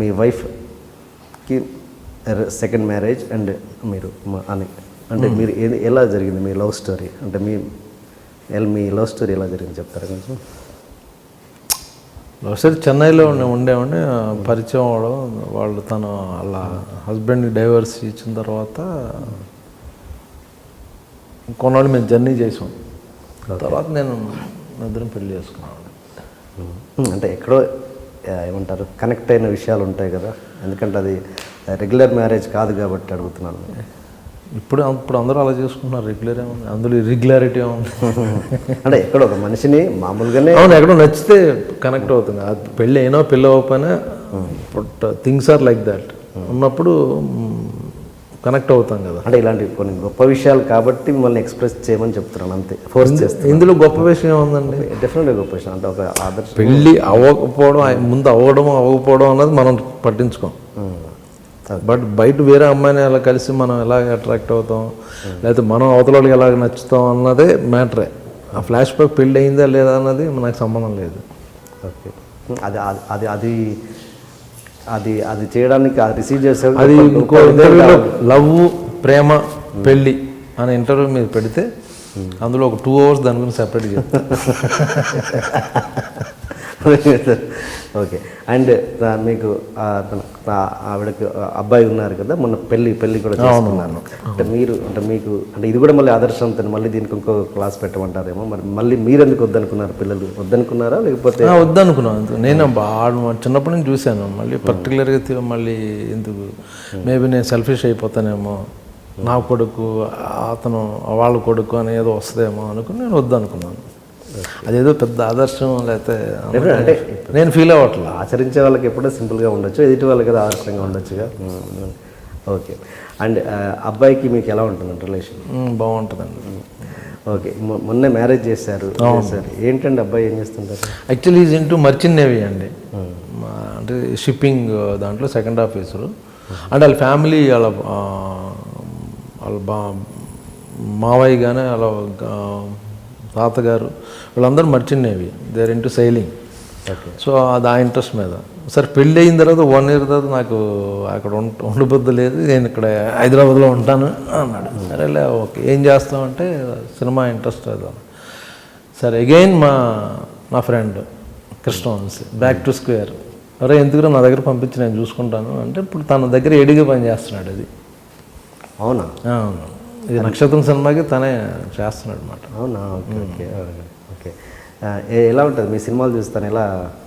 మీ వైఫ్కి సెకండ్ మ్యారేజ్ అండ్ మీరు అని అంటే మీరు ఎలా జరిగింది మీ లవ్ స్టోరీ? అంటే మీ లవ్ స్టోరీ ఎలా జరిగింది చెప్తారా కొంచెం? ఒకసారి చెన్నైలో ఉండేవాడిని, పరిచయం అవడం, వాళ్ళు తన వాళ్ళ హస్బెండ్కి డైవర్స్ ఇచ్చిన తర్వాత కొన్నాళ్ళు మేము జర్నీ చేసాం. తర్వాత నేను ఇద్దరం పెళ్లి చేసుకున్నాను. అంటే ఎక్కడో ఏమంటారు కనెక్ట్ అయిన విషయాలు ఉంటాయి కదా, ఎందుకంటే అది రెగ్యులర్ మ్యారేజ్ కాదు కాబట్టి అడుగుతున్నాను. ఇప్పుడు అందరూ అలా చేసుకుంటున్నారు. రెగ్యులర్ ఏముంది అందులో, ఇర్రెగ్యులారిటీ ఏముంది? అంటే ఎక్కడో ఒక మనిషిని మామూలుగానే అవును, ఎక్కడో నచ్చితే కనెక్ట్ అవుతుంది. అది పెళ్ళి అయినా పెళ్ళి అవ్వకపోయినా థింగ్స్ ఆర్ లైక్ దాట్ ఉన్నప్పుడు కనెక్ట్ అవుతాం కదా. అంటే ఇలాంటి కొన్ని గొప్ప విషయాలు కాబట్టి మిమ్మల్ని ఎక్స్ప్రెస్ చేయమని చెప్తున్నాను అంతే, ఫోర్స్ చేస్తాను. ఇందులో గొప్ప విషయం ఉందండి? డెఫినెట్గా గొప్ప విషయం. అంటే ఒక ఆదర్శ పెళ్ళి అవ్వకపోవడం, ముందు అవ్వకపోవడం అన్నది మనం పట్టించుకోం. బట్ బయట వేరే అమ్మాయిని ఎలా కలిసి మనం ఎలాగ అట్రాక్ట్ అవుతాం, లేకపోతే మనం అవతల వాళ్ళకి ఎలాగ నచ్చుతాం అన్నదే మ్యాటరే. ఆ ఫ్లాష్ బ్యాక్ పెళ్ళి అయిందా లేదా అన్నది మనకు సంబంధం లేదు. ఓకే. అది అది అది అది చేయడానికి అది రిసీవ్ చేసే అది ఇంకో ఇంటర్వ్యూలో లవ్, ప్రేమ, పెళ్ళి అనే ఇంటర్వ్యూ మీరు పెడితే అందులో ఒక 2 hours దాని గురించి సెపరేట్ చేస్తాను. ఓకే. అండ్ మీకు ఆవిడకి అబ్బాయి ఉన్నారు కదా, మొన్న పెళ్ళి కూడా చేసుకున్నాను. అంటే మీకు ఇది కూడా మళ్ళీ ఆదర్శవంతం, మళ్ళీ దీనికి ఇంకో క్లాస్ పెట్టమంటారేమో. మరి మళ్ళీ మీరు ఎందుకు వద్దనుకున్నారు? పిల్లలు వద్దనుకున్నారా లేకపోతే? వద్దనుకున్నాను. నేను చిన్నప్పటి నుంచి చూశాను. మళ్ళీ పర్టికులర్గా మళ్ళీ ఎందుకు, మేబీ నేను సెల్ఫిష్ అయిపోతానేమో, నా కొడుకు అతను వాళ్ళ కొడుకు అని ఏదో వస్తుందేమో అనుకుని నేను వద్దనుకున్నాను. అదేదో పెద్ద ఆదర్శం లేకపోతే అంటే నేను ఫీల్ అవ్వట్లేదు. ఆచరించే వాళ్ళకి ఎప్పుడో సింపుల్గా ఉండొచ్చు, ఎదుటి వాళ్ళకి ఏదో ఆదర్శంగా ఉండొచ్చుగా. ఓకే. అండ్ అబ్బాయికి మీకు ఎలా ఉంటుందండి రిలేషన్? బాగుంటుందండి. ఓకే. మొన్నే మ్యారేజ్ చేశారు. ఏంటండి అబ్బాయి ఏం చేస్తుంటారు? Actually is into merchant navy అండి. అంటే షిప్పింగ్ దాంట్లో సెకండ్ ఆఫీసరు. అంటే వాళ్ళ ఫ్యామిలీ వాళ్ళ మావయ్య కానీ వాళ్ళ తాతగారు వీళ్ళందరూ merchant navy, they are into sailing. So అది ఆ ఇంట్రెస్ట్ మీద. సరే పెళ్ళి అయిన తర్వాత 1 year తర్వాత నాకు అక్కడ ఉండబుద్ధి లేదు, నేను ఇక్కడ హైదరాబాద్లో ఉంటాను అన్నాడు. సరేలే ఓకే, ఏం చేస్తామంటే సినిమా ఇంట్రెస్ట్ అది. సరే అగైన్ నా friend Krishna Vamsi back to square, అరే ఎందుకు నా దగ్గర పంపించి నేను చూసుకుంటాను అంటే ఇప్పుడు తన దగ్గర ఎడిగా పని చేస్తున్నాడు. అది అవునా? అవును, ఇది నక్షత్రం సినిమాకి తనే చేస్తున్నాడు అనమాట. అవునా? Okay okay okay. ఎలా ఉంటుంది మీ సినిమాలు చూస్తాను, ఎలా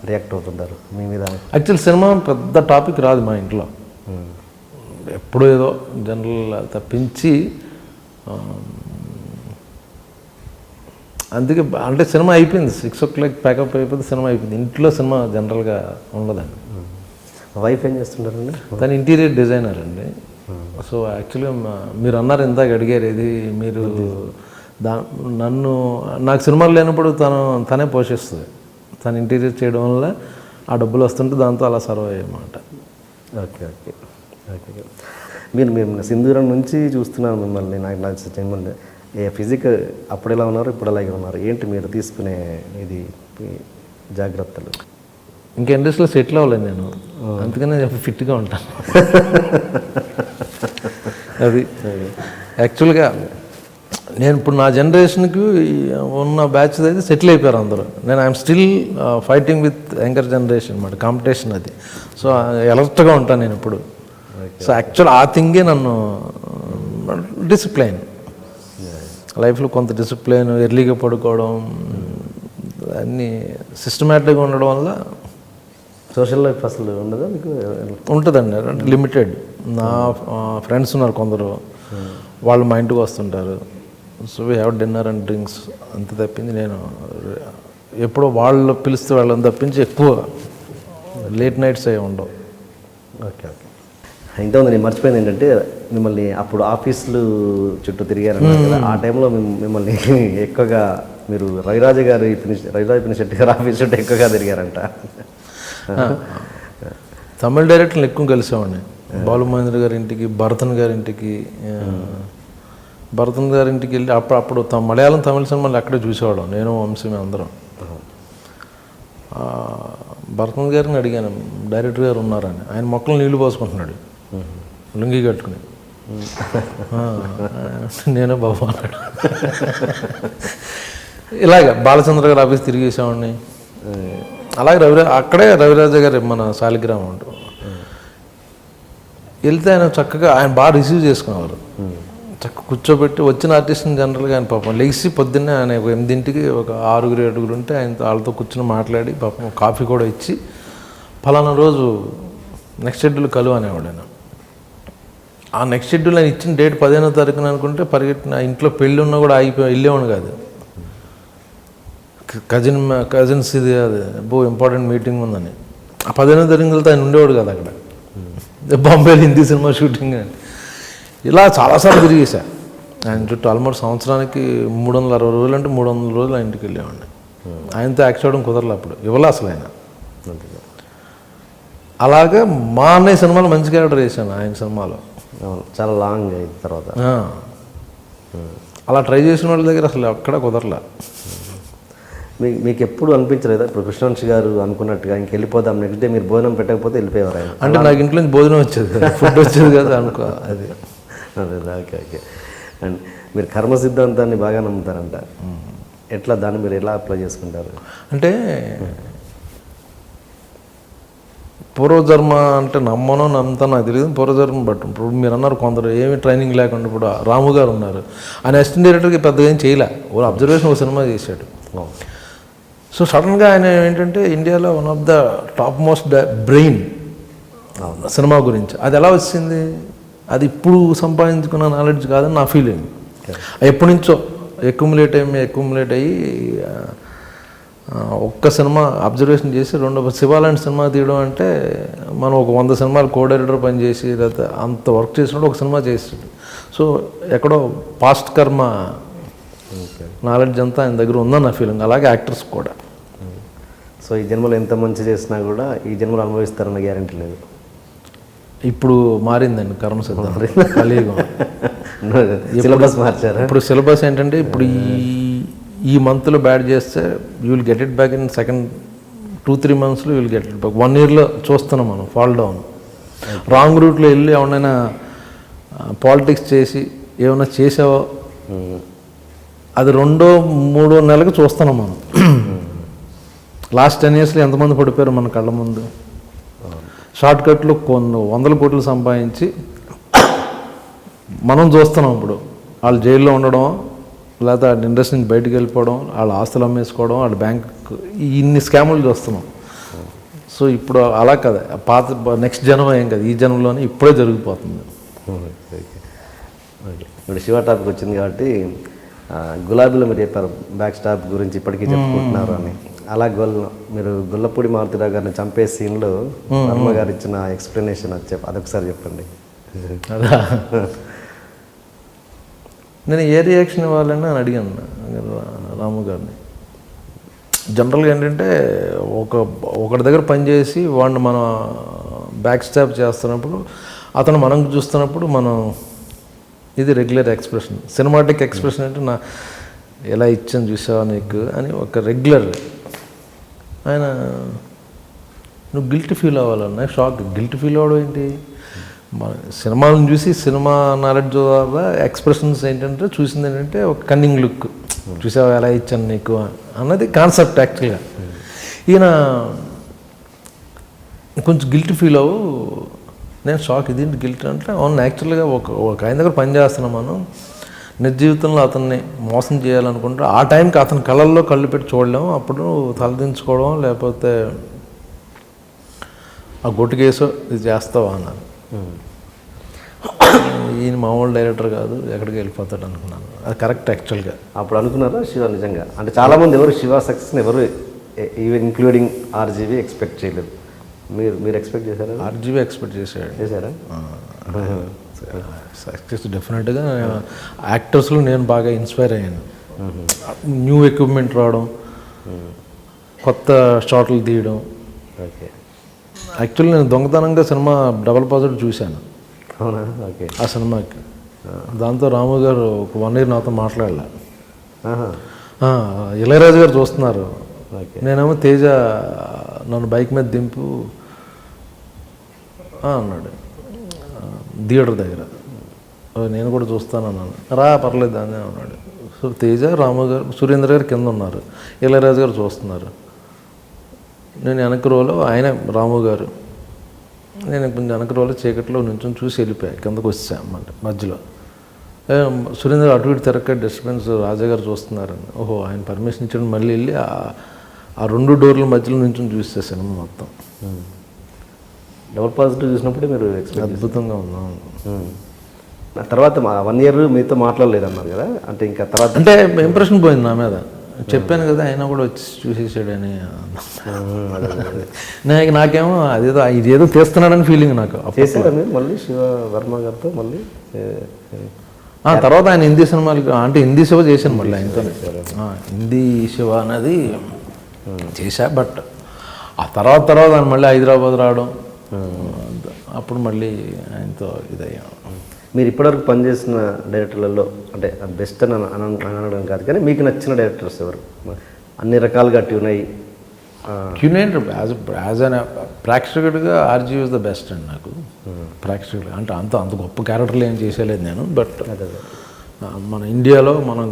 రియాక్ట్ అవుతుంటారు మీ మీద? యాక్చువల్ సినిమా పెద్ద టాపిక్ రాదు మా ఇంట్లో, ఎప్పుడూ ఏదో జనరల్ తప్పించి. అందుకే అంటే సినిమా అయిపోయింది, 6 o'clock ప్యాకప్ అయిపోతే సినిమా అయిపోయింది. ఇంట్లో సినిమా జనరల్గా ఉండదండి. వైఫ్ ఏం చేస్తుంటారండి? తను ఇంటీరియర్ డిజైనర్ అండి. సో యాక్చువల్గా మీరు అన్నారు ఇందాక అడిగారు, ఇది మీరు నాకు సినిమాలు లేనప్పుడు తనే పోషిస్తుంది. తను ఇంటీరియర్ చేయడం వల్ల ఆ డబ్బులు వస్తుంటే దాంతో అలా సర్వ్ అయ్యమాట. Okay okay okay. మీరు సింధూరం నుంచి చూస్తున్నాను మిమ్మల్ని. నాకు ఫిజిక్ అప్పుడు ఎలా ఉన్నారు, ఇప్పుడు అలాగే ఉన్నారు. ఏంటి మీరు తీసుకునే ఇది మీ జాగ్రత్తలు? ఇంకా ఇండస్ట్రీలో సెటిల్ అవ్వలేదు నేను, అందుకనే ఫిట్గా ఉంటాను. అది యాక్చువల్గా నేను ఇప్పుడు నా జనరేషన్కి ఉన్న బ్యాచ్ అయితే సెటిల్ అయిపోయారు అందరూ. నేను I'm still fighting with younger generation అన్నమాట, కాంపిటీషన్ అది. సో అలర్ట్గా ఉంటాను నేను ఇప్పుడు. సో యాక్చువల్ ఆ థింగే నన్ను డిసిప్లైన్, లైఫ్లో కొంత డిసిప్లైన్, ఎర్లీగా పడుకోవడం, అన్నీ సిస్టమేటిక్గా ఉండడం వల్ల. సోషల్ లైఫ్ అసలు ఉండదా మీకు? ఉంటుందండి, అంటే లిమిటెడ్. నా ఫ్రెండ్స్ ఉన్నారు కొందరు, వాళ్ళు మా ఇంటికి వస్తుంటారు. So we have dinner and drinks అంత తప్పింది. నేను ఎప్పుడో వాళ్ళు పిలిస్తే వాళ్ళని తప్పించి ఎక్కువ లేట్ నైట్స్ అవి ఉండవు. Okay okay. ఇంతకుముందు నేను మర్చిపోయింది ఏంటంటే, మిమ్మల్ని అప్పుడు ఆఫీసులు చుట్టూ తిరిగారన్నారు కదా, ఆ టైంలో మిమ్మల్ని ఎక్కువగా మీరు రవిరాజ పినిశెట్టి గారు ఆఫీస్ చుట్టూ ఎక్కువగా తిరిగారంట. తమిళ డైరెక్టర్లు ఎక్కువ కలిసేవాడిని. బాలు మహేంద్ర గారి ఇంటికి, భరతన్ గారి ఇంటికి వెళ్ళి అప్పుడు మలయాళం తమిళ సినిమాలు అక్కడే చూసేవాళ్ళం, నేను వంశీ అందరం. భరతన్ గారిని అడిగాను, డైరెక్టర్ గారు ఉన్నారని. ఆయన మొక్కలు నీళ్లు పోసుకుంటున్నాడు లుంగి కట్టుకుని. నేనే బాబు అన్నాడు. ఇలాగ బాలచంద్ర గారు ఆఫీస్ తిరిగేసేవాడిని. అలాగే అక్కడే రవిరాజ గారు మన శాలిగ్రామం ఉంటుంది. వెళ్తే ఆయన చక్కగా ఆయన బాగా రిసీవ్ చేసుకునేవారు. చక్కగా కూర్చోబెట్టి వచ్చిన ఆర్టిస్ట్ని జనరల్గా ఆయన పాపం లెగిసి పొద్దున్నే ఆయన 8ంటికి ఒక 6-7 ఉంటే ఆయన వాళ్ళతో కూర్చొని మాట్లాడి పాపం కాఫీ కూడా ఇచ్చి, ఫలానా రోజు నెక్స్ట్ షెడ్యూల్ కలువు అనేవాడు ఆయన. ఆ నెక్స్ట్ షెడ్యూల్ ఆయన ఇచ్చిన డేట్ 15వ తారీఖున అనుకుంటే పరిగెట్టిన ఇంట్లో పెళ్ళి ఉన్నా కూడా వెళ్ళేవాడు కాదు. కజిన్స్ ఇది అది ఇంపార్టెంట్ మీటింగ్ ఉందని ఆ 15వ తారీఖు వెళ్తే ఆయన ఉండేవాడు కదా అక్కడ. బాంబేలో హిందీ సినిమా షూటింగ్ అని ఇలా చాలాసార్లు తిరిగేసా ఆయన చుట్టూ. ఆల్మోస్ట్ సంవత్సరానికి 360 రోజులు అంటే 300 రోజులు ఆయన ఇంటికి వెళ్ళేవాడిని. ఆయనతో యాక్ట్ చేయడం కుదరలే అప్పుడు, ఇవ్వలే అసలు ఆయన. అలాగే మా అన్నయ్య సినిమాలో మంచి క్యారెక్టర్ వేసాను ఆయన సినిమాలో. చాలా లాంగ్ అయిన తర్వాత అలా ట్రై చేసిన వాళ్ళ దగ్గర అసలు అక్కడ కుదరలే. మీకు ఎప్పుడు అనిపించలేదా ఇప్పుడు కృష్ణవంశీ గారు అనుకున్నట్టుగా ఇంకెళ్ళిపోదాం, నెక్స్ట్ డే మీరు భోజనం పెట్టకపోతే వెళ్ళిపోయేవారు ఆయన? అంటే నాకు ఇంట్లో నుంచి భోజనం వచ్చేది, ఫుడ్ వచ్చేది కదా అనుకో. అది ఓకే ఓకే. అండ్ మీరు కర్మ సిద్ధాంతాన్ని బాగా నమ్ముతారంట, ఎట్లా దాన్ని మీరు ఎలా అప్లై చేసుకుంటారు? అంటే పూర్వజన్మ అంటే నమ్ముతాను నాకు తెలియదు, పూర్వజన్మ బట్టి. ఇప్పుడు మీరు అన్నారు కొందరు ఏమి ట్రైనింగ్ లేకుండా, ఇప్పుడు రాము గారు ఉన్నారు, ఆయన అసిస్టెంట్ డైరెక్టర్కి పెద్దగా ఏం చేయలే, ఓ అబ్జర్వేషన్ ఒక సినిమా చేశాడు. సో సడన్గా ఆయన ఏంటంటే ఇండియాలో one of the top most brain cinema గురించి. అది ఎలా వచ్చింది? అది ఇప్పుడు సంపాదించుకున్న నాలెడ్జ్ కాదని నా ఫీలింగ్. ఎప్పటి నుంచో ఎక్యుములేట్ అయ్యి ఒక్క సినిమా అబ్జర్వేషన్ చేసి శివాలాంటి సినిమా తీయడం అంటే మనం ఒక 100 సినిమాలు కో డైరెక్టర్ పనిచేసి లేదా అంత వర్క్ చేసినప్పుడు ఒక సినిమా చేసాడు. సో ఎక్కడో పాస్ట్ కర్మ నాలెడ్జ్ అంతా ఆయన దగ్గర ఉందని నా ఫీలింగ్. అలాగే యాక్టర్స్ కూడా. సో ఈ జన్మలో ఎంత మంచి చేసినా కూడా ఈ జన్మలో అనుభవిస్తారన్న గ్యారెంటీ లేదు. ఇప్పుడు మారిందండి కర్మ సిద్ధాంతం, కలియుగం. సిలబస్ మార్చారు. ఇప్పుడు సిలబస్ ఏంటంటే, ఇప్పుడు ఈ మంత్లో బ్యాడ్ చేస్తే you will get it back in second 2-3 monthsలో you will get it back. 1 yearలో చూస్తున్నాం మనం ఫాల్ డౌన్. రాంగ్ రూట్లో వెళ్ళి ఎవరైనా పాలిటిక్స్ చేసి ఏమైనా చేసావో అది 2-3 నెలలకు చూస్తున్నాం మనం. లాస్ట్ 10 yearsలో ఎంతమంది పడిపోయారు మన కళ్ళ ముందు. షార్ట్ కట్లు కొన్ని 100 కోట్లు సంపాదించి మనం చూస్తున్నాం. ఇప్పుడు వాళ్ళు జైల్లో ఉండడం, లేకపోతే వాళ్ళ ఇండస్ట్రీ నుంచి బయటకు వెళ్ళిపోవడం, వాళ్ళ ఆస్తులు అమ్మేసుకోవడం, వాళ్ళ బ్యాంక్, ఇన్ని స్కాములు చూస్తున్నాం. సో ఇప్పుడు అలా కదా, పాత నెక్స్ట్ జన్మ ఏం కదా, ఈ జన్మలోనే ఇప్పుడే జరిగిపోతుంది. ఇప్పుడు శివ టాపిక్ వచ్చింది కాబట్టి, గులాబీలో మీరు చెప్పారు బ్యాక్ స్టాప్ గురించి ఇప్పటికీ చెప్పుకుంటున్నారు అని. అలా మీరు గొల్లపూడి మారుతిరావు గారిని చంపే సీన్లో వర్మ గారు ఇచ్చిన ఎక్స్ప్లెనేషన్ అదొకసారి చెప్పండి. అదా, నేను ఏ రియాక్షన్ ఇవ్వాలని అని అడిగాను రాము గారిని. జనరల్గా ఏంటంటే ఒకటి దగ్గర పనిచేసి వాడిని మనం బ్యాక్ స్టాప్ చేస్తున్నప్పుడు, అతను మనం చూస్తున్నప్పుడు మనం ఇది రెగ్యులర్ ఎక్స్ప్రెషన్. సినిమాటిక్ ఎక్స్ప్రెషన్ అంటే ఎలా ఇచ్చాను చూసావా నీకు అని ఒక రెగ్యులర్ ఆయన నువ్వు గిల్టీ ఫీల్ అవ్వాలన్నా షాక్. గిల్టీ ఫీల్ అవ్వడం ఏంటి, మన సినిమాలను చూసి సినిమా నాలెడ్జ్ ద్వారా ఎక్స్ప్రెషన్స్ ఏంటంటే చూసింది ఏంటంటే ఒక కన్నింగ్ లుక్, చూసావా ఎలా ఇచ్చాను నీకు అన్నది కాన్సెప్ట్ యాక్చువల్గా. ఈయన కొంచెం గిల్టీ ఫీల్ అవ్వు. నేను షాక్, ఇదేంటి గిల్టీ అంటే అవును యాక్చువల్గా ఒక ఆయన దగ్గర పని చేస్తున్నాం మనం, నిజ జీవితంలో అతన్ని మోసం చేయాలనుకుంటే ఆ టైంకి అతని కళ్ళల్లో కళ్ళు పెట్టి చూడలేము, అప్పుడు తలదించుకోవడం లేకపోతే ఆ గొట్టు కేసు ఇది చేస్తావా అన్నారు. ఈయన మామూలు డైరెక్టర్ కాదు, ఎక్కడికి వెళ్ళిపోతాడు అనుకున్నాను. అది కరెక్ట్ యాక్చువల్గా. అప్పుడు అనుకున్నారా శివ నిజంగా? అంటే చాలామంది ఎవరు శివ సక్సెస్ని ఎవరు ఈవెన్ ఇంక్లూడింగ్ ఆర్జీవి ఎక్స్పెక్ట్ చేయలేదు. మీరు ఎక్స్పెక్ట్ చేశారా? ఆర్జీవి ఎక్స్పెక్ట్ చేశారా? సక్సెస్ డెఫినెట్గా. యాక్టర్స్లో నేను బాగా ఇన్స్పైర్ అయ్యాను. న్యూ ఎక్విప్మెంట్ రావడం, కొత్త షాట్లు తీయడం. ఓకే. యాక్చువల్లీ నేను దొంగతనంగా సినిమా డబల్ పాజిటివ్ చూశాను. అవునా? ఓకే. ఆ సినిమాకి దాంతో రాము గారు ఒక 1 year నాతో మాట్లాడలే. ఇళయరాజు గారు చూస్తున్నారు, నేనేమో తేజ నన్ను బైక్ మీద దింపు అన్నాడు థియేటర్ దగ్గర. నేను కూడా చూస్తాను అన్నాను. రా పర్లేదు అని అన్నాడు. సో తేజ, రాము గారు, సురేంద్ర గారు కింద ఉన్నారు, ఇళయరాజు గారు చూస్తున్నారు. నేను వెనక రోలో, ఆయన రాము గారు, నేను కొంచెం వెనక రోలో చీకట్లో నుంచి చూసి వెళ్ళిపోయా, కిందకు వచ్చా అన్నమాట. మధ్యలో సురేంద్ర అటు ఇటు తిరక్క డిస్టర్బెన్స్, రాజా గారు చూస్తున్నారని. ఓహో ఆయన పర్మిషన్ ఇచ్చాడు. మళ్ళీ వెళ్ళి ఆ 2 doors మధ్యలో నుంచి చూస్తే సినిమా మొత్తం డబుల్ పాజిటివ్ చూసినప్పుడే మీరు అద్భుతంగా ఉన్నాం. తర్వాత 1 year మీతో మాట్లాడలేదు అన్నారు కదా, అంటే ఇంకా తర్వాత అంటే ఇంప్రెషన్ పోయింది నా మీద. చెప్పాను కదా ఆయన కూడా వచ్చి చూసేసాడని. నాకేమో ఇదేదో తీస్తున్నాడని ఫీలింగ్ నాకు. చేశారా మీరు మళ్ళీ శివ వర్మ గారితో మళ్ళీ? తర్వాత ఆయన హిందీ సినిమాలు అంటే హిందీ శివ చేశాను మళ్ళీ ఆయనతో. హిందీ శివ అనేది చేశా. బట్ ఆ తర్వాత ఆయన మళ్ళీ హైదరాబాద్ రావడం, అప్పుడు మళ్ళీ ఆయనతో ఇదయ్యా. మీరు ఇప్పటివరకు పనిచేసిన డైరెక్టర్లలో అంటే బెస్ట్ అని అనడం కాదు కానీ మీకు నచ్చిన డైరెక్టర్స్ ఎవరు? అన్ని రకాలుగా ట్యూన్ అయ్యి యాజ్ అన్ ప్రేక్షకుడిగా ఆర్జీ వాజ్ ద బెస్ట్ అండి నాకు. ప్రేక్షకుడు అంటే అంత గొప్ప క్యారెక్టర్లు ఏం చేసేలేదు నేను. బట్ మన ఇండియాలో మనం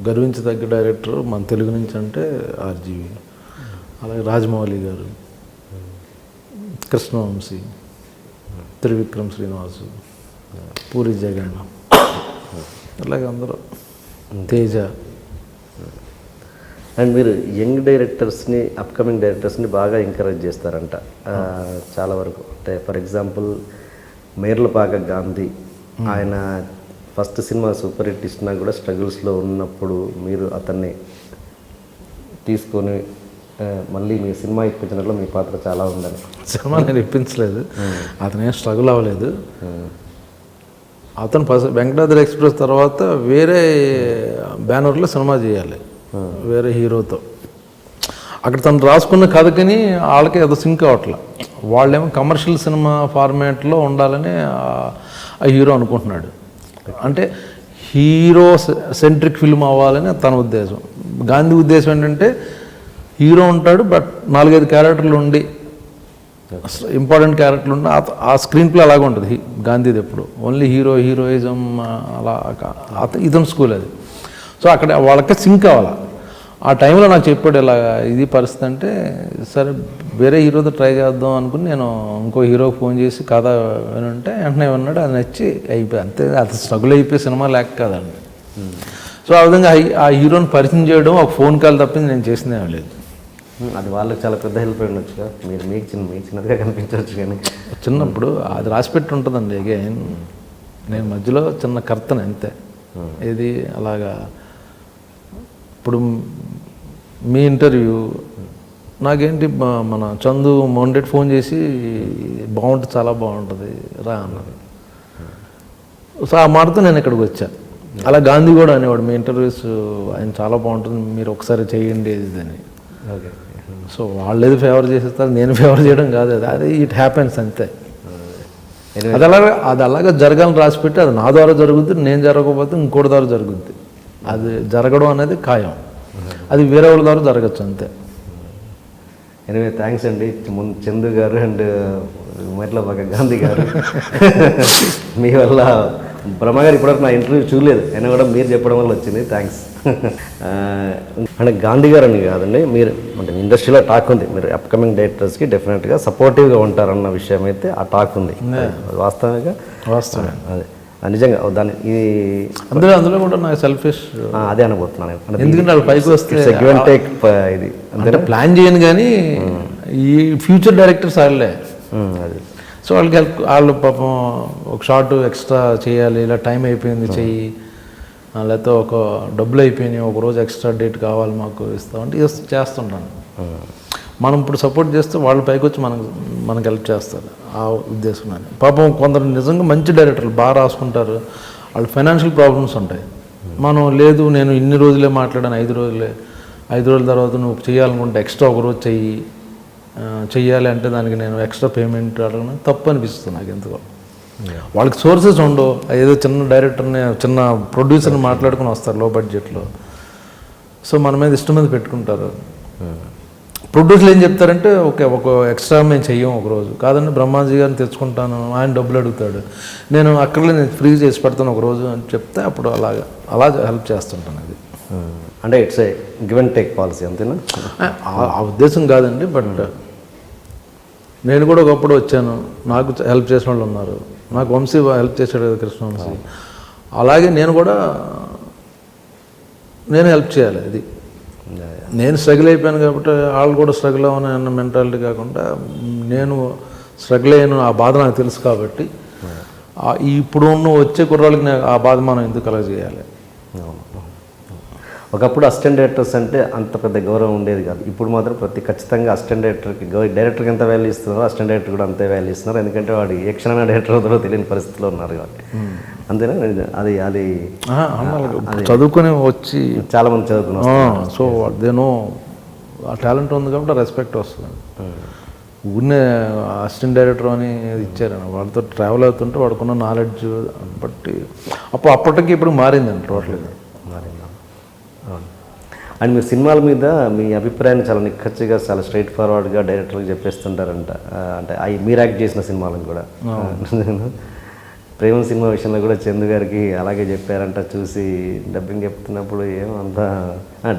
గర్వించదగ్గ డైరెక్టర్ మన తెలుగు నుంచి అంటే ఆర్జీవి. అలాగే రాజమౌళి గారు, కృష్ణవంశీ, త్రివిక్రమ్ శ్రీనివాసు, పూరి జగన్, అలాగే అందరూ, తేజ. అండ్ మీరు యంగ్ డైరెక్టర్స్ని, అప్కమింగ్ డైరెక్టర్స్ని బాగా ఎంకరేజ్ చేస్తారంట చాలా వరకు. అంటే ఫర్ ఎగ్జాంపుల్ మేర్లపాక గాంధీ, ఆయన ఫస్ట్ సినిమా సూపర్ హిట్ ఇచ్చినా కూడా స్ట్రగుల్స్లో ఉన్నప్పుడు మీరు అతన్ని తీసుకొని మళ్ళీ మీ సినిమా ఇప్పించడంలో మీ పాత్ర చాలా ఉందని. సినిమా నేను ఇప్పించలేదు, అతనేం స్ట్రగుల్ అవ్వలేదు. అతను వెంకటాద్రి ఎక్స్ప్రెస్ తర్వాత వేరే బ్యానర్లో సినిమా చేయాలి వేరే హీరోతో. అక్కడ తను రాసుకున్న కథకని వాళ్ళకి ఏదో సింక్ అవ్వట్లే. వాళ్ళేమో కమర్షియల్ సినిమా ఫార్మాట్లో ఉండాలని ఆ హీరో అనుకుంటున్నాడు. అంటే హీరో సెంట్రిక్ ఫిల్మ్ అవ్వాలని తన ఉద్దేశం. గాంధీ ఉద్దేశం ఏంటంటే హీరో ఉంటాడు, బట్ 4-5 క్యారెక్టర్లు ఉండి, ఇంపార్టెంట్ క్యారెక్టర్లు ఉండి ఆ స్క్రీన్ ప్లే అలాగే ఉంటుంది గాంధీది. ఎప్పుడు ఓన్లీ హీరోయిజం అలా ఇదం స్కూల్ అది. సో అక్కడ వాళ్ళకి సింక్ అవ్వాలి. ఆ టైంలో నాకు చెప్పాడు ఇలా ఇది పరిస్థితి అంటే, సరే వేరే హీరోతో ట్రై చేద్దాం అనుకుని నేను ఇంకో హీరోకి ఫోన్ చేసి కథ వినంటే వెంటనే విన్నాడు, అది నచ్చి అయిపోయి అంతే. అది స్ట్రగుల్ అయిపోయి సినిమా లేక కాదండి. సో ఆ విధంగా ఆ హీరోని పరిచయం చేయడం ఒక ఫోన్ కాల్ తప్పింది నేను చేసిందే లేదు. అది వాళ్ళకి చాలా పెద్ద హెల్ప్ అయినొచ్చుగా. మీరు మీకు చిన్నదిగా కనిపించవచ్చు కానీ చిన్నప్పుడు అది రాసిపెట్టి ఉంటుందండి. అగైన్ నేను మధ్యలో చిన్న కర్తను అంతే. ఇది అలాగా ఇప్పుడు మీ ఇంటర్వ్యూ నాకేంటి మన చందు మొండెట్ ఫోన్ చేసి బాగుంటుంది, చాలా బాగుంటుంది రా అన్నది. సో ఆ మాటతో నేను ఇక్కడికి వచ్చాను. అలా గాంధీ కూడా అనేవాడు మీ ఇంటర్వ్యూస్ ఆయన చాలా బాగుంటుంది, మీరు ఒకసారి చేయండి అని. ఓకే. సో వాళ్ళు ఏది ఫేవర్ చేసేస్తారు, నేను ఫేవర్ చేయడం కాదు. అది ఇట్ హ్యాపెన్స్ అంతే. అది అలాగా జరగాలని రాసిపెట్టి అది నా ద్వారా జరుగుతుంది, నేను జరగకపోతే ఇంకోటి ద్వారా జరుగుద్ది. అది జరగడం అనేది ఖాయం. అది వేరే వాళ్ళ ద్వారా జరగచ్చు అంతే. ఎనివే థ్యాంక్స్ అండి ముందు చందు గారు అండ్ మర్లబాగ గాంధీ గారు. మీ వల్ల బ్రహ్మ గారు ఇప్పటివరకు నా ఇంటర్వ్యూ చూడలేదు, అయినా కూడా మీరు చెప్పడం వల్ల వచ్చింది, థ్యాంక్స్. అంటే గాంధీ గారు అని కాదండి, మీరు అంటే ఇండస్ట్రీలో టాక్ ఉంది, మీరు అప్కమింగ్ డైరెక్టర్స్కి డెఫినెట్గా సపోర్టివ్గా ఉంటారన్న విషయం అయితే ఆ టాక్ ఉంది. వాస్తవంగా అదే నిజంగా దాన్ని ఇది అందులో కూడా నాకు సెల్ఫిష్ అదే అనబోతున్నాను. ఎందుకంటే వాళ్ళు పైకి వస్తే గివ్ అండ్ టేక్ ఇది అంటే ప్లాన్ చేయను కానీ ఈ ఫ్యూచర్ డైరెక్టర్స్ వాళ్ళే. అది సో వాళ్ళకి హెల్ప్, వాళ్ళు పాపం ఒక షార్ట్ ఎక్స్ట్రా చేయాలి, ఇలా టైం అయిపోయింది చెయ్యి, లేకపోతే ఒక డబ్బులు అయిపోయినాయి ఒక రోజు ఎక్స్ట్రా డేట్ కావాలి మాకు ఇస్తామంటే చేస్తుంటాను. మనం ఇప్పుడు సపోర్ట్ చేస్తే వాళ్ళు పైకి వచ్చి మనకు హెల్ప్ చేస్తారు, ఆ ఉద్దేశం. పాపం కొందరు నిజంగా మంచి డైరెక్టర్లు బాగా రాసుకుంటారు, వాళ్ళు ఫైనాన్షియల్ ప్రాబ్లమ్స్ ఉంటాయి. మనం లేదు నేను ఇన్ని రోజులే మాట్లాడాను, 5 రోజుల తర్వాత నువ్వు చేయాలనుకుంటే ఎక్స్ట్రా ఒక రోజు చెయ్యాలి అంటే దానికి నేను ఎక్స్ట్రా పేమెంట్ అడగడం తప్పు అనిపిస్తుంది నాకు ఎందుకో. వాళ్ళకి సోర్సెస్ ఉండవు, ఏదో చిన్న డైరెక్టర్ని చిన్న ప్రొడ్యూసర్ని మాట్లాడుకుని వస్తారు లో బడ్జెట్లో. సో మన మీద ఇష్టం మీద పెట్టుకుంటారు. ప్రొడ్యూసర్లు ఏం చెప్తారంటే ఓకే ఒక ఎక్స్ట్రా మేము చెయ్యం ఒక రోజు, కాదండి బ్రహ్మాజీ గారిని తెచ్చుకుంటాను ఆయన డబ్బులు అడుగుతాడు, నేను అక్కడలే నేను ఫ్రీ చేసి పెడతాను ఒక రోజు అని చెప్తే అప్పుడు అలా హెల్ప్ చేస్తుంటాను. అది అంటే it's a give and take policy అంతేనా? ఆ ఉద్దేశం కాదండి, బట్ నేను కూడా ఒకప్పుడు వచ్చాను, నాకు హెల్ప్ చేసిన వాళ్ళు ఉన్నారు, నాకు వంశీ హెల్ప్ చేశాడు కదా కృష్ణవంశీ, అలాగే నేను హెల్ప్ చేయాలి. అది నేను స్ట్రగుల్ అయిపోయాను కాబట్టి వాళ్ళు కూడా స్ట్రగుల్ అవ్వని అన్న మెంటాలిటీ కాకుండా నేను స్ట్రగుల్ అయ్యాను, ఆ బాధ నాకు తెలుసు కాబట్టి ఇప్పుడు వచ్చే కుర్రాళ్ళకి ఆ బాధ మనం ఎందుకు అలా చేయాలి. ఒకప్పుడు అసిస్టెంట్ డైరెక్టర్స్ అంటే అంత పెద్ద గౌరవం ఉండేది కాదు, ఇప్పుడు మాత్రం ఖచ్చితంగా అసిస్టెంట్ డైరెక్టర్కి ఎంత వాల్యూ ఇస్తున్నారో అసిస్టెంట్ డైరెక్టర్ కూడా అంతే వాల్యూ ఇస్తున్నారు. ఎందుకంటే వాడు ఏ క్షణమైన డైరెక్టర్ అవుతారో తెలియని పరిస్థితిలో ఉన్నారు కాబట్టి. అంతేనా? అది చదువుకుని వచ్చి చాలామంది చదువుకున్నారు, సో దేనో ఆ టాలెంట్ ఉంది కాబట్టి రెస్పెక్ట్ వస్తుంది. ఊరినే అసిస్టెంట్ డైరెక్టర్ అని ఇచ్చారని వాళ్ళతో ట్రావెల్ అవుతుంటే వాడుకున్న నాలెడ్జ్ బట్టి అప్పటికి ఇప్పుడు మారిందండి టోటల్గా. అండ్ మీరు సినిమాల మీద మీ అభిప్రాయాన్ని చాలా నిక్కచ్చిగా చాలా స్ట్రైట్ ఫార్వర్డ్గా డైరెక్టర్కి చెప్పేస్తుంటారంట. అంటే మీరు యాక్ట్ చేసిన సినిమాలను కూడా ప్రేమ సినిమా విషయంలో కూడా చందు గారికి అలాగే చెప్పారంట. చూసి డబ్బింగ్ చెప్తున్నప్పుడు ఏమంతా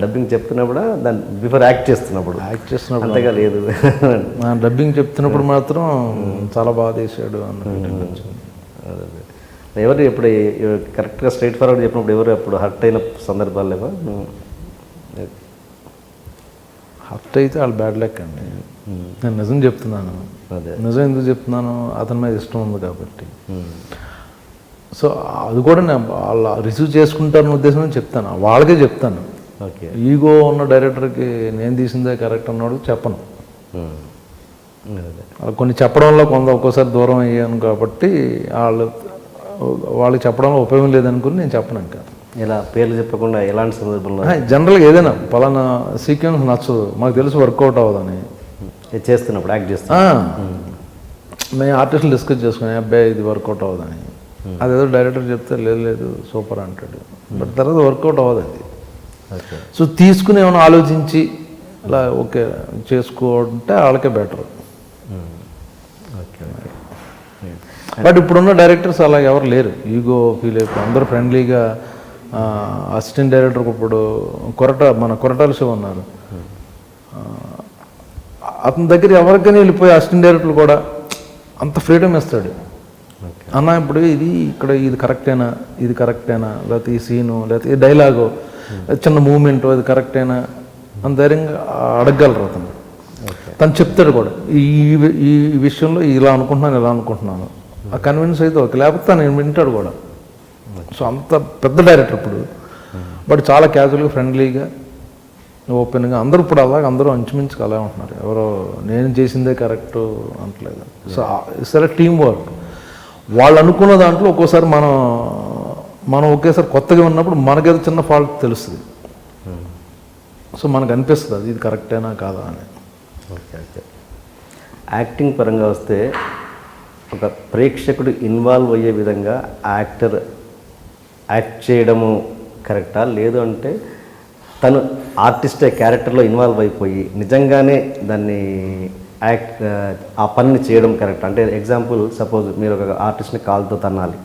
డబ్బింగ్ చెప్తున్నప్పుడు దాన్ని బిఫోర్ యాక్ట్ చేస్తున్నప్పుడు అంతగా లేదు, డబ్బింగ్ చెప్తున్నప్పుడు మాత్రం చాలా బాగా తీసాడు అన్నట్టు. ఎవరు ఎప్పుడు కరెక్ట్గా స్ట్రైట్ ఫార్వర్డ్ చెప్పినప్పుడు ఎవరు అప్పుడు హర్ట్ అయిన సందర్భాలు లేవా? హర్ట్ అయితే వాళ్ళు బ్యాడ్ లక్ అండి. నేను నిజం చెప్తున్నాను, నిజం ఎందుకు చెప్తున్నాను, అతని మీద ఇష్టం ఉంది కాబట్టి. సో అది కూడా నేను వాళ్ళ రిసీవ్ చేసుకుంటారన్న ఉద్దేశం చెప్తాను, వాళ్ళకే చెప్తాను. ఈగో ఉన్న డైరెక్టర్కి నేను తీసిందే కరెక్ట్ అన్నాడు చెప్పను. కొన్ని చెప్పడంలో ఒక్కోసారి దూరం అయ్యాను కాబట్టి వాళ్ళకి చెప్పడంలో ఉపయోగం లేదనుకుని నేను చెప్పను. ఇంకా ఇలా పేర్లు చెప్పకుండా ఎలాంటి సందర్భంలో జనరల్గా ఏదైనా పలానా సీక్వెన్స్ నచ్చదు మాకు తెలుసు వర్కౌట్ అవ్వదని చేస్తున్నప్పుడు యాక్ట్ చేస్తాను మేము ఆర్టిస్టులు డిస్కస్ చేసుకుని అబ్బాయి ఇది వర్కౌట్ అవ్వదని, అదేదో డైరెక్టర్ చెప్తే లేదు సూపర్ అంటాడు, బట్ తర్వాత వర్కౌట్ అవ్వదు అది. సో తీసుకుని ఏమైనా ఆలోచించి అలా ఓకే చేసుకుంటే వాళ్ళకే బెటర్. బట్ ఇప్పుడున్న డైరెక్టర్స్ అలా ఎవరు లేరు, ఈగో ఫీల్ అయిపోయి అందరూ ఫ్రెండ్లీగా. అసిస్టెంట్ డైరెక్టర్ ఇప్పుడు మన కొరటాల శివ ఉన్నారు, అతని దగ్గర ఎవరికైనా వెళ్ళిపోయి అసిస్టెంట్ డైరెక్టర్లు కూడా అంత ఫ్రీడమ్ ఇస్తాడు. అన్న ఇప్పుడు ఇది కరెక్టేనా లేకపోతే ఈ సీను లేకపోతే ఈ డైలాగు చిన్న మూమెంట్ అది కరెక్టేనా అని ధైర్యంగా అడగగలరు. తను చెప్తాడు కూడా ఈ విషయంలో ఇలా అనుకుంటున్నాను ఆ కన్విన్స్ అయితే ఓకే, లేకపోతే తను వింటాడు కూడా. సో అంత పెద్ద డైరెక్టర్ ఇప్పుడు, బట్ చాలా క్యాజువల్గా ఫ్రెండ్లీగా ఓపెన్గా అందరూ ఇప్పుడు అందరూ అంచుమించుకు అలా ఉంటున్నారు, ఎవరో నేను చేసిందే కరెక్ట్ అంటలేదు. సో సరే టీం వర్క్ వాళ్ళు అనుకున్న దాంట్లో ఒక్కోసారి మనం ఒకేసారి కొత్తగా ఉన్నప్పుడు మనకేదో చిన్న ఫాల్ట్ తెలుస్తుంది. సో మనకు అనిపిస్తుంది అది ఇది కరెక్టేనా కాదా అని. ఓకే. యాక్టింగ్ పరంగా వస్తే ఒక ప్రేక్షకుడు ఇన్వాల్వ్ అయ్యే విధంగా యాక్టర్ యాక్ట్ చేయడము కరెక్టా, లేదు అంటే తను ఆర్టిస్టే క్యారెక్టర్లో ఇన్వాల్వ్ అయిపోయి నిజంగానే దాన్ని యాక్ట్ ఆ పనిని చేయడం కరెక్ట్. అంటే ఎగ్జాంపుల్ సపోజ్ మీరు ఒక ఆర్టిస్ట్ని కాల్తో తన్నాలి,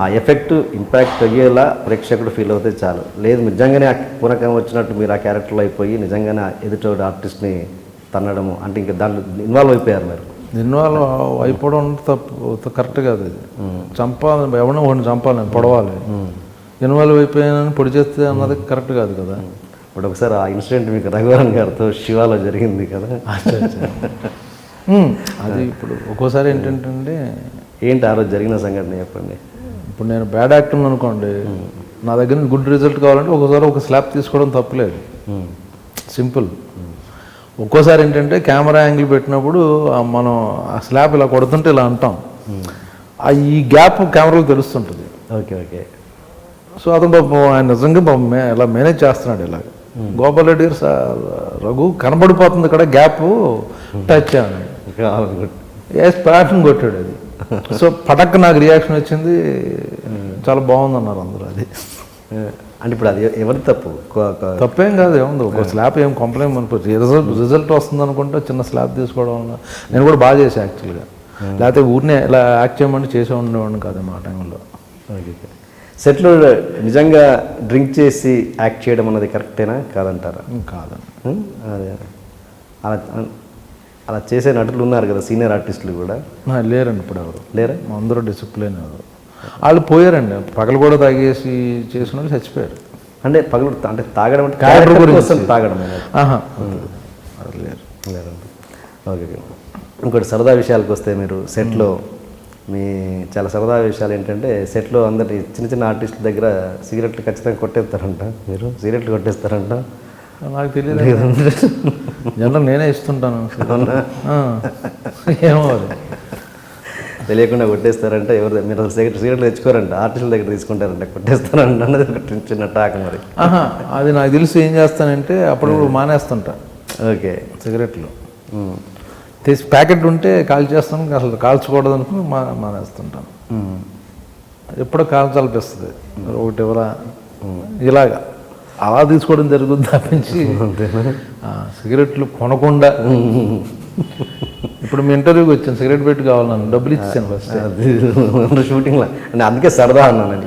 ఆ ఎఫెక్ట్ ఇంపాక్ట్ అయ్యేలా ప్రేక్షకుడు ఫీల్ అవుతే చాలు. లేదు నిజంగానే ఆ పూనకం వచ్చినట్టు మీరు ఆ క్యారెక్టర్లో అయిపోయి నిజంగానే ఎదుటి ఆర్టిస్ట్ని తన్నడము అంటే ఇంకా దాంట్లో ఇన్వాల్వ్ అయిపోయారు మీరు. ఇన్వాల్వ్ అయిపోవడం తప్పు, కరెక్ట్ కాదు. అది చంపాలి, ఎవరినో ఒకటి చంపాలి, పొడవాలి. ఇన్వాల్వ్ అయిపోయానని పొడి చేస్తే అన్నది కరెక్ట్ కాదు కదా. ఇప్పుడు ఒకసారి ఆ ఇన్సిడెంట్ మీకు రఘువరన్ గారితో శివాలో జరిగింది కదా. అది ఇప్పుడు ఒక్కోసారి ఏంటంటే ఏంటి ఆ రోజు జరిగిన సంఘటన చెప్పండి. ఇప్పుడు నేను బ్యాడ్ యాక్టర్ అనుకోండి, నా దగ్గర గుడ్ రిజల్ట్ కావాలంటే ఒకసారి ఒక స్లాబ్ తీసుకోవడం తప్పులేదు, సింపుల్. ఒక్కోసారి ఏంటంటే కెమెరా యాంగిల్ పెట్టినప్పుడు మనం ఆ స్లాబ్ ఇలా కొడుతుంటే ఇలా అంటాం, ఈ గ్యాప్ కెమెరాలో తెలుస్తుంటుంది. Okay okay. సో అతను పాపం ఆయన నిజంగా పాపం ఇలా మేనేజ్ చేస్తున్నాడు. ఇలాగ గోపాల్ రెడ్డి గారు రఘు కనబడిపోతుంది ఇక్కడ గ్యాప్ టచ్ అయ్యాను, ప్యాటర్న్ కొట్టాడు. అది సో పటక్ నాకు రియాక్షన్ వచ్చింది, చాలా బాగుంది అన్నారు అందరూ. అది అంటే ఇప్పుడు అది ఎవరి తప్పు? తప్పేం కాదు, ఏముంది ఒక స్లాబ్ ఏం కంప్లైంట్ అనుకోవచ్చు. రిజల్ట్ వస్తుంది అనుకుంటే చిన్న స్లాబ్ తీసుకోవడం వల్ల నేను కూడా బాగా చేశాను యాక్చువల్గా. లేకపోతే ఊరినే ఇలా యాక్ట్ చేయమని చేసే ఉండేవాడిని కాదు మా టైంలో. సెట్లో నిజంగా డ్రింక్ చేసి యాక్ట్ చేయడం అన్నది కరెక్టేనా కాదంటారా? కాదండి. అదే అలా అలా చేసే నటులు ఉన్నారు కదా, సీనియర్ ఆర్టిస్టులు కూడా. లేరండి ఇప్పుడు ఎవరు లేరా? అందరూ డిసిప్లిన్ ఎవరు వాళ్ళు పోయారండి. పగలు కూడా తాగేసి చేసిన వాళ్ళు చచ్చిపోయారు. అంటే పగలు అంటే తాగడం అంటే క్యారెక్టర్ కోసం తాగడం లేరు లేరండి. ఓకే. ఇంకోటి సరదా విషయాలకు వస్తే మీరు సెట్లో మీ చాలా సరదా విషయాలు ఏంటంటే సెట్లో అందరి చిన్న చిన్న ఆర్టిస్టుల దగ్గర సిగరెట్లు ఖచ్చితంగా కొట్టేస్తారంట. మీరు సిగరెట్లు కొట్టేస్తారంట? నాకు తెలియదు, జనరల్ నేనే ఇస్తుంటాను. ఏమో తెలియకుండా కొట్టేస్తారంట. ఎవరు మీరు సిగరెట్లు తెచ్చుకోరంట, ఆర్టిస్టుల దగ్గర తీసుకుంటారంట, కొట్టేస్తారంట అన్నది చిన్న టాక్ మరి. అది నాకు తెలిసి ఏం చేస్తానంటే అప్పుడు మానేస్తుంటా. ఓకే. సిగరెట్లు తీసి ప్యాకెట్ ఉంటే కాల్ చేస్తాను, అసలు కాల్చకూడదు అనుకుని మానేస్తుంటాను. ఎప్పుడో కాల్చాలనిపిస్తుంది, ఒకటి ఎవరా ఇలాగా అలా తీసుకోవడం జరుగుతుంది తప్పించి సిగరెట్లు కొనకుండా. ఇప్పుడు మీ ఇంటర్వ్యూకి వచ్చాను, సిగరెట్ పెట్టి కావాలి, నన్ను డబ్బులు ఇచ్చాను ఫస్ట్ షూటింగ్లో. అంటే అందుకే సరదా అన్నానండి.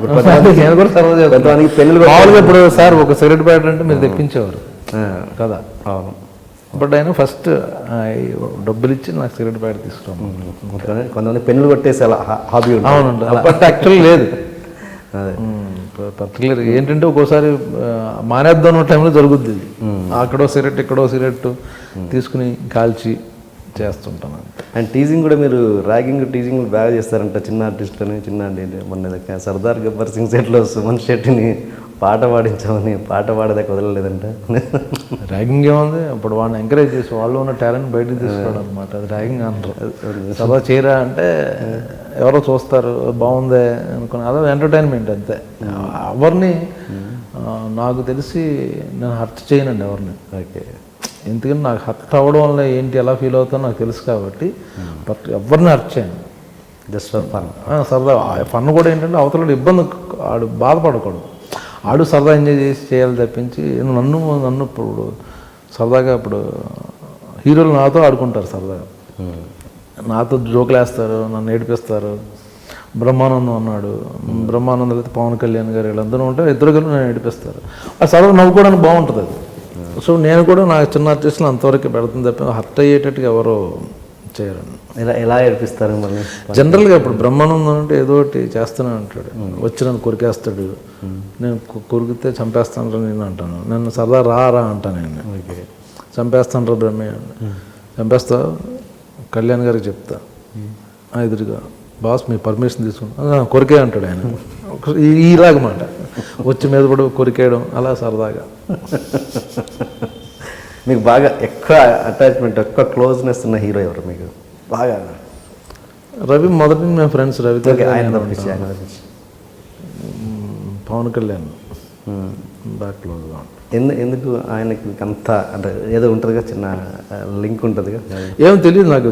నేను కూడా సరదా చేస్తాను. పెళ్ళి మామూలుగా ఇప్పుడు సార్ ఒక సిగరెట్ ప్యాకెట్ అంటే మీరు తెప్పించేవారు కదా. అవును. బట్ ఆయన ఫస్ట్ డబ్బులు ఇచ్చి నాకు సిగరెట్ ప్యాకెట్ తీసుకున్నాను. కొంతమంది పెన్నులు కొట్టేసి అలా హాబీ. అవునండి, బట్ యాక్చువల్లీ లేదు. అదే పర్టికులర్ ఏంటంటే ఒక్కోసారి మానేద్దాం అన్న టైంలో జరుగుద్ది. అక్కడో సిగరెట్ ఇక్కడో సిగరెట్ తీసుకుని కాల్చి చేస్తుంటాను. అండ్ టీజింగ్ కూడా మీరు ర్యాగింగ్ టీజింగ్ బాగా చేస్తారంట చిన్న ఆర్టిస్టులని. చిన్న అంటే మొన్న సర్దార్ గబ్బర్ సింగ్ సెట్లో సుమన్ శెట్టిని పాట పాడించామని పాట పాడదాకా వదలలేదంట. ర్యాగింగ్ ఏముంది, ఇప్పుడు వాళ్ళని ఎంకరేజ్ చేసి వాళ్ళు ఉన్న టాలెంట్ బయటకు తీసుకోవడం అనమాట. అది ర్యాగింగ్ అంటారు. సదా చేయరా అంటే ఎవరో చూస్తారు బాగుందే అనుకుని, అదే ఎంటర్టైన్మెంట్ అంతే. ఎవరిని నాకు తెలిసి నేను హర్ట్ చేయనండి ఎవరిని. ఓకే. ఎందుకంటే నాకు హర్ట్ అవ్వడం వల్ల ఏంటి ఎలా ఫీల్ అవుతానో నాకు తెలుసు కాబట్టి బట్ ఎవరిని హర్ట్ చేయను. Just for fun. సరదా ఫన్ కూడా ఏంటంటే అవతల ఇబ్బంది, ఆడు బాధపడకూడదు, ఆడు సరదా ఎంజాయ్ చేసి చేయాలి తప్పించి నన్ను ఇప్పుడు సరదాగా ఇప్పుడు హీరోలు నాతో ఆడుకుంటారు సరదాగా, నాతో జోకులు వేస్తారు, నన్ను ఏడిపిస్తారు. బ్రహ్మానందం అన్నాడు, బ్రహ్మానందం అయితే పవన్ కళ్యాణ్ గారు వీళ్ళందరూ ఉంటారు, ఇద్దరు కలిసి నన్ను ఏడిపిస్తారు. ఆ సరదా నవ్వుకోవడానికి బాగుంటుంది అది. సో నేను కూడా నాకు చిన్న ఆర్టిస్టులు అంతవరకు పెడుతుంది తప్ప హర్ట్ అయ్యేటట్టుగా ఎవరో చేయరండి. ఎలా ఏడిపిస్తారు మళ్ళీ? జనరల్గా ఇప్పుడు బ్రహ్మానందం అంటే ఏదో ఒకటి చేస్తూనే ఉంటాడు, వచ్చి నన్ను కొరికేస్తాడు, నేను కొరికితే చంపేస్తాను నేను అంటాను, నన్ను సరదా రా అంటాను నేను. చంపేస్తాను రా బ్రహ్మయ్య, చంపేస్తా కళ్యాణ్ గారికి చెప్తా ఎదురుగా, బాస్ మీ పర్మిషన్ తీసుకుని కొరికే అంటాడు ఆయన. ఇలాగమాట వచ్చి మీద పడి కొరికేయడం అలా సరదాగా. మీకు బాగా ఎక్కువ అటాచ్మెంట్, ఎక్కువ క్లోజ్నెస్ ఉన్న హీరో ఎవరు మీకు బాగా? రవి మొదటి మేము ఫ్రెండ్స్. రవితో పవన్ కళ్యాణ్ బాగా క్లోజ్గా ఉంటాం. ఎందుకు ఆయనకి అంత అంటే ఏదో ఉంటుందిగా, చిన్న లింక్ ఉంటుందిగా? ఏమో తెలియదు నాకు,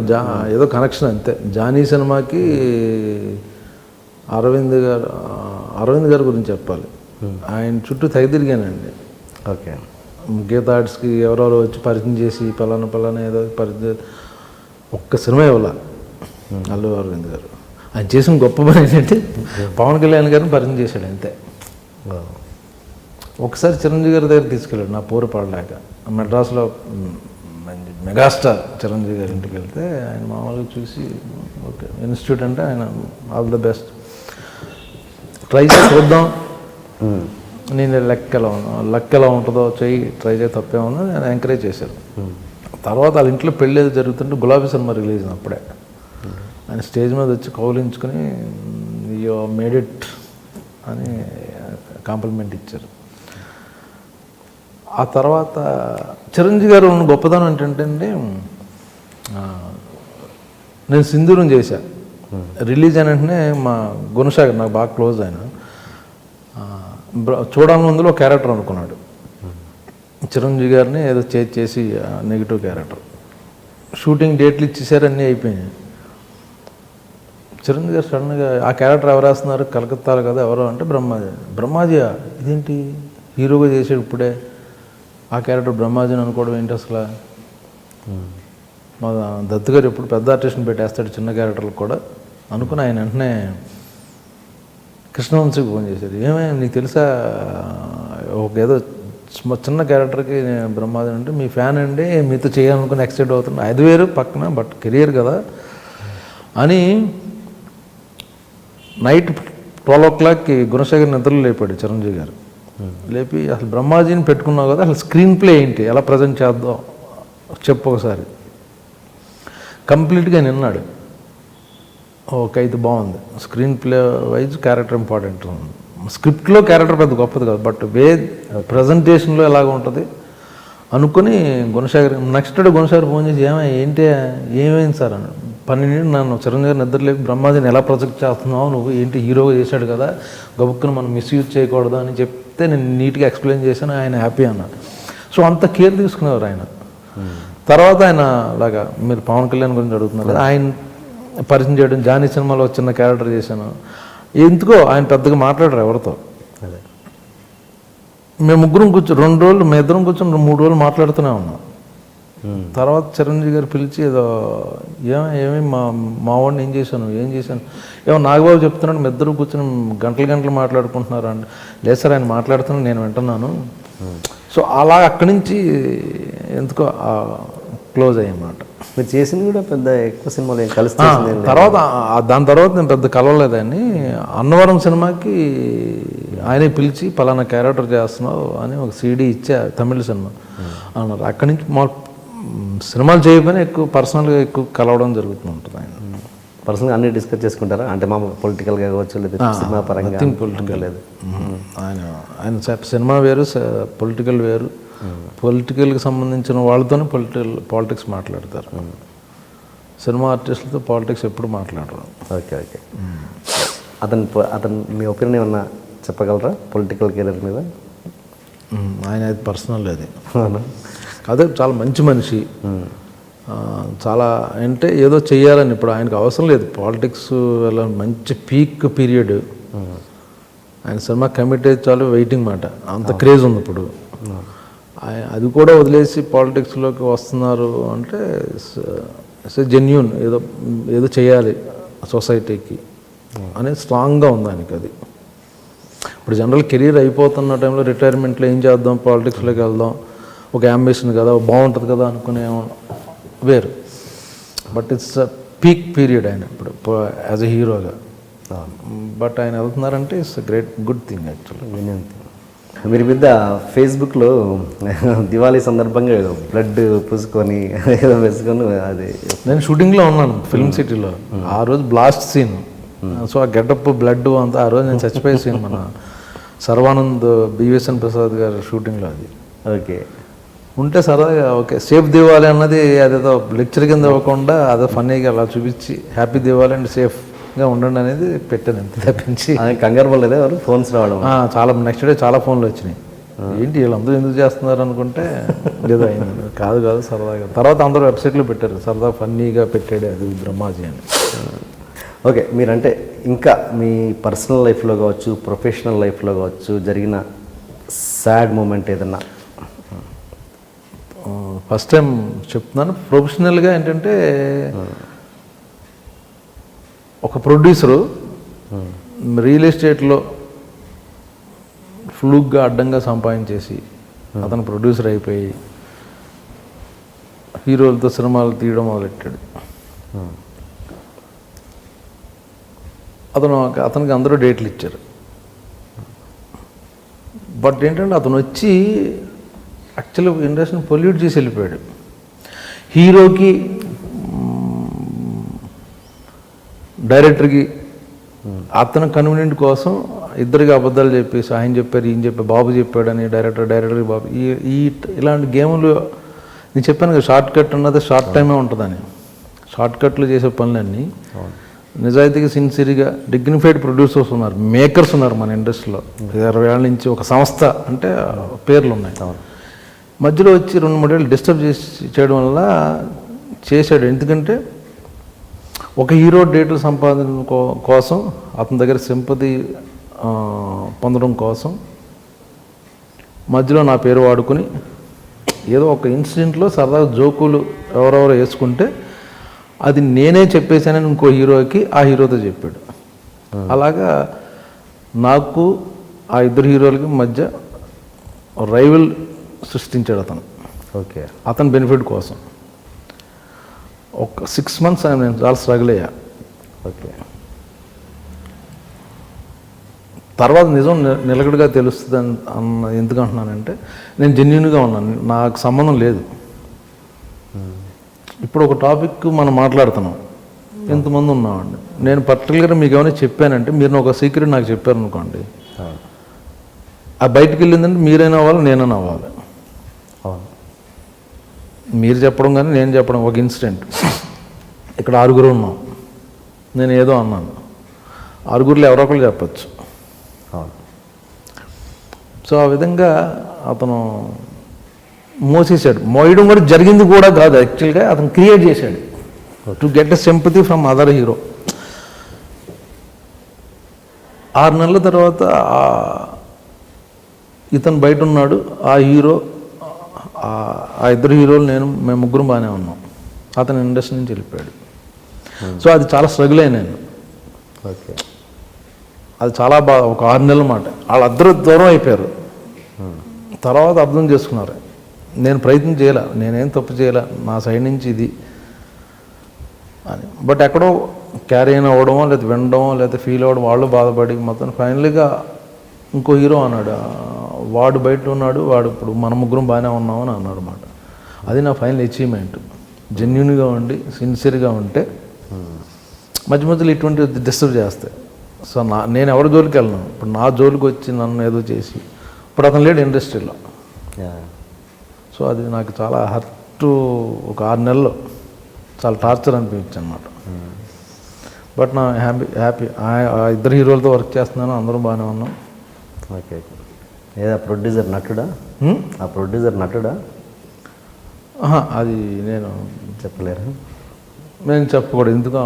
ఏదో కనెక్షన్ అంతే. జానీ సినిమాకి అరవింద్ గారి గురించి చెప్పాలి, ఆయన చుట్టూ తిరిగానండి. ఓకే. గీతా ఆర్ట్స్కి ఎవరెవరో వచ్చి పరిచయం చేసి పలానా ఏదో పరిచయం, ఒక్క సినిమా ఇవ్వాల అల్లు అరవింద్ గారు. ఆయన చేసిన గొప్ప పని ఏంటంటే పవన్ కళ్యాణ్ గారిని పరిచయం చేశాడు అంతే. ఒకసారి చిరంజీవి గారి దగ్గర తీసుకెళ్ళాడు నా పోరు పడలేక. మెడ్రాస్లో మెగాస్టార్ చిరంజీవి గారి ఇంటికి వెళ్తే ఆయన మామూలుగా చూసి ఓకే ఇన్స్టిట్యూట్ అంటే ఆయన ఆల్ ద బెస్ట్ ట్రై చేసి చూద్దాం, నేను లక్ ఎలా ఉంటుందో చెయ్యి ట్రై చేసి తప్పేమో నేను ఎంకరేజ్ చేశాను. తర్వాత వాళ్ళ ఇంట్లో పెళ్ళి ఏదో జరుగుతుంటే గులాబీ సినిమా రిలీజ్ అప్పుడే ఆయన స్టేజ్ మీద వచ్చి కౌలించుకొని యూ మేడ్ ఇట్ అని కాంప్లిమెంట్ ఇచ్చారు. ఆ తర్వాత చిరంజీవి గారు ఉన్న గొప్పదనం ఏంటంటే నేను సింధూరం చేశా, రిలీజ్ అయిన వెంటనే మా గుణసాగర్ నాకు బాగా క్లోజ్ ఆయన చూడాలని ముందులో క్యారెక్టర్ అనుకున్నాడు. చిరంజీవి గారిని ఏదో చేసి నెగిటివ్ క్యారెక్టర్ షూటింగ్ డేట్లు ఇచ్చేసారు, అన్నీ అయిపోయినాయి. చిరంజీవి గారు సడన్గా ఆ క్యారెక్టర్ ఎవరు వేస్తున్నారు, కలకత్తాలో కదా ఎవరో అంటే బ్రహ్మాజియా ఇదేంటి హీరోగా చేసాడు ఇప్పుడే, ఆ క్యారెక్టర్ బ్రహ్మాజిని అనుకోవడం ఏంటి అసలు. మా దత్తు గారు ఎప్పుడు పెద్ద ఆర్టిస్ట్ని పెట్టేస్తాడు చిన్న క్యారెక్టర్లకు కూడా అనుకుని ఆయన వెంటనే కృష్ణవంశీకి ఫోన్ చేశారు. ఏమైనా నీకు తెలుసా ఒక ఏదో చిన్న క్యారెక్టర్కి బ్రహ్మాజన్ అంటే మీ ఫ్యాన్ అండి మీతో చేయాలనుకుని ఎక్సైట్ అవుతున్నా, అది వేరు పక్కన బట్ కెరియర్ కదా అని. నైట్ 12 o'clockకి గుణశేఖర్ నిద్రలు లేపాడు చిరంజీవి గారు. లేపి అసలు బ్రహ్మాజీని పెట్టుకున్నావు కదా, అసలు స్క్రీన్ ప్లే ఏంటి, ఎలా ప్రజెంట్ చేద్దాం చెప్పు ఒకసారి. కంప్లీట్గా నిన్నాడు. ఓకే ఇది బాగుంది, screen play wise character important ఉంది, స్క్రిప్ట్లో క్యారెక్టర్ పెద్ద గొప్పది కాదు బట్ ప్రజెంటేషన్లో ఎలాగ ఉంటుంది అనుకుని Gunasekhar next day Gunasekhar phone చేసి ఏమైంది సార్ అని. 12 నన్ను చిరంజీవి గారు నిద్ర లేపి బ్రహ్మాజీని ఎలా ప్రొజెక్ట్ చేస్తున్నావు నువ్వు, ఏంటి హీరోగా చేశాడు కదా గబుక్కును మనం మిస్యూజ్ చేయకూడదు అని చెప్తే నేను నీట్గా ఎక్స్ప్లెయిన్ చేశాను. ఆయన హ్యాపీ అన్నాడు. సో అంత కేర్ తీసుకునేవారు ఆయన. తర్వాత ఆయన అలాగా మీరు పవన్ కళ్యాణ్ గురించి అడుగుతున్నారు కదా, ఆయన పరిచయం చేయడం, జానీ సినిమాలో చిన్న క్యారెక్టర్ చేశాను. ఎందుకో ఆయన పెద్దగా మాట్లాడరు ఎవరితో. మేము ముగ్గురం కూర్చొని 2 రోజులు మేము ఇద్దరం కూర్చొని 3 రోజులు మాట్లాడుతూనే ఉన్నాం. తర్వాత చిరంజీవి గారు పిలిచి ఏదో ఏమి మా వాడిని ఏం చేశాను ఏమో నాగబాబు చెప్తున్నాడు, మీ ఇద్దరు కూర్చొని గంటలు మాట్లాడుకుంటున్నారు అంటే లేదు సార్ ఆయన మాట్లాడుతున్నాను నేను వింటున్నాను. సో అలా అక్కడి నుంచి ఎందుకో క్లోజ్ అయ్యమాట. మీరు చేసింది కూడా పెద్ద ఎక్కువ సినిమాలు కలిసి తర్వాత దాని తర్వాత నేను పెద్ద కలవలేదని అన్నవరం సినిమాకి ఆయనే పిలిచి పలానా క్యారెక్టర్ చేస్తున్నావు అని ఒక CD ఇచ్చా, తమిళ సినిమా అన్నారు. అక్కడి నుంచి మా సినిమాలు చేయకపోయినా ఎక్కువ పర్సనల్గా ఎక్కువ కలవడం జరుగుతూ ఉంటుంది. ఆయన పర్సనల్గా అన్ని డిస్కస్ చేసుకుంటారా అంటే మా పొలిటికల్గా కావచ్చు లేదా సినిమా పరంగా? పొలిటికల్ లేదు ఆయన సినిమా వేరు పొలిటికల్ వేరు. పొలిటికల్కి సంబంధించిన వాళ్ళతోనే పాలిటిక్స్ మాట్లాడతారు. సినిమా ఆర్టిస్టులతో పాలిటిక్స్ ఎప్పుడు మాట్లాడరు. ఓకే అతను మీ ఒపీనియన్ ఏమన్నా చెప్పగలరా పొలిటికల్ కెరీర్ మీద? ఆయన అది పర్సనల్ అది అదే చాలా మంచి మనిషి, చాలా అంటే ఏదో చెయ్యాలని ఇప్పుడు ఆయనకు అవసరం లేదు పాలిటిక్స్. అలా మంచి పీక్ పీరియడ్ ఆయన సినిమా కమిట్ అయితే చాలు వెయిటింగ్ మాట, అంత క్రేజ్ ఉంది ఇప్పుడు. అది కూడా వదిలేసి పాలిటిక్స్లోకి వస్తున్నారు అంటే జెన్యూన్ ఏదో చేయాలి సొసైటీకి అనేది స్ట్రాంగ్గా ఉంది ఆయనకి. అది ఇప్పుడు జనరల్ కెరీర్ అయిపోతున్న టైంలో రిటైర్మెంట్లో ఏం చేద్దాం పాలిటిక్స్లోకి వెళ్దాం ఒక అంబిషన్ కదా బాగుంటుంది కదా అనుకునే వేరు. బట్ ఇట్స్ పీక్ పీరియడ్ ఆయన ఇప్పుడు యాజ్ ఎ హీరోగా. బట్ ఆయన వెళ్తున్నారంటే it's great good thing actually. మీరు మీద ఫేస్బుక్లో దివాళీ సందర్భంగా బ్లడ్ పూసుకొని ఏదో వేసుకొని అది నేను షూటింగ్లో ఉన్నాను ఫిల్మ్ సిటీలో. ఆ రోజు బ్లాస్ట్ సీన్, సో ఆ గెటప్ బ్లడ్ అంతా ఆ రోజు నేను చచ్చిపోయే సీన్ మన సర్వానంద్ BVSN ప్రసాద్ గారు షూటింగ్లో. అది ఓకే ఉంటే సరదాగా ఓకే సేఫ్ దివాళీ అన్నది అదేదో లెక్చర్ కింద ఇవ్వకుండా అదో ఫన్నీగా అలా చూపించి హ్యాపీ దివాళీ అండ్ సేఫ్గా ఉండండి అనేది పెట్టాను. ఎంత తప్పించి కంగారు పడలేదు ఎవరు ఫోన్స్ రావడం చాలా నెక్స్ట్ డే చాలా ఫోన్లు వచ్చినాయి. ఏంటి వీళ్ళందరూ ఎందుకు చేస్తున్నారు అనుకుంటే ఏదో అయింది. కాదు సరదాగా. తర్వాత అందరూ వెబ్సైట్లో పెట్టారు సరదా ఫన్నీగా పెట్టాడు అది బ్రహ్మాజీ అని. ఓకే మీరంటే ఇంకా మీ పర్సనల్ లైఫ్లో కావచ్చు ప్రొఫెషనల్ లైఫ్లో కావచ్చు జరిగిన సాడ్ మూమెంట్ ఏదన్నా ఫస్ట్ టైం చెప్తున్నాను. ప్రొఫెషనల్గా ఏంటంటే ఒక ప్రొడ్యూసరు రియల్ ఎస్టేట్లో ఫ్లూక్గా అడ్డంగా సంపాదించేసి అతను ప్రొడ్యూసర్ అయిపోయి హీరోలతో సినిమాలు తీయడం మొదలెట్టాడు. అతనికి అందరూ డేట్లు ఇచ్చారు. బట్ ఏంటంటే అతను వచ్చి యాక్చువల్గా ఇండస్ట్రీని పొల్యూట్ చేసి వెళ్ళిపోయాడు. హీరోకి డైరెక్టర్కి అతను కన్వీనియంట్ కోసం ఇద్దరికి అబద్ధాలు చెప్పేసి ఆయన చెప్పారు ఈయన చెప్పారు బాబు చెప్పాడని డైరెక్టర్కి బాబు ఈ ఇలాంటి గేములు నేను చెప్పాను కదా, షార్ట్ కట్ అన్నది షార్ట్ టైమే ఉంటుందని. షార్ట్ కట్లు చేసే పనులన్నీ నిజాయితీగా సిన్సియర్గా డిగ్నిఫైడ్ ప్రొడ్యూసర్స్ ఉన్నారు, మేకర్స్ ఉన్నారు మన ఇండస్ట్రీలో. 20 ఏళ్ళ నుంచి ఒక సంస్థ అంటే పేర్లు ఉన్నాయి. మధ్యలో వచ్చి 2-3 ఏళ్ళు డిస్టర్బ్ చేయడం వల్ల చేశాడు. ఎందుకంటే ఒక హీరో డేట్లు సంపాదన కోసం అతని దగ్గర సింపతి పొందడం కోసం మధ్యలో నా పేరు వాడుకుని ఏదో ఒక ఇన్సిడెంట్లో సరదాగా జోకులు ఎవరెవరో వేసుకుంటే అది నేనే చెప్పేశానని ఇంకో హీరోకి ఆ హీరోతో చెప్పాడు. అలాగా నాకు ఆ ఇద్దరు హీరోలకి మధ్య రైవల్ సృష్టించాడు అతను. ఓకే, అతని బెనిఫిట్ కోసం ఒక 6 months నేను చాలా స్ట్రగుల్ అయ్యా. ఓకే, తర్వాత నిజం నిలకడగా తెలుస్తుంది అన్న ఎందుకు అంటున్నానంటే నేను జెన్యూన్గా ఉన్నాను, నాకు సంబంధం లేదు. ఇప్పుడు ఒక టాపిక్ మనం మాట్లాడుతున్నాం, ఎంతమంది ఉన్నామండి, నేను పర్టికులర్గా మీకు ఏమైనా చెప్పానంటే మీరు ఒక సీక్రెట్ నాకు చెప్పారనుకోండి, ఆ బయటికి వెళ్ళిందంటే మీరైనా అవ్వాలి నేనైనా అవ్వాలి. మీరు చెప్పడం కానీ నేను చెప్పడం ఒక ఇన్సిడెంట్. ఇక్కడ 6 ఉన్నాం, నేను ఏదో అన్నాను, 6లో ఎవరో ఒకరు చెప్పచ్చు. సో ఆ విధంగా అతను మోసేసాడు. మోయడం కూడా జరిగింది కూడా కాదు, యాక్చువల్గా అతను క్రియేట్ చేశాడు to get a sympathy from other hero. 6 నెలల తర్వాత ఇతను బయట ఉన్నాడు, ఆ హీరో ఆ ఇద్దరు హీరోలు మేము ముగ్గురు బాగానే ఉన్నాం. అతను ఇండస్ట్రీ నుంచి వెళ్ళిపోయాడు. సో అది చాలా స్ట్రగుల్ అయ్యాను నేను. ఓకే, అది చాలా బాగా ఒక 6 నెలల మాట. వాళ్ళిద్దరూ దూరం అయిపోయారు. తర్వాత అర్థం చేసుకున్నారు, నేను ప్రయత్నం చేయాల, నేనేం తప్పు చేయాల, నా సైడ్ నుంచి ఇది అని. బట్ ఎక్కడో క్యారీ అయిన అవ్వడమో లేదా వినడమో లేదా ఫీల్ అవ్వడం, వాళ్ళు బాధపడి మొత్తం ఫైనల్గా ఇంకో హీరో అన్నాడు, వాడు బయట ఉన్నాడు, వాడు ఇప్పుడు మన ముగ్గురం బాగానే ఉన్నామని అన్నాడు అన్నమాట. అది నా ఫైనల్ అచీవ్మెంట్. జెన్యున్గా ఉండి సిన్సియర్గా ఉంటే మధ్య మధ్యలో ఇటువంటి డిస్టర్బ్ చేస్తాయి. సో నేను ఎవరి జోలికి వెళ్ళను. ఇప్పుడు నా జోలికి వచ్చి నన్ను ఏదో చేసి ఇప్పుడు అతను లేడు ఇండస్ట్రీలో. సో అది నాకు చాలా హర్ట్. ఒక 6 నెలలు చాలా టార్చర్ అనిపించింది అనమాట. బట్ నా హ్యాపీ ఆ ఇద్దరు హీరోలతో వర్క్ చేస్తున్నాను, అందరూ బాగానే ఉన్నాం. ఓకే, ఏదా ప్రొడ్యూసర్ నటుడా? ఆ ప్రొడ్యూసర్ నటుడా? అది నేను చెప్పలేరు, నేను చెప్పకూడదు. ఎందుకు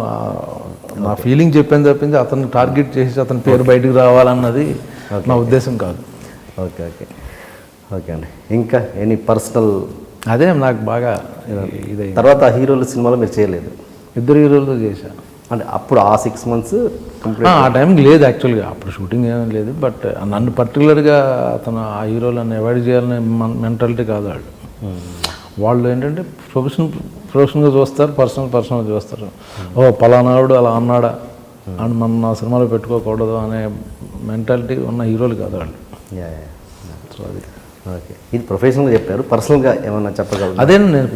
నా ఫీలింగ్ చెప్పాను తప్పించి అతన్ని టార్గెట్ చేసి అతని పేరు బయటకు రావాలన్నది నా ఉద్దేశం కాదు. ఓకే ఓకే ఓకే అండి. ఇంకా ఎనీ పర్సనల్? అదే నాకు బాగా ఇది. తర్వాత ఆ హీరోల సినిమాలో మీరు చేయలేదు? ఇద్దరు హీరోలతో చేశాను. అంటే అప్పుడు ఆ 6 months ఆ టైంకి లేదు యాక్చువల్గా, అప్పుడు షూటింగ్ ఏమీ లేదు. బట్ నన్ను పర్టికులర్గా అతను ఆ హీరోలను అవాయిడ్ చేయాలనే మెంటాలిటీ కాదు వాళ్ళు. వాళ్ళు ఏంటంటే ప్రొఫెషన్గా చూస్తారు, పర్సనల్గా చూస్తారు. ఓ పలానాడు అలా అన్నాడా అని మనం నా సినిమాలో పెట్టుకోకూడదు అనే మెంటాలిటీ ఉన్న హీరోలు కాదు వాళ్ళు. సో అది ఓకే. ఇది ప్రొఫెషనల్గా చెప్పారు, పర్సనల్గా ఏమన్నా చెప్పగలరు? అదే నేను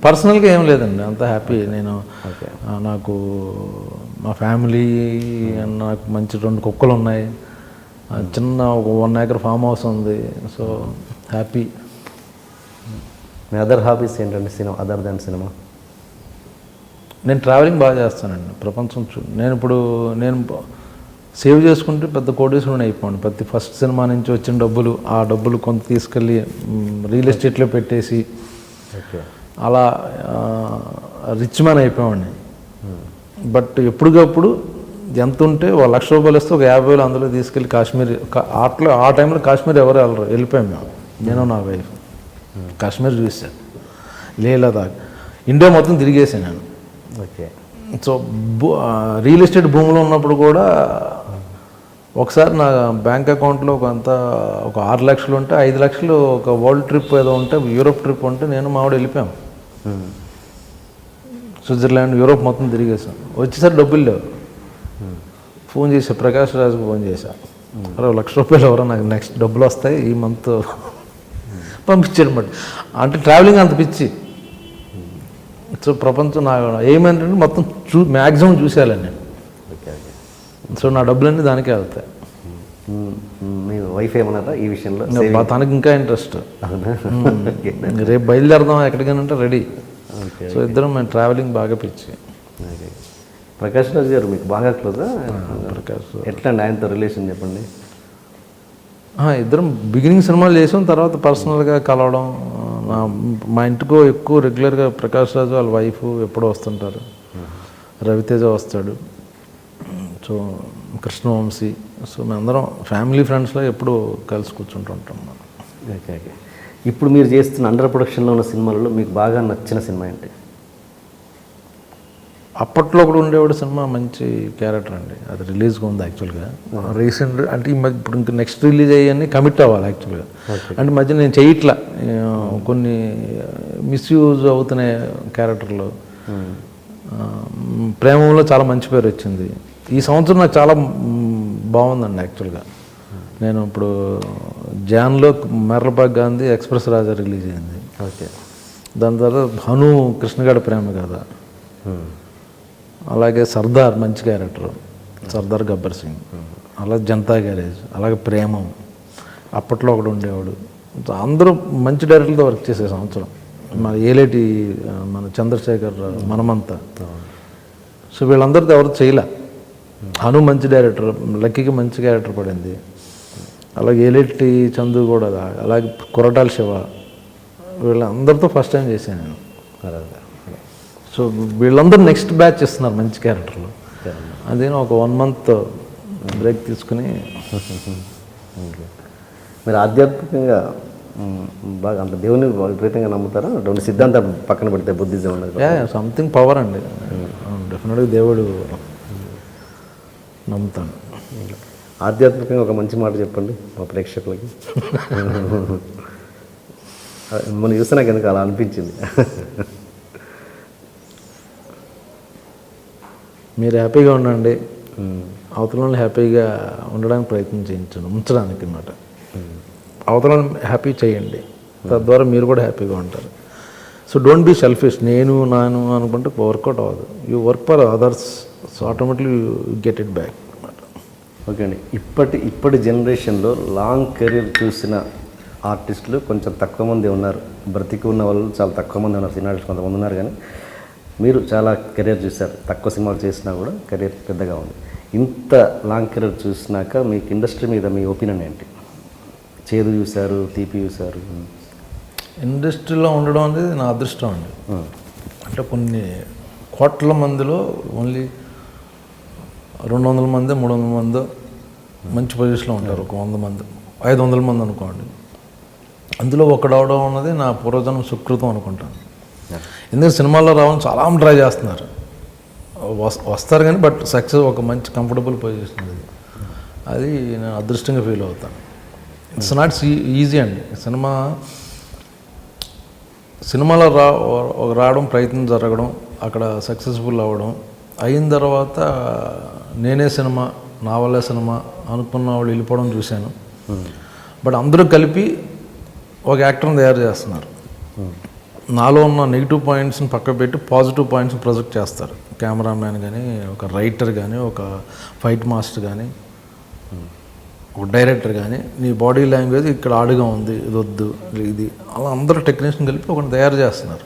పర్సనల్గా ఏం లేదండి, అంత హ్యాపీ నేను. నాకు మా ఫ్యామిలీ, నాకు మంచి 2 కుక్కలు ఉన్నాయి, చిన్న ఒక 1 acre ఫామ్ హౌస్ ఉంది. So happy. మీ అదర్ హాబీస్ ఏంటంటే సినిమా అదర్ దాన్ సినిమా? నేను ట్రావెలింగ్ బాగా చేస్తానండి, ప్రపంచం నేను సేవ్ చేసుకుంటే పెద్ద కోటీశ్వరుని అయిపోండి. ప్రతి ఫస్ట్ సినిమా నుంచి వచ్చిన ఆ డబ్బులు కొంత తీసుకెళ్ళి రియల్ ఎస్టేట్లో పెట్టేసి అలా రిచ్ మ్యాన్ అయిపోయామండి. బట్ ఎప్పటికప్పుడు ఎంత ఉంటే ₹1,00,000 ఇస్తే ఒక 50,000 అందులో తీసుకెళ్ళి కాశ్మీర్, ఆ టైంలో కాశ్మీర్ ఎవరు వెళ్ళరు, వెళ్ళిపోయాం మేము, నేను నా వైఫ్. కాశ్మీర్ చూసాను. లదాఖ్, ఇండియా మొత్తం తిరిగేసాను నేను. ఓకే. సో రియల్ ఎస్టేట్ భూమిలో ఉన్నప్పుడు కూడా ఒకసారి నా బ్యాంక్ అకౌంట్లో ఒక 6 లక్షలు ఉంటే 5 లక్షలు ఒక వరల్డ్ ట్రిప్ ఏదో ఉంటే యూరోప్ ట్రిప్ ఉంటే నేను మావిడ వెళ్ళిపోయాం. స్విట్జర్లాండ్, యూరోప్ మొత్తం తిరిగేసాం. వచ్చేసరి డబ్బులు లేవు. ఫోన్ చేసా, ప్రకాష్ రాజుకు ఫోన్ చేశా, ₹1,00,000 ఎవరో నాకు నెక్స్ట్ డబ్బులు వస్తాయి ఈ మంత్ పంపించాడు. బట్ అంటే ట్రావెలింగ్ అంత పిచ్చి. సో ప్రపంచం నా ఏమంటే మొత్తం మ్యాక్సిమం చూసేయాలని నేను. Okay okay. సో నా డబ్బులన్నీ దానికే వెళ్తాయి. మీ వైఫ్ ఏమన్నారా ఈ విషయంలో? తనకి ఇంకా ఇంట్రెస్ట్. అవునా? రేపు బయలుదేరదాం ఎక్కడికైనా అంటే రెడీ. సో ఇద్దరం మేము ట్రావెలింగ్ బాగా పిచ్చి. ఓకే. ప్రకాష్ రాజ్ గారు మీకు బాగా క్లోజా? ప్రకాష్ ఎట్లా అండి ఆయనతో రిలేషన్ చెప్పండి. ఇద్దరం బిగినింగ్ సినిమాలు చేసాం, తర్వాత పర్సనల్గా కలవడం. మా ఇంటికో ఎక్కువ రెగ్యులర్గా ప్రకాష్ రాజు వాళ్ళ వైఫ్ ఎప్పుడూ వస్తుంటారు. రవితేజ వస్తాడు. సో కృష్ణవంశీ. సో మేమందరం ఫ్యామిలీ ఫ్రెండ్స్లో ఎప్పుడూ కలిసి కూర్చుంటుంటాం. Okay okay. ఇప్పుడు మీరు చేస్తున్న అండర్ ప్రొడక్షన్లో ఉన్న సినిమాలలో మీకు బాగా నచ్చిన సినిమా ఏంటి? అప్పట్లో కూడా ఉండేవాడు సినిమా మంచి క్యారెక్టర్ అండి. అది రిలీజ్గా ఉంది యాక్చువల్గా. రీసెంట్ అంటే ఇప్పుడు ఇంకా నెక్స్ట్ రిలీజ్ అయ్యని కమిట్ అవ్వాలి యాక్చువల్గా. అంటే మధ్య నేను చేయట్లా, కొన్ని మిస్యూజ్ అవుతున్నాయి క్యారెక్టర్లు. ప్రేమంలో చాలా మంచి పేరు వచ్చింది. ఈ సంవత్సరం నాకు చాలా బాగుందండి యాక్చువల్గా. నేను ఇప్పుడు జాన్లో మెర్రబాగ్ గాంధీ ఎక్స్ప్రెస్ రాజా రిలీజ్ అయింది. ఓకే. దాని తర్వాత హను కృష్ణగాడ ప్రేమ కథ, అలాగే సర్దార్ మంచి క్యారెక్టర్, సర్దార్ గబ్బర్ సింగ్, అలాగే జనతా గ్యారేజ్, అలాగే ప్రేమం అప్పట్లో ఒకడు ఉండేవాడు. అందరూ మంచి డైరెక్టర్లతో వర్క్ చేసే సంవత్సరం. మన ఏలేటి, మన చంద్రశేఖర్, మనమంతా. సో వీళ్ళందరితో ఎవరు చేయలే. హను మంచి డైరెక్టర్, లక్కీకి మంచి క్యారెక్టర్ పడింది. అలాగే ఏలేటి చందు కూడా, అలాగే కొరటాల శివ, వీళ్ళందరితో ఫస్ట్ టైం చేశాను నేను. సో వీళ్ళందరూ నెక్స్ట్ బ్యాచ్ ఇస్తున్నారు మంచి క్యారెక్టర్లు. అదే ఒక 1 month బ్రేక్ తీసుకుని. మీరు ఆధ్యాత్మికంగా బాగా అంత దేవుని విపరీతంగా నమ్ముతారా? అటువంటి సిద్ధాంతం పక్కన పెడితే బుద్ధిజం అనేది సంథింగ్ పవర్ అండి. డెఫినెట్గా దేవుడు నమ్ముతాను. ఆధ్యాత్మికంగా ఒక మంచి మాట చెప్పండి మా ప్రేక్షకులకి. మనం చూస్తే నాకు ఎందుకు అలా అనిపించింది. మీరు హ్యాపీగా ఉండండి, అవతల హ్యాపీగా ఉండడానికి ప్రయత్నం చేయించండి, ఉంచడానికి అన్నమాట. అవతల హ్యాపీ చేయండి, తద్వారా మీరు కూడా హ్యాపీగా ఉంటారు. So don't be selfish. నాను అనుకుంటే వర్కౌట్ అవ్వదు. You work for others, so automatically you get it back అన్నమాట. ఓకే అండి. ఇప్పటి జనరేషన్లో లాంగ్ కెరీర్ చూసిన ఆర్టిస్టులు కొంచెం తక్కువ మంది ఉన్నారు. బ్రతికి ఉన్న వాళ్ళు చాలా తక్కువ మంది ఉన్నారు. సినిమా ఆర్టిస్ట్ కొంతమంది ఉన్నారు, కానీ మీరు చాలా కెరీర్ చూశారు. తక్కువ సినిమాలు చేసినా కూడా కెరీర్ పెద్దగా ఉంది. ఇంత లాంగ్ కెరీర్ చూసినాక మీకు ఇండస్ట్రీ మీద మీ ఒపీనియన్ ఏంటి? చేదు చూశారు, తీపి చూశారు. ఇండస్ట్రీలో ఉండడం అనేది నా అదృష్టం అండి. అంటే కొన్ని కోట్ల మందిలో ఓన్లీ 200 మంది 300 మంది మంచి పొజిషన్లో ఉంటారు. ఒక 100 మంది 500 మంది అనుకోండి. అందులో ఒకడవడం అన్నది నా పూర్వజన్మ సుకృతం అనుకుంటాను. ఎందుకంటే సినిమాల్లో రావాలని చాలా ట్రై చేస్తున్నారు, వస్తారు కానీ బట్ సక్సెస్ ఒక మంచి కంఫర్టబుల్ పొజిషన్ అది నేను అదృష్టంగా ఫీల్ అవుతాను. ఇట్స్ నాట్ ఈజీ అండి. సినిమాలో రావడం, ప్రయత్నం జరగడం, అక్కడ సక్సెస్ఫుల్ అవ్వడం, అయిన తర్వాత నేనే సినిమా, నా వల్లే సినిమా అనుకున్న వాళ్ళు వెళ్ళిపోవడం చూశాను. బట్ అందరూ కలిపి ఒక యాక్టర్ని తయారు చేస్తున్నారు. నాలో ఉన్న నెగిటివ్ పాయింట్స్ని పక్క పెట్టి పాజిటివ్ పాయింట్స్ని ప్రొజెక్ట్ చేస్తారు. కెమెరామ్యాన్ కానీ, ఒక రైటర్ కానీ, ఒక ఫైట్ మాస్టర్ కానీ, ఒక డైరెక్టర్ కానీ, నీ బాడీ లాంగ్వేజ్ ఇక్కడ ఆడుగా ఉంది, ఇది వద్దు, ఇది అలా అందరూ టెక్నీషియన్ కలిపి ఒకటి తయారు చేస్తున్నారు.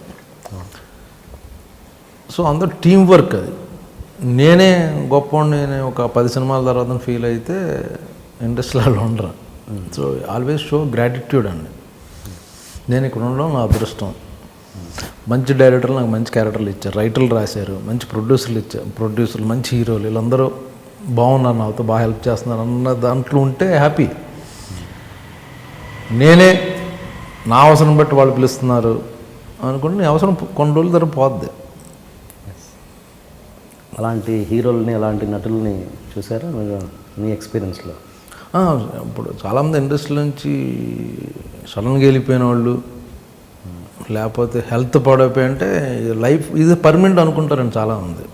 సో అందరూ టీం వర్క్. అది నేనే గొప్పవాడిని, నేను ఒక 10 సినిమాల తర్వాత ఫీల్ అయితే ఇండస్ట్రీలో ఉండరు. సో ఆల్వేస్ షో గ్రాటిట్యూడ్ అండి. నేను ఇక్కడ ఉండడం నా అదృష్టం. మంచి డైరెక్టర్లు నాకు మంచి క్యారెక్టర్లు ఇచ్చారు, రైటర్లు రాశారు, మంచి ప్రొడ్యూసర్లు, మంచి హీరోలు, వీళ్ళందరూ బాగున్నారు, నాతో బాగా హెల్ప్ చేస్తున్నారు అన్న దాంట్లో ఉంటే హ్యాపీ. నేనే నా అవసరం బట్టి వాళ్ళు పిలుస్తున్నారు, అనుకుంటే నీ అవసరం కొన్ని రోజుల తర్వాత పోద్ది. అలాంటి హీరోలని అలాంటి నటుల్ని చూసారా మీరు మీ ఎక్స్పీరియన్స్లో? ఇప్పుడు చాలామంది ఇండస్ట్రీ నుంచి సడన్గా వెళ్ళిపోయిన వాళ్ళు, లేకపోతే హెల్త్ పాడైపోయి అంటే లైఫ్ ఇది పర్మనెంట్ అనుకుంటారండి చాలామంది.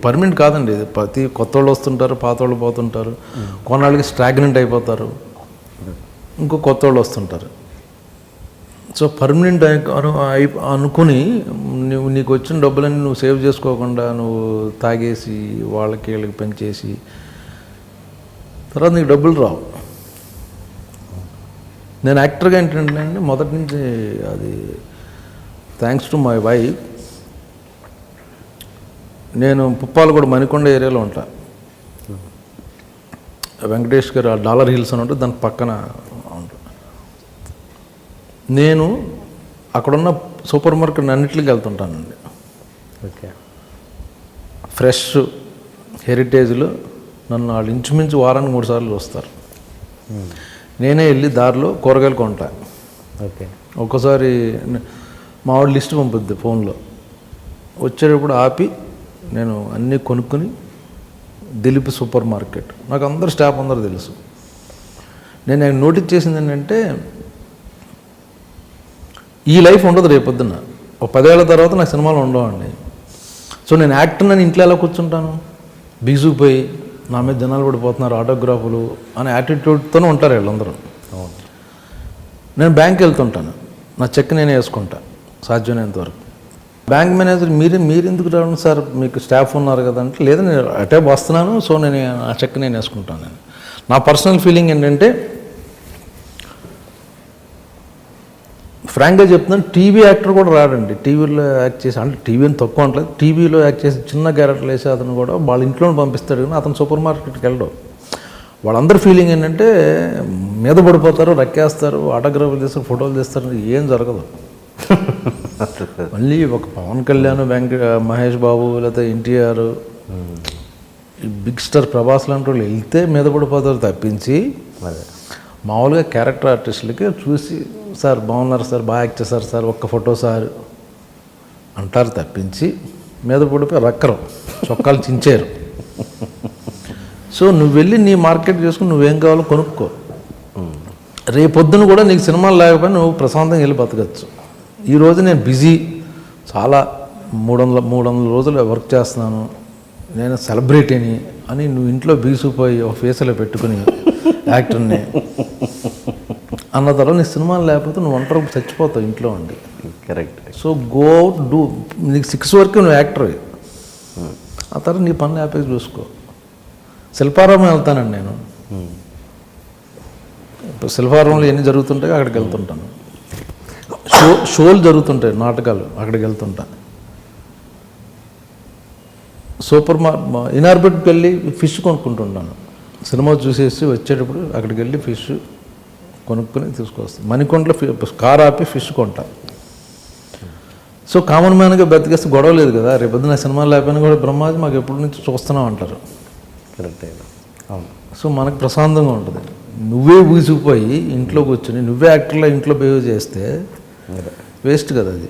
పర్మనెంట్ కాదండి ఇది. ప్రతి కొత్త వాళ్ళు వస్తుంటారు, పాత వాళ్ళు పోతుంటారు, కొన్నాళ్ళకి స్టాగ్నెంట్ అయిపోతారు, ఇంకో కొత్త వాళ్ళు వస్తుంటారు. సో పర్మనెంట్ అనుకుని నీకు వచ్చిన డబ్బులన్నీ నువ్వు సేవ్ చేసుకోకుండా నువ్వు తాగేసి వాళ్ళకి వీళ్ళకి పెంచేసి తర్వాత నీకు డబ్బులు రావు. నేను యాక్టర్గా ఏంటంటే అండి మొదటి నుంచి అది థ్యాంక్స్ టు మై వైఫ్. నేను పుప్పాలగూడ మణికొండ ఏరియాలో ఉంటా. వెంకటేష్ గారు డాలర్ హిల్స్ అని ఉంటుంది, దాని పక్కన ఉంటుంది. నేను అక్కడున్న సూపర్ మార్కెట్ అన్నింటికి వెళ్తుంటానండి. ఓకే. ఫ్రెష్ హెరిటేజ్లో నన్ను వాళ్ళు ఇంచుమించు వారానికి 3 సార్లు వస్తారు. నేనే వెళ్ళి దారిలో కూరగాయలు కొంటా. ఓకే. ఒక్కోసారి మా వాడు లిస్ట్ పంపుద్ది ఫోన్లో, వచ్చేటప్పుడు ఆపి నేను అన్నీ కొనుక్కొని దిలీప్ సూపర్ మార్కెట్, నాకు అందరు స్టాఫ్ అందరూ తెలుసు. నేను నోటీస్ చేసింది ఏంటంటే ఈ లైఫ్ ఉండదు రేపొద్దున. ఒక 10 ఏళ్ళ తర్వాత నాకు సినిమాలు ఉండవండి. సో నేను యాక్టర్ అని ఇంట్లో ఎలా కూర్చుంటాను? బిగుసిపోయి నా మీద జనాలు పడిపోతున్నారు, ఆటోగ్రాఫులు అనే యాటిట్యూడ్తోనే ఉంటారు వీళ్ళందరూ. నేను బ్యాంక్కి వెళ్తుంటాను, నా చెక్ నేనే వేసుకుంటా సాధ్యమైనంత వరకు. బ్యాంక్ మేనేజర్ మీరు ఎందుకు రావడం సార్, మీకు స్టాఫ్ ఉన్నారు కదా అంటే, లేదా నేను అటే వస్తున్నాను, సో నేను ఆ చెక్ నేను వేసుకుంటాను. నేను నా పర్సనల్ ఫీలింగ్ ఏంటంటే, ఫ్రాంక్గా చెప్తున్నాను, టీవీ యాక్టర్ కూడా రాడండి. టీవీలో యాక్ట్ చేసి, అంటే టీవీ అని తక్కువ అంటలేదు, టీవీలో యాక్ట్ చేసి చిన్న క్యారెక్టర్లు వేసే అతను కూడా వాళ్ళ ఇంట్లో పంపిస్తాడు, కానీ అతను సూపర్ మార్కెట్కి వెళ్ళడం. వాళ్ళందరూ ఫీలింగ్ ఏంటంటే మీద పడిపోతారు, రక్కేస్తారు, ఆటోగ్రాఫ్లు తీస్తారు, ఫోటోలు తీస్తారు, ఏం జరగదు. మళ్ళీ ఒక పవన్ కళ్యాణ్, మహేష్ బాబు, లేకపోతే ఎన్టీఆర్, ఈ బిగ్ స్టార్ ప్రభాస్ లాంటి వాళ్ళు వెళ్తే మీద పడిపోతారు తప్పించి, మామూలుగా క్యారెక్టర్ ఆర్టిస్టులకి చూసి సార్ బాగున్నారు సార్, బాగా యాక్ట్ చేశారు సార్, ఒక్క ఫోటో సార్ అంటారు తప్పించి మీద పడిపోయి రక్కరు, చొక్కాలు చించారు. సో నువ్వు వెళ్ళి నీ మార్కెట్ చేసుకుని నువ్వేం కావాలో కొనుక్కో. రేపొద్దున కూడా నీకు సినిమాలు లేకపోయినా నువ్వు ప్రశాంతంగా వెళ్ళి బతకచ్చు. ఈరోజు నేను బిజీ, చాలా 300 రోజులు వర్క్ చేస్తున్నాను, నేను సెలబ్రిటీని అని నువ్వు ఇంట్లో బిగుసిపోయి ఒక ఫేస్లో పెట్టుకుని యాక్టర్ని అన్న తర్వాత నీ సినిమాలు లేకపోతే నువ్వు ఒంటరికి చచ్చిపోతావు ఇంట్లో ఉండి. కరెక్ట్. సో గో డూ, నీకు 6 వరకు నువ్వు యాక్టర్, ఆ తర్వాత నీ పనులు హ్యాపీగా చూసుకో. శిల్పారామం వెళ్తానండి నేను. ఇప్పుడు శిల్పారామంలో ఎన్ని జరుగుతుంటాయో అక్కడికి వెళ్తుంటాను. షోలు జరుగుతుంటాయి, నాటకాలు, అక్కడికి వెళ్తుంటా. ఇనార్బిట్కి వెళ్ళి ఫిష్ కొనుక్కుంటుంటాను. సినిమా చూసేసి వచ్చేటప్పుడు అక్కడికి వెళ్ళి ఫిష్ కొనుక్కొని తీసుకొస్తాను. మణికొండలో కార్ ఆపి ఫిష్ కొంటా. సో కామన్ మ్యాన్గా బతికేస్తే గొడవ లేదు కదా. రేపొద్దున సినిమాలు లేకపోయినా కూడా బ్రహ్మాజీ మాకు ఎప్పటి నుంచి చూస్తున్నాం అంటారు. కరెక్ట్. అవును. సో మనకు ప్రశాంతంగా ఉంటుంది. నువ్వే ఊసిపోయి ఇంట్లో కూర్చొని నువ్వే యాక్టర్లో ఇంట్లో బిహేవ్ చేస్తే వేస్ట్ కదా అది.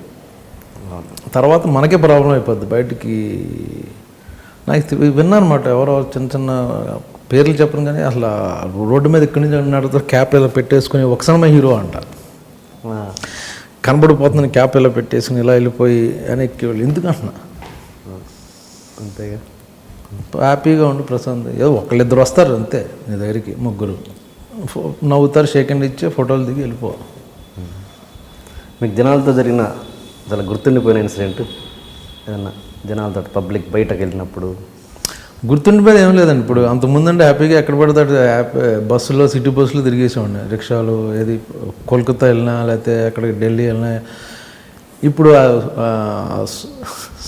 తర్వాత మనకే ప్రాబ్లం అయిపోద్ది. బయటికి నాకు విన్నాను అనమాట, ఎవరో చిన్న పేర్లు చెప్పను కానీ అసలు రోడ్డు మీద ఇక్కడి నుంచి నడుతారు, క్యాప్ ఇలా పెట్టేసుకుని ఒక సినిమా హీరో అంట, కనబడిపోతుందని క్యాప్ ఇలా పెట్టేసుకుని ఇలా వెళ్ళిపోయి అని ఎక్కేవాళ్ళు. ఎందుకంటున్నా అంతేగా, హ్యాపీగా ఉండి ప్రశాంత్. ఏదో 1-2 వస్తారు అంతే నీ దగ్గరికి, 3 నవ్వుతారు, షేక్ హ్యాండ్ ఇచ్చి ఫోటోలు దిగి వెళ్ళిపో. మీకు జనాలతో జరిగిన చాలా గుర్తుండిపోయిన ఇన్సిడెంట్ ఏదన్నా, జనాలతో పబ్లిక్ బయటకు వెళ్ళినప్పుడు? గుర్తుండిపోయేది ఏం లేదండి. ఇప్పుడు అంతకుముందంటే హ్యాపీగా ఎక్కడ పడతాడు బస్సులో, సిటీ బస్సులో తిరిగేసేవాడిని, రిక్షాలు, ఏది కోల్కతా వెళ్ళినా లేకపోతే అక్కడికి ఢిల్లీ వెళ్ళినా. ఇప్పుడు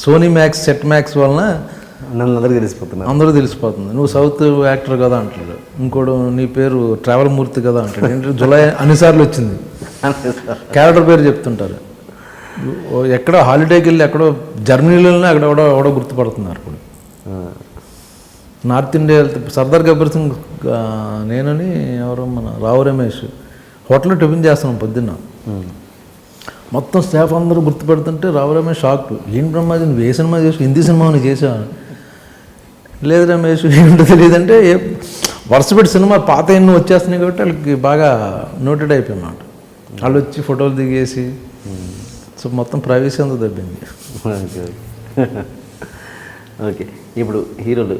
సోనీ మ్యాక్స్, సెట్ మ్యాక్స్ వలన అందరూ తెలిసిపోతుంది. నువ్వు సౌత్ యాక్టర్ కదా అంటాడు, ఇంకోడు నీ పేరు ట్రావెల్ మూర్తి కదా అంటాడు. ఏంటంటే జులై అన్నిసార్లు వచ్చింది, క్యారెక్టర్ పేరు చెప్తుంటారు. ఎక్కడో హాలిడేకి వెళ్ళి ఎక్కడో జర్మనీలో వెళ్ళినా అక్కడ ఎవడో గుర్తుపడుతున్నారు. ఇప్పుడు నార్త్ ఇండియా వెళ్తే సర్దార్ గబ్బర్ సింగ్ నేనని ఎవరో మన రావు రమేష్ హోటల్లో టిఫిన్ చేస్తున్నాం పొద్దున్న. మొత్తం స్టాఫ్ అందరూ గుర్తుపెడుతుంటే రావు రమేష్ షాక్. ఏం బ్రహ్మాజీ నువ్వు ఏ సినిమా చేసావు, హిందీ సినిమా నువ్వు చేసావు? లేదు రమేష్ ఏంటో తెలియదంటే వరుసపెట్టి సినిమా పాత ఎన్నో వచ్చేస్తున్నాయి కాబట్టి వాళ్ళకి బాగా నోటెడ్ అయిపోయినమాట. వాళ్ళు వచ్చి ఫోటోలు దిగేసి సో మొత్తం ప్రైవసీ అంతా దబ్బింది. ఓకే, ఇప్పుడు హీరోలు,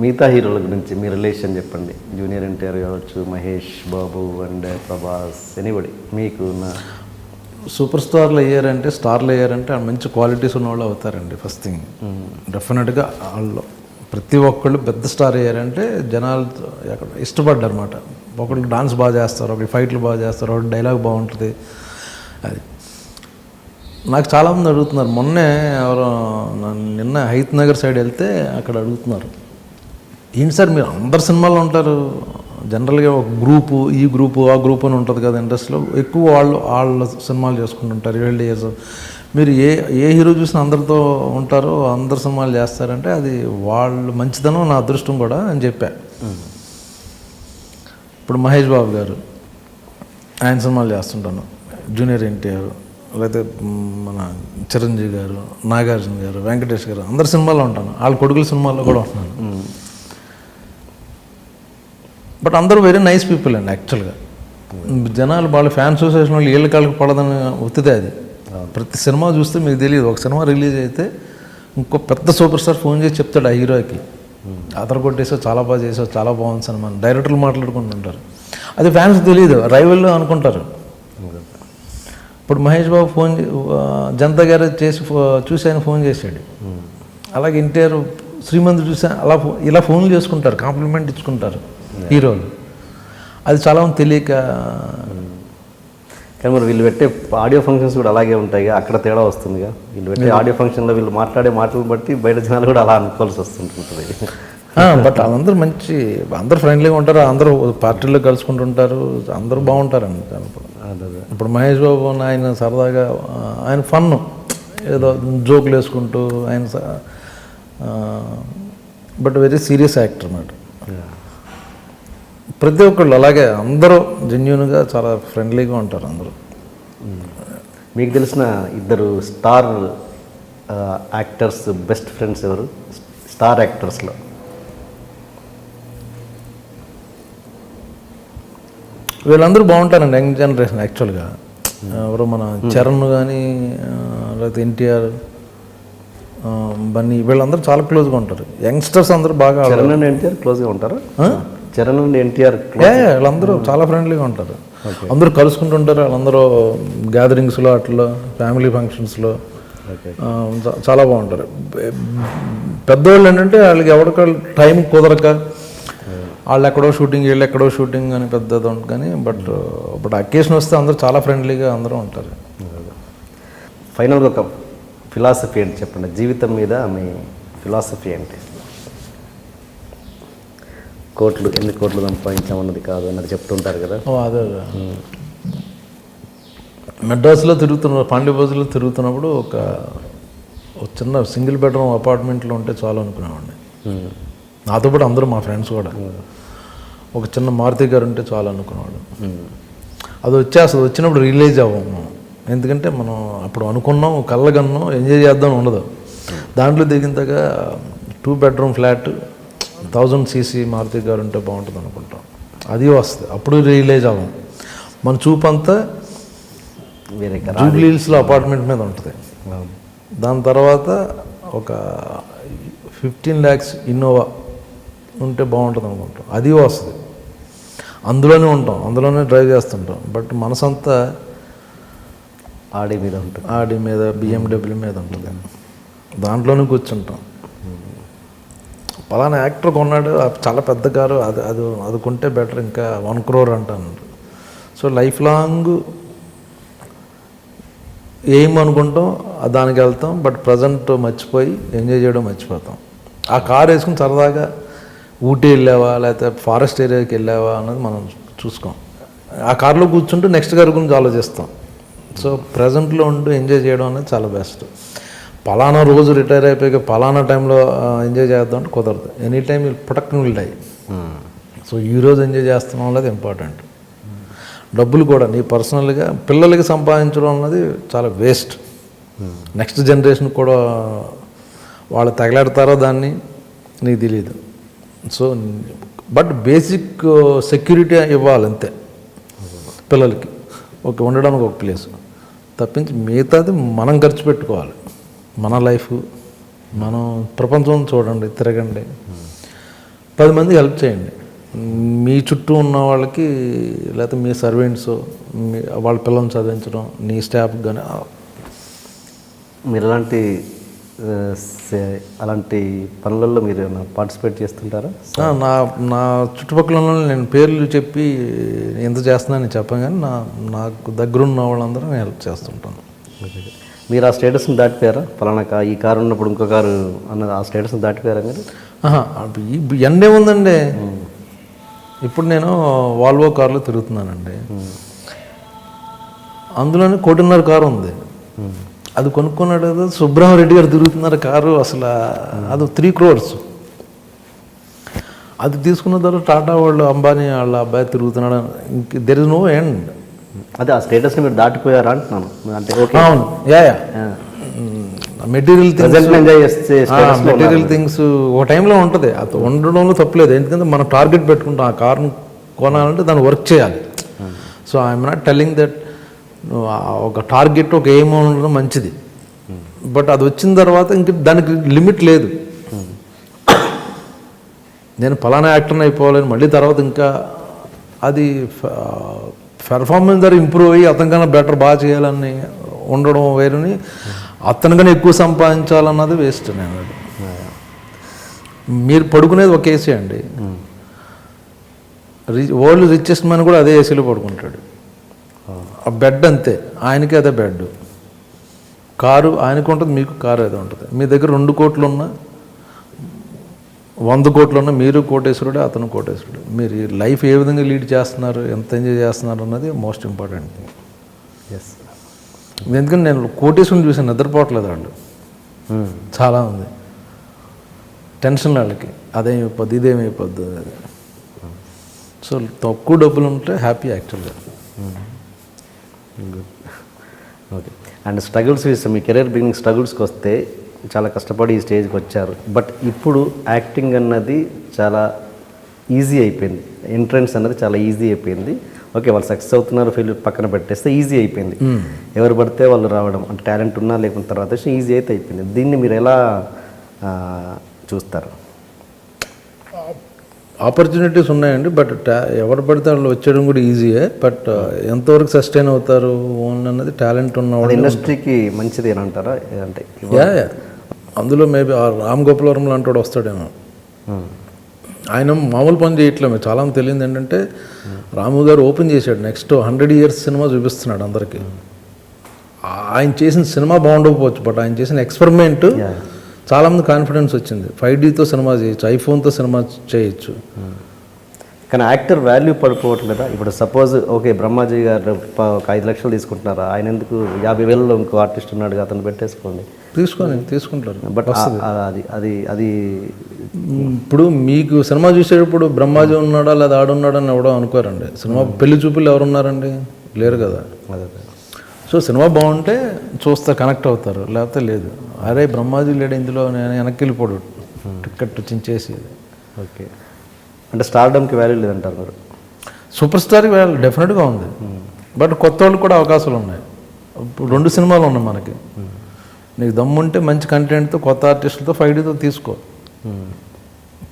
మిగతా హీరోల గురించి మీ రిలేషన్ చెప్పండి. జూనియర్ ఎన్టీఆర్ కావచ్చు, మహేష్ బాబు అండ్ ప్రభాస్, ఎనీబడి మీకు నా సూపర్ స్టార్లు అయ్యారంటే, స్టార్లు అయ్యారంటే మంచి క్వాలిటీస్ ఉన్నవాళ్ళు అవుతారండి. ఫస్ట్ థింగ్ డెఫినెట్గా వాళ్ళు ప్రతి ఒక్కళ్ళు పెద్ద స్టార్ అయ్యారంటే జనాలు అక్కడ ఇష్టపడ్డారు అనమాట. ఒకళ్ళు డాన్స్ బాగా చేస్తారు, ఒకళ్ళు ఫైట్లు బాగా చేస్తారు, ఒకళ్ళు డైలాగ్ బాగుంటుంది. అది నాకు చాలామంది అడుగుతున్నారు. మొన్నే ఎవరో నిన్న హైత్ నగర్ సైడ్ వెళ్తే అక్కడ అడుగుతున్నారు, ఏంటి సార్ మీరు అందరు సినిమాల్లో ఉంటారు, జనరల్గా ఒక గ్రూపు, ఈ గ్రూపు ఆ గ్రూప్ అని ఉంటుంది కదా ఇండస్ట్రీలో, ఎక్కువ వాళ్ళ సినిమాలు చేసుకుంటుంటారు 12 years. మీరు ఏ హీరో చూసినా అందరితో ఉంటారో, అందరు సినిమాలు చేస్తారంటే అది వాళ్ళు మంచిదనం, నా అదృష్టం కూడా అని చెప్పా. ఇప్పుడు మహేష్ బాబు గారు, ఆయన సినిమాలు చేస్తుంటాను, జూనియర్ ఎన్టీఆర్, లేకపోతే మన చిరంజీవి గారు, నాగార్జున గారు, వెంకటేష్ గారు, అందరు సినిమాల్లో ఉంటాను, వాళ్ళ కొడుకుల సినిమాల్లో కూడా ఉంటున్నాను. బట్ అందరూ వెరీ నైస్ పీపుల్ అండి. యాక్చువల్గా జనాలు వాళ్ళ ఫ్యాన్ అసోసియేషన్ వాళ్ళు ఏళ్ళ కాళ్ళకి పడదని ఒత్తిదే అది. ప్రతి సినిమా చూస్తే మీకు తెలియదు, ఒక సినిమా రిలీజ్ అయితే ఇంకో పెద్ద సూపర్ స్టార్ ఫోన్ చేసి చెప్తాడు ఆ హీరోకి, అతను కొట్టేసావు, చాలా బాగా చేసావు, చాలా బాగుంది సినిమా, డైరెక్టర్లు మాట్లాడుకుంటుంటారు. అది ఫ్యాన్స్ తెలియదు, రైవల్లో అనుకుంటారు. ఇప్పుడు మహేష్ బాబు ఫోన్ జనతా గ్యారేజ్ చేసి చూసి ఆయన ఫోన్ చేశాడు. అలాగే ఎన్టీఆర్ శ్రీమంత్ చూసా అలా ఇలా ఫోన్లు చేసుకుంటారు, కాంప్లిమెంట్ ఇచ్చుకుంటారు హీరోలు. అది చాలామంది తెలియక. కానీ మరి వీళ్ళు పెట్టే ఆడియో ఫంక్షన్స్ కూడా అలాగే ఉంటాయి, అక్కడ తేడా వస్తుందిగా. వీళ్ళు పెట్టే ఆడియో ఫంక్షన్లో వీళ్ళు మాట్లాడే మాటలు బట్టి బయట జనాలు కూడా అలా అనుకోవాల్సి వస్తుంటుంది. బట్ వాళ్ళందరూ మంచి, అందరూ ఫ్రెండ్లీగా ఉంటారు, అందరూ పార్టీల్లో కలుసుకుంటుంటారు, అందరూ బాగుంటారండి. ఇప్పుడు మహేష్ బాబు ఆయన సరదాగా, ఆయన ఫన్, ఏదో జోకులు వేసుకుంటూ ఆయన, బట్ వెరీ సీరియస్ యాక్టర్ అన్నమాట. ప్రతి ఒక్కళ్ళు అలాగే అందరూ జెన్యూన్గా చాలా ఫ్రెండ్లీగా ఉంటారు అందరూ. మీకు తెలిసిన ఇద్దరు స్టార్ యాక్టర్స్ బెస్ట్ ఫ్రెండ్స్ ఎవరు, స్టార్ యాక్టర్స్లో? వీళ్ళందరూ బాగుంటారండి, యంగ్ జనరేషన్. యాక్చువల్గా ఎవరో మన చరణ్ కానీ, లేకపోతే ఎన్టీఆర్, బన్నీ, వీళ్ళందరూ చాలా క్లోజ్గా ఉంటారు. యంగ్స్టర్స్ అందరూ బాగా. చరణ్ అండ్ ఎన్టీఆర్ క్లోజ్గా ఉంటారు. చరణ్ అండ్ ఎన్టీఆర్ వీళ్ళందరూ చాలా ఫ్రెండ్లీగా ఉంటారు, అందరూ కలుసుకుంటుంటారు. వాళ్ళందరూ గ్యాదరింగ్స్లో, అట్లా ఫ్యామిలీ ఫంక్షన్స్లో చాలా బాగుంటారు. పెద్దవాళ్ళు ఏంటంటే వాళ్ళకి ఎవరికాళ్ళు టైం కుదరక వాళ్ళు ఎక్కడో షూటింగ్, వీళ్ళు ఎక్కడో షూటింగ్ అని పెద్దది ఉంటుంది. కానీ బట్ అకేషన్ వస్తే అందరూ చాలా ఫ్రెండ్లీగా అందరూ ఉంటారు. ఫైనల్గా ఒక ఫిలాసఫీ ఏంటి చెప్పండి, జీవితం మీద మీ ఫిలాసఫీ ఏంటి? ఎన్ని కోట్లు సంపాదించామన్నది కాదు అన్నది చెప్తుంటారు కదా. అదే మెడ్రాస్లో పాండ్య బజార్లో తిరుగుతున్నప్పుడు ఒక చిన్న సింగిల్ బెడ్రూమ్ అపార్ట్మెంట్లో ఉంటే చాలు అనుకునేవాడిని. నాతో పాటు అందరూ మా ఫ్రెండ్స్ కూడా ఒక చిన్న మారుతి గారు ఉంటే చాలు అనుకునేవాడు. అది వచ్చినప్పుడు రిలీజ్ అవ్వము, ఎందుకంటే మనం అప్పుడు అనుకున్నాం, కళ్ళగన్నాం, ఎంజాయ్ చేద్దాం ఉండదు. దాంట్లో దిగినంతక 2 bedroom ఫ్లాట్ 1000 cc మారుతి గారు ఉంటే బాగుంటుంది అనుకుంటాం. అది వస్తుంది, అప్పుడు రియలైజ్ అవ్వం. మన చూపు అంతా వేరే జూబ్లీ హిల్స్లో అపార్ట్మెంట్ మీద ఉంటుంది. దాని తర్వాత ఒక 15 lakhs ఇన్నోవా ఉంటే బాగుంటుంది అనుకుంటాం. అది వస్తుంది, అందులోనే ఉంటాం, అందులోనే డ్రైవ్ చేస్తుంటాం. బట్ మనసంతా ఆడి మీద ఉంటుంది, ఆడి మీద, BMW మీద ఉంటుంది, దాంట్లోనే కూర్చుంటాం. పలానా యాక్టర్ కొన్నాడు, చాలా పెద్ద కారు, అది కొంటే బెటర్, ఇంకా 1 crore అంటాను. సో లైఫ్ లాంగ్ ఏం అనుకుంటాం దానికి వెళ్తాం, బట్ ప్రజెంట్ మర్చిపోయి ఎంజాయ్ చేయడం మర్చిపోతాం. ఆ కారు వేసుకుని సరదాగా ఊటీ వెళ్ళావా లేకపోతే ఫారెస్ట్ ఏరియాకి వెళ్ళావా అన్నది మనం చూసుకోం. ఆ కార్లో కూర్చుంటూ నెక్స్ట్ కారు గురించి ఆలోచిస్తాం. సో ప్రజెంట్లో ఉంటూ ఎంజాయ్ చేయడం అనేది చాలా బెస్ట్. పలానా రోజు రిటైర్ అయిపోయి పలానా టైంలో ఎంజాయ్ చేద్దాం అంటే కుదరదు. Any time product will die. So ఈరోజు ఎంజాయ్ చేస్తున్నాం అనేది ఇంపార్టెంట్. డబ్బులు కూడా నీ పర్సనల్గా పిల్లలకి సంపాదించడం అన్నది చాలా వేస్ట్. నెక్స్ట్ జనరేషన్ కూడా వాళ్ళు తగలాడతారో దాన్ని నీకు తెలియదు. సో బట్ బేసిక్ సెక్యూరిటీ ఇవ్వాలి అంతే పిల్లలకి, ఉండడానికి ఒక ప్లేస్ తప్పించి మిగతాది మనం ఖర్చు పెట్టుకోవాలి. మన లైఫ్ మనం ప్రపంచం చూడండి, తిరగండి, 10 మందికి హెల్ప్ చేయండి. మీ చుట్టూ ఉన్న వాళ్ళకి, లేకపోతే మీ సర్వెంట్స్, వాళ్ళ పిల్లల్ని చదివించడం, నీ స్టాఫ్కి కానీ. మీరు అలాంటి పనులలో మీరు ఏమైనా పార్టిసిపేట్ చేస్తుంటారా? నా చుట్టుపక్కల ఉన్న నేను పేర్లు చెప్పి ఎంత చేస్తున్నానని చెప్పాను, కానీ నాకు దగ్గరున్న వాళ్ళందరూ నేను హెల్ప్ చేస్తుంటాను. మీరు ఆ స్టేటస్ని దాటిపోయారా? పలానా ఈ కారు ఉన్నప్పుడు ఇంకో కారు అన్నది ఆ స్టేటస్ని దాటిపోయారా మీరు? ఎండే ఉందండి. ఇప్పుడు నేను వాల్వో కార్లో తిరుగుతున్నానండి. అందులోనే 1.5 కారు ఉంది. అది కొనుక్కున్నాడు కదా సుబ్రహ్మరెడ్డి గారు తిరుగుతున్నారు కారు, అసలు అది 3 crores. అది తీసుకున్న తర్వాత టాటా వాళ్ళు, అంబానీ వాళ్ళ అబ్బాయి తిరుగుతున్నాడు. ఇంక దెర్ ఇస్ నో ఎండ్. అదే ఆ స్టేటస్ని మీరు దాటిపోయారా అంటున్నాను. అంటే అవును, మెటీరియల్ థింగ్స్ ఒక టైంలో ఉంటుంది, అది ఉండడంలో తప్పలేదు. ఎందుకంటే మనం టార్గెట్ పెట్టుకుంటాం, ఆ కార్ను కొనాలంటే దాన్ని వర్క్ చేయాలి. So I'm not telling that ఒక టార్గెట్, ఒక ఎయిమ్ ఉండడం మంచిది, బట్ అది వచ్చిన తర్వాత ఇంక దానికి లిమిట్ లేదు. నేను ఫలానా యాక్టర్ని అయిపోవాలని మళ్ళీ తర్వాత ఇంకా అది పెర్ఫార్మెన్స్ ద్వారా ఇంప్రూవ్ అయ్యి అతనికన్నా బెటర్ బాగా చేయాలని ఉండడం వేరుని, అతనికన్నా ఎక్కువ సంపాదించాలన్నది వేస్ట్. నేను మీరు పడుకునేది ఒక ఏసీ అండి. వరల్డ్ రిచెస్ట్ మ్యాన్ కూడా అదే ఏసీలో పడుకుంటాడు. ఆ బెడ్ అంతే, ఆయనకి అదే బెడ్. కారు ఆయనకు ఉంటుంది, మీకు కారు అదే ఉంటుంది. మీ దగ్గర 2 కోట్లు ఉన్నా, 100 కోట్లు ఉన్నా, మీరు కోటేశ్వరుడే, అతను కోటేశ్వరుడు. మీరు ఈ లైఫ్ ఏ విధంగా లీడ్ చేస్తున్నారు, ఎంత ఎంజాయ్ చేస్తున్నారు అన్నది మోస్ట్ ఇంపార్టెంట్ థింగ్. ఎస్. ఎందుకంటే నేను కోటేశ్వరుని చూసి నిద్రపోవట్లేదు వాళ్ళు. చాలా ఉంది టెన్షన్ వాళ్ళకి, అదేమైపోద్ది, ఇదేమైపోద్ది. సో తక్కువ డబ్బులు ఉంటే హ్యాపీ యాక్చువల్గా. గుడ్. ఓకే. అండ్ స్ట్రగుల్స్ విషయం, మీ కెరీర్ బిగినింగ్ స్ట్రగుల్స్కి వస్తే చాలా కష్టపడి ఈ స్టేజ్కి వచ్చారు. బట్ ఇప్పుడు యాక్టింగ్ అన్నది చాలా ఈజీ అయిపోయింది, ఎంట్రన్స్ అన్నది చాలా ఈజీ అయిపోయింది. ఓకే, వాళ్ళు సక్సెస్ అవుతున్నారు, ఫెయిల్యూర్ పక్కన పెట్టేస్తే ఈజీ అయిపోయింది. ఎవరు పడితే వాళ్ళు రావడం, అంటే టాలెంట్ ఉన్నా లేకున్న తర్వాత ఈజీ అయితే అయిపోయింది. దీన్ని మీరు ఎలా చూస్తారు? ఆపర్చునిటీస్ ఉన్నాయండి, బట్ ఎవరు పడితే వాళ్ళు వచ్చేయడం కూడా ఈజీయే. బట్ ఎంతవరకు సస్టైన్ అవుతారు అన్నది టాలెంట్ ఉన్నవాడు. ఇండస్ట్రీకి మంచిది అని అంటారా? అంటే అందులో మేబీ రామ్ గోపాలవరం లాంటి వాడు వస్తాడేమో. ఆయన మామూలు పని చేయట్లేదు. చాలామంది తెలియదు ఏంటంటే, రాము గారు ఓపెన్ చేశాడు, నెక్స్ట్ 100 years సినిమా చూపిస్తున్నాడు అందరికీ. ఆయన చేసిన సినిమా బాగుండకపోవచ్చు, బట్ ఆయన చేసిన ఎక్స్పెరిమెంట్ చాలామంది కాన్ఫిడెన్స్ వచ్చింది. 5Dతో సినిమా చేయొచ్చు, ఐఫోన్తో సినిమా చేయొచ్చు. కానీ యాక్టర్ వాల్యూ పడిపోవట్లేదా? ఇప్పుడు సపోజ్ ఓకే, బ్రహ్మాజీ గారు ఒక 5 లక్షలు తీసుకుంటున్నారా, ఆయన ఎందుకు 50,000లో ఇంకో ఆర్టిస్ట్ ఉన్నాడు, అతను పెట్టేసుకోండి. తీసుకుంటారు. బట్ అది అది అది ఇప్పుడు మీకు సినిమా చూసేటప్పుడు బ్రహ్మాజీ ఉన్నాడా లేదా ఆడున్నాడా అని ఎవడో అనుకోరండి. సినిమా పెళ్లి చూపులు ఎవరున్నారండి? లేరు కదా. సో సినిమా బాగుంటే చూస్తారు, కనెక్ట్ అవుతారు, లేకపోతే లేదు. అరే బ్రహ్మాజీ లేడు ఇందులో, నేను వెనక్కి వెళ్ళిపోడు, టికెట్ చించేసి. ఓకే, అంటే స్టార్డమ్కి వాల్యూ లేదంటారు మీరు? సూపర్ స్టార్కి వాల్యూ డెఫినెట్గా ఉంది, బట్ కొత్త వాళ్ళకి కూడా అవకాశాలు ఉన్నాయి. ఇప్పుడు 2 సినిమాలు ఉన్నాయి మనకి. నీకు దమ్ముంటే మంచి కంటెంట్తో, కొత్త ఆర్టిస్టులతో 5Dతో తీసుకో.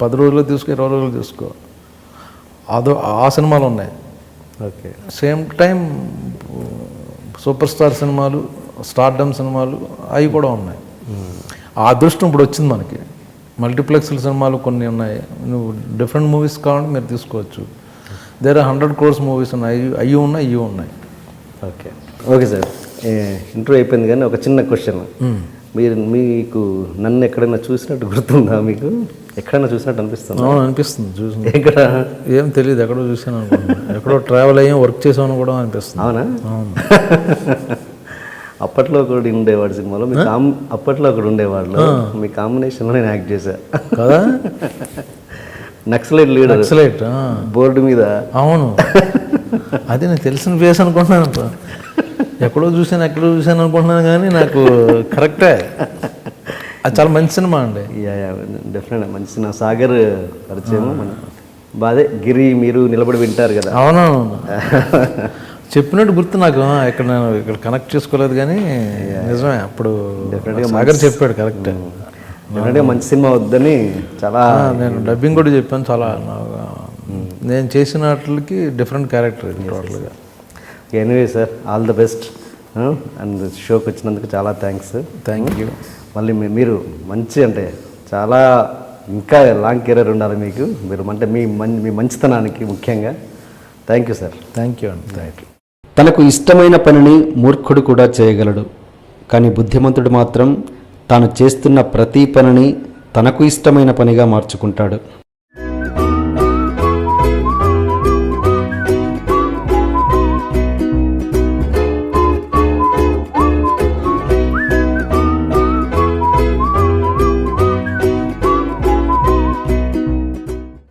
10 రోజుల్లో తీసుకో, 20 రోజులు తీసుకో. ఆ సినిమాలు ఉన్నాయి. Okay, same time super star సినిమాలు, స్టార్డమ్ సినిమాలు అవి కూడా ఉన్నాయి. ఆ అదృష్టం ఇప్పుడు వచ్చింది మనకి. మల్టీప్లెక్స్ల సినిమాలు కొన్ని ఉన్నాయి. నువ్వు డిఫరెంట్ మూవీస్ కావాలంటే మీరు తీసుకోవచ్చు. దేర్ 100 crores మూవీస్ ఉన్నాయి, అవి ఉన్నాయి, ఇవి ఉన్నాయి. ఓకే ఓకే సార్, ఇంటర్వ్యూ అయిపోయింది. కానీ ఒక చిన్న క్వశ్చన్, మీకు నన్ను ఎక్కడైనా చూసినట్టు గుర్తుందా? మీకు ఎక్కడైనా చూసినట్టు అనిపిస్తుంది? అవును, అనిపిస్తుంది. చూసి ఎక్కడ ఏం తెలియదు, ఎక్కడో చూసాను అనుకుంటున్నాను. ఎక్కడో ట్రావెల్ అయ్యాం, వర్క్ చేసాను కూడా అనిపిస్తుంది. అవునా? అవును. అప్పట్లో ఒకటి ఉండేవాడు సినిమాలో, అప్పట్లో ఒకటి ఉండేవాళ్ళు, మీ కాంబినేషన్లో నేను యాక్ట్ చేశా కదా. నక్సలైట్ లీడర్, నక్సలైట్ బోర్డు మీద. అవును, అది నేను తెలిసిన ఫేస్ అనుకుంటున్నాను. ఎక్కడో చూశాను అనుకుంటున్నాను, కానీ నాకు కరెక్టే. అది చాలా మంచి సినిమా అండి. డెఫినెట్ మంచి సినిమా. సాగర్ పరిచయం బాదే. గిరి మీరు నిలబడి వింటారు కదా. అవునవును, చెప్పినట్టు గుర్తు నాకు. ఇక్కడ కనెక్ట్ చేసుకోలేదు, కానీ నిజమే. అప్పుడు సాగర్ చెప్పాడు కరెక్ట్. డెఫినెట్గా మంచి సినిమా వద్దని చాలా నేను డబ్బింగ్ కూడా చెప్పాను. చాలా నేను చేసిన వాటికి డిఫరెంట్ క్యారెక్టర్ ఇది టోటల్గా. Anyway sir, all the best. And షోకి వచ్చినందుకు చాలా థ్యాంక్స్. Thank you. మళ్ళీ మీరు మంచి అంటే చాలా ఇంకా లాంగ్ కెరీర్ ఉండాలి మీకు. మీరు అంటే మీ మంచితనానికి ముఖ్యంగా thank you sir. Thank you అండి. Thank you. తనకు ఇష్టమైన పనిని మూర్ఖుడు కూడా చేయగలడు, కానీ బుద్ధిమంతుడు మాత్రం తాను చేస్తున్న ప్రతి పనిని తనకు ఇష్టమైన పనిగా మార్చుకుంటాడు.